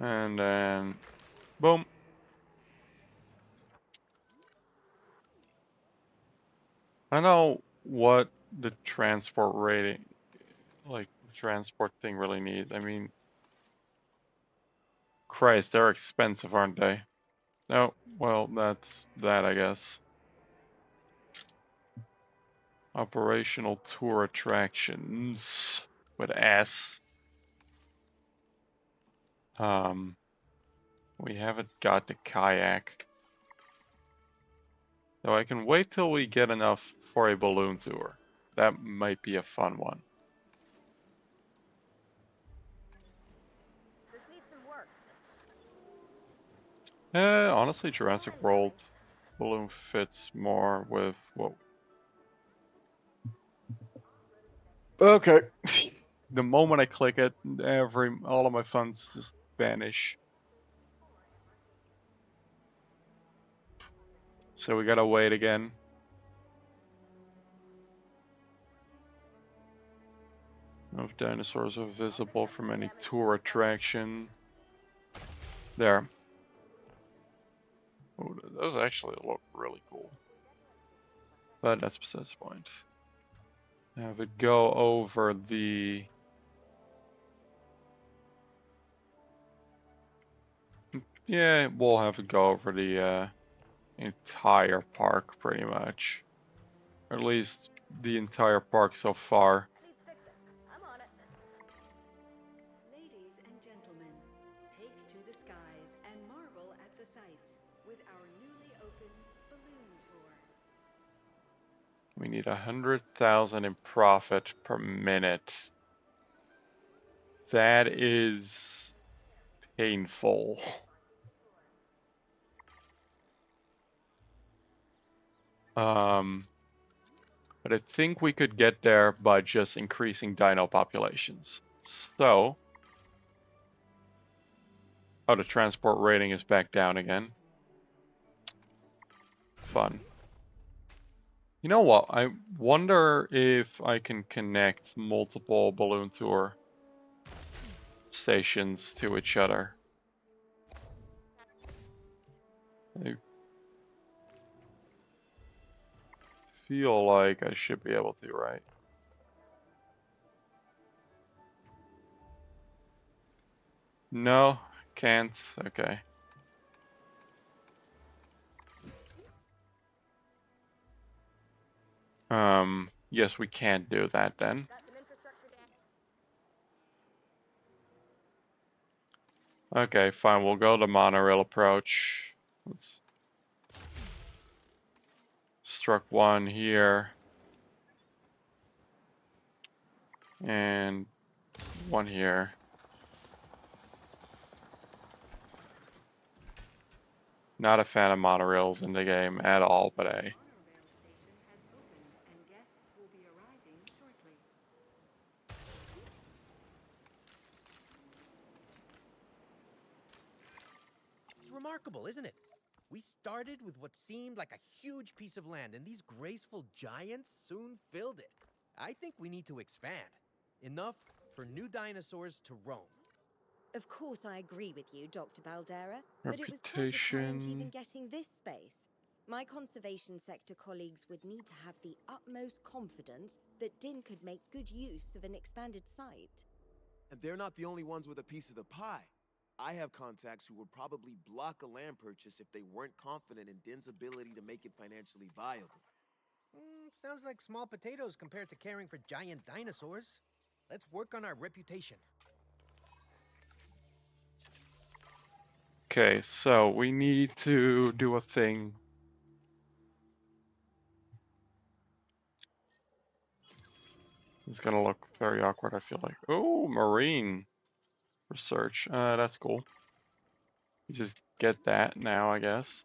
And then, boom. I don't know what the transport rating, like the transport thing really needs. I mean, Christ, they're expensive, aren't they? Oh, well, that's that, I guess. Operational tour attractions with S. We haven't got the kayak. So I can wait till we get enough for a balloon tour. That might be a fun one. This needs some work. Honestly, Jurassic World balloon fits more with what. Okay. The moment I click it, all of my funds just vanish. So we gotta wait again. No dinosaurs are visible from any tour attraction. There. Ooh, those actually look really cool. But that's besides the point. Have it go over the... Yeah, we'll have it go over the entire park, pretty much. Or at least the entire park so far. Needs fixing. I'm on it. Ladies and gentlemen, take to the skies and marvel at the sights with our newly opened balloon tour. We need 100,000 in profit per minute. That is painful. But I think we could get there by just increasing dino populations. So, oh, the transport rating is back down again. Fun. You know what? I wonder if I can connect multiple balloon tour stations to each other. I feel like I should be able to, right? No, can't. Okay. Yes, we can't do that then. Got some infrastructure damage. Okay, fine. We'll go the monorail approach. Let's struck one here. And one here. Not a fan of monorails in the game at all, but hey. Monorail station has opened and guests will be arriving shortly. It's remarkable, isn't it? We started with what seemed like a huge piece of land, and these graceful giants soon filled it. I think we need to expand. Enough for new dinosaurs to roam. Of course, I agree with you, Dr. Baldera, but it was quite the challenge even Reputation. getting this space. My conservation sector colleagues would need to have the utmost confidence that DIN could make good use of an expanded site. And they're not the only ones with a piece of the pie. I have contacts who would probably block a land purchase if they weren't confident in Din's ability to make it financially viable. Sounds like small potatoes compared to caring for giant dinosaurs. Let's work on our reputation. Okay, so we need to do a thing. It's gonna look very awkward, I feel like. Oh, marine research. That's cool. You just get that now, I guess.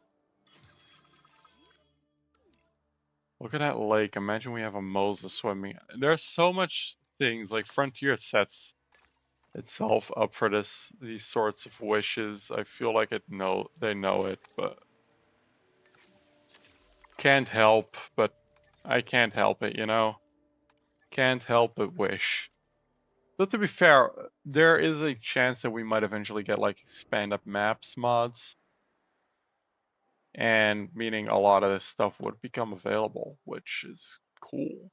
Look at that lake. Imagine we have a Moses swimming. There's so much things like frontier sets itself up for these sorts of wishes. I feel like they know it, but can't help. But I can't help it, you know. Can't help but wish. But to be fair, there is a chance that we might eventually get like expand up maps mods, and meaning a lot of this stuff would become available, which is cool.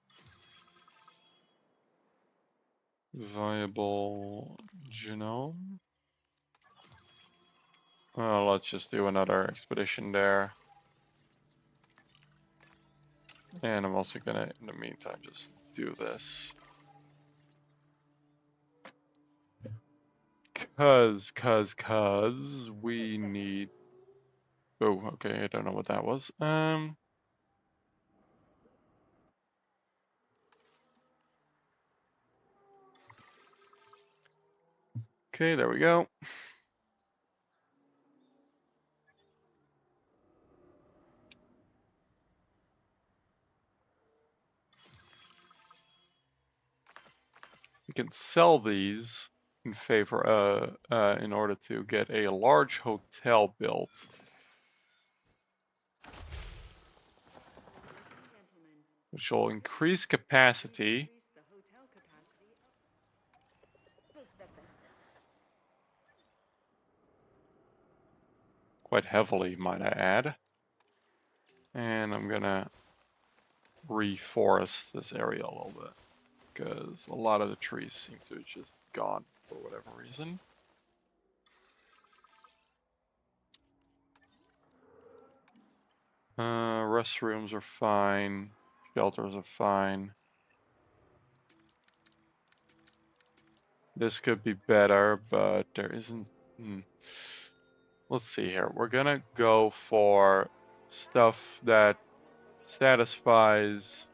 Viable genome. Well, let's just do another expedition there. And I'm also gonna, in the meantime, just do this. Cause we need... Oh, okay, I don't know what that was. Okay, there we go. We can sell these in favor, in order to get a large hotel built. Which will increase capacity. Quite heavily, might I add. And I'm gonna reforest this area a little bit, because a lot of the trees seem to have just gone for whatever reason. Restrooms are fine. Shelters are fine. This could be better, but there isn't... Let's see here. We're gonna go for stuff that satisfies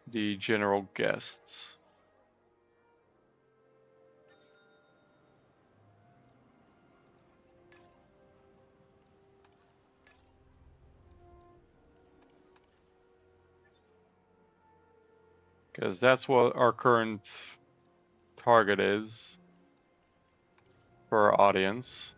the general guests. Because that's what our current target is for our audience.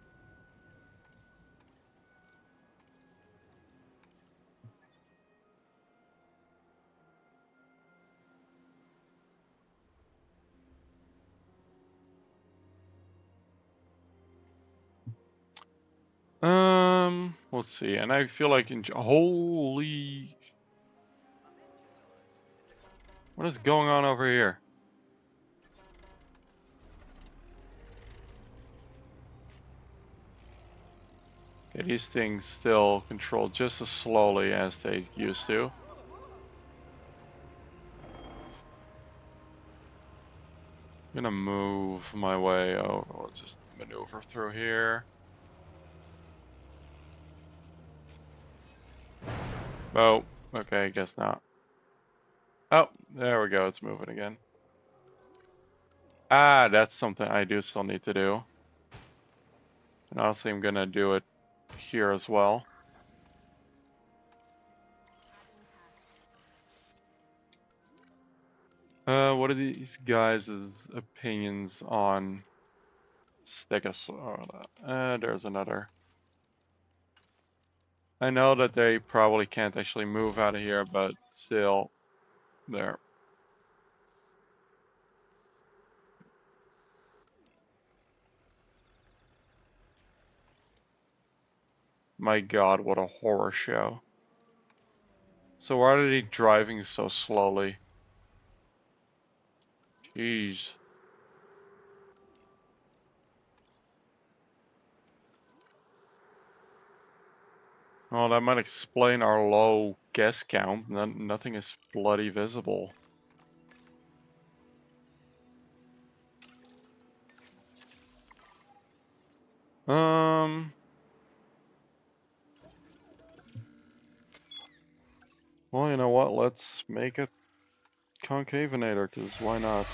Let's see, and I feel like holy, what is going on over here? Okay, these things still control just as slowly as they used to. I'm gonna move my way. Oh, I'll just maneuver through here. Oh, okay, I guess not. Oh, there we go, it's moving again. Ah, that's something I do still need to do. And honestly, I'm gonna do it here as well. What are these guys' opinions on Stegosaurus? There's another. I know that they probably can't actually move out of here, but still, there. My God, what a horror show. So why are they driving so slowly? Jeez. Well, that might explain our low guest count. Nothing is bloody visible. Well, you know what? Let's make a concavinator, because why not?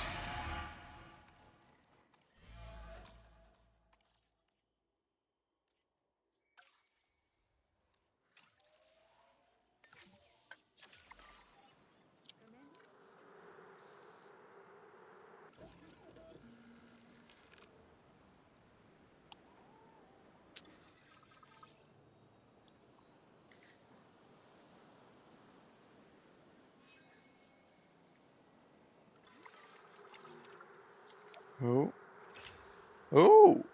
Oh. Oh!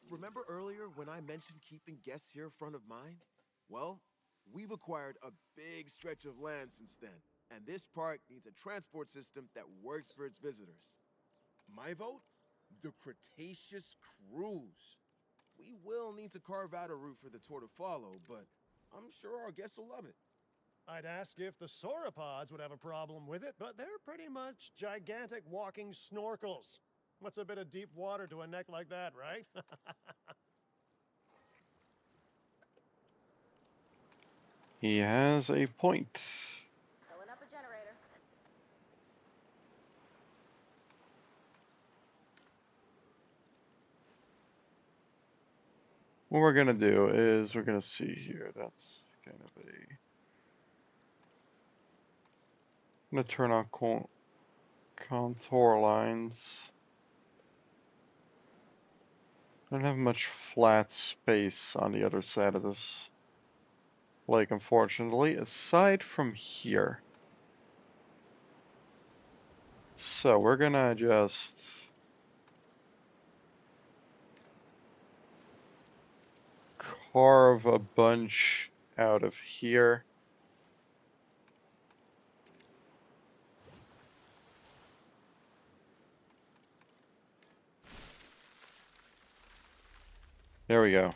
Remember earlier when I mentioned keeping guests here front of mind? Well, we've acquired a big stretch of land since then, and this park needs a transport system that works for its visitors. My vote? The Cretaceous Cruise. We will need to carve out a route for the tour to follow, but I'm sure our guests will love it. I'd ask if the sauropods would have a problem with it, but they're pretty much gigantic walking snorkels. What's a bit of deep water to a neck like that, right? He has a point. Filling up a generator. What we're gonna do is we're gonna see here. That's kind of a. I'm gonna turn on contour lines. Don't have much flat space on the other side of this lake, unfortunately, aside from here. So we're gonna just carve a bunch out of here. There we go.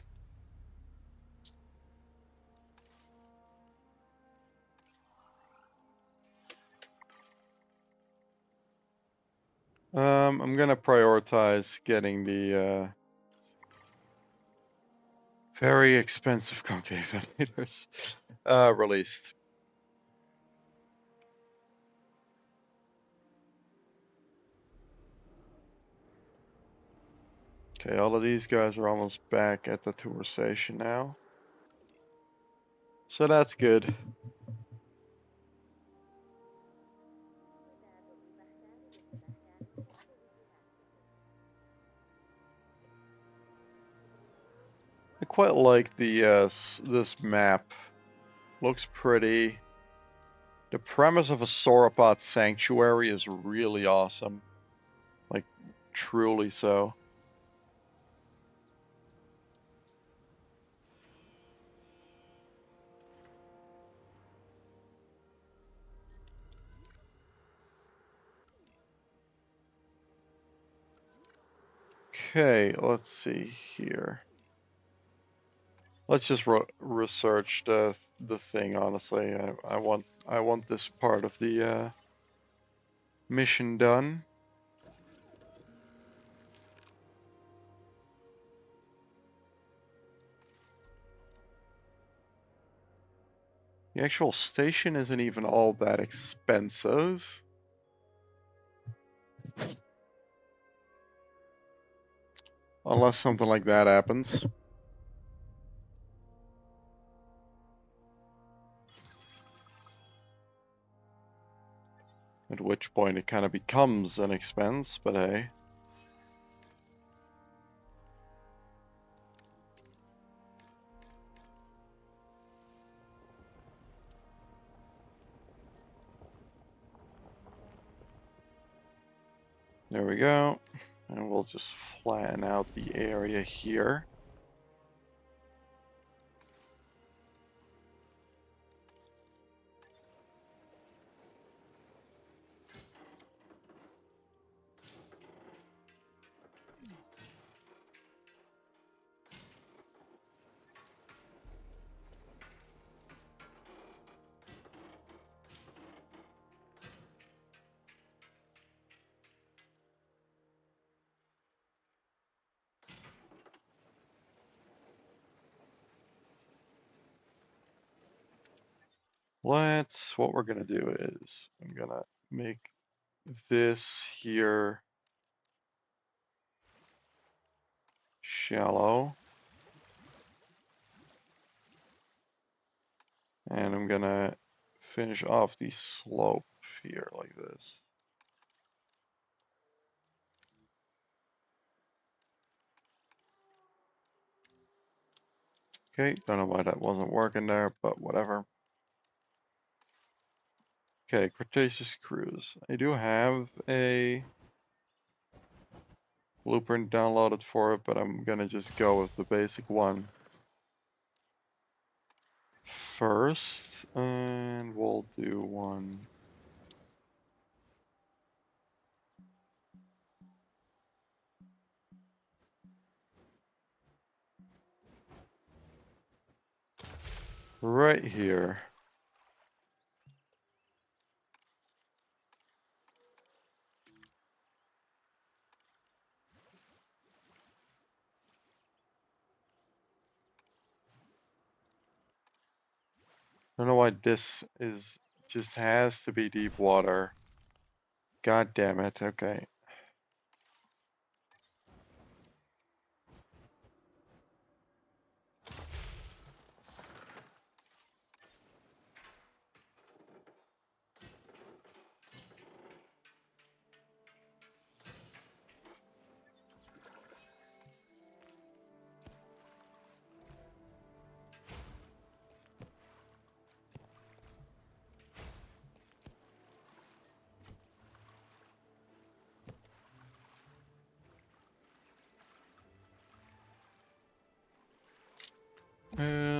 I'm gonna prioritize getting the very expensive concave ventilators released. Okay, all of these guys are almost back at the tour station now. So that's good. I quite like the this map. Looks pretty. The premise of a sauropod sanctuary is really awesome. Like, truly so. Okay, let's see here. Let's just research the thing. Honestly, I want this part of the mission done. The actual station isn't even all that expensive. Unless something like that happens. At which point it kind of becomes an expense, but hey. There we go. And we'll just flatten out the area here. What we're gonna do is, I'm gonna make this here shallow. And I'm gonna finish off the slope here like this. Okay, don't know why that wasn't working there, but whatever. Okay, Cretaceous Cruise. I do have a blueprint downloaded for it, but I'm gonna just go with the basic one first, and we'll do one. Right here. I don't know why this is just has to be deep water. God damn it. Okay.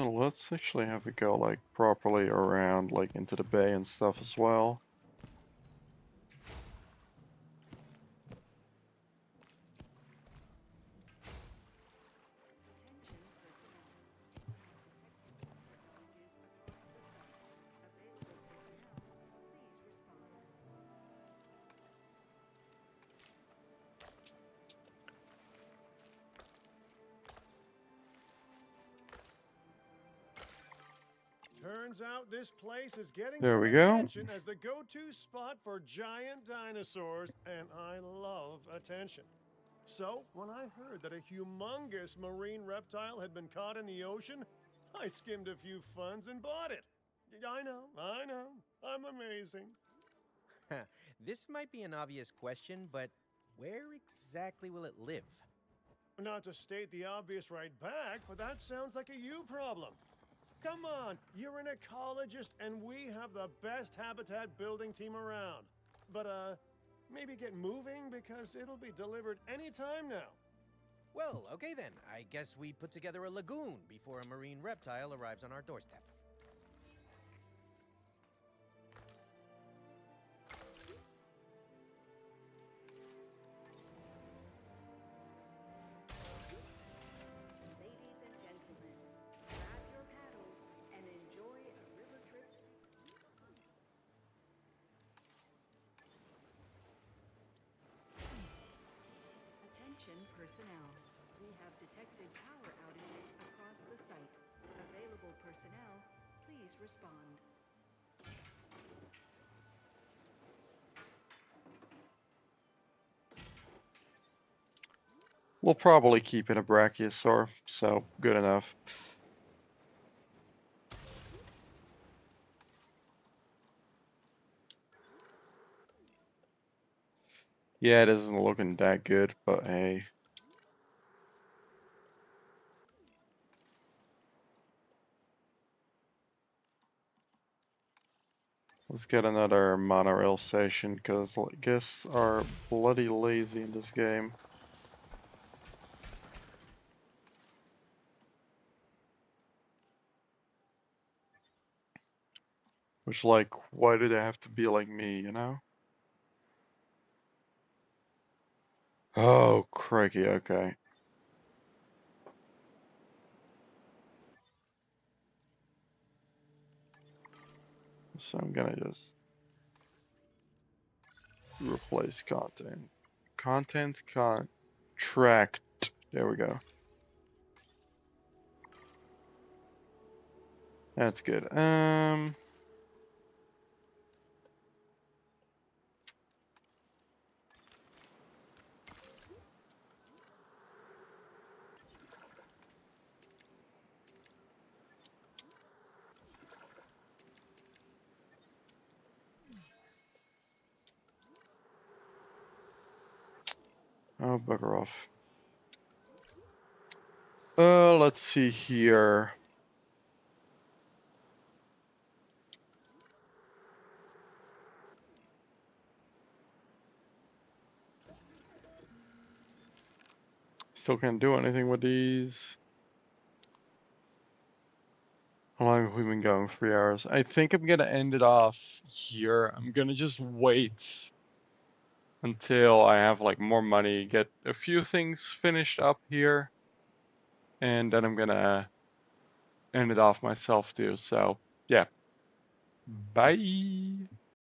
Let's actually have it go like properly around like into the bay and stuff as well. Turns out this place is getting There some we go. attention as the go-to spot for giant dinosaurs, and I love attention. So, when I heard that a humongous marine reptile had been caught in the ocean, I skimmed a few funds and bought it. I know, I'm amazing. This might be an obvious question, but where exactly will it live? Not to state the obvious right back, but that sounds like a you problem. Come on, you're an ecologist, and we have the best habitat building team around. But, maybe get moving, because it'll be delivered anytime now. Well, okay then. I guess we put together a lagoon before a marine reptile arrives on our doorstep. Ladies and gentlemen, grab your paddles and enjoy a river trip. Attention personnel. We have detected power outages across the site. Available personnel, please respond. We'll probably keep it a brachiosaur, so good enough. Yeah, it isn't looking that good, but hey. Let's get another monorail station, because I guess are bloody lazy in this game. Which, like, why do they have to be like me, you know? Oh, crikey, okay. So I'm gonna just replace content. Contract. There we go. That's good. Oh, bugger off. Let's see here. Still can't do anything with these. How long have we been going? 3 hours. I think I'm gonna end it off here. I'm gonna just wait until I have like more money, get a few things finished up here, and then I'm gonna end it off myself too. So yeah, bye.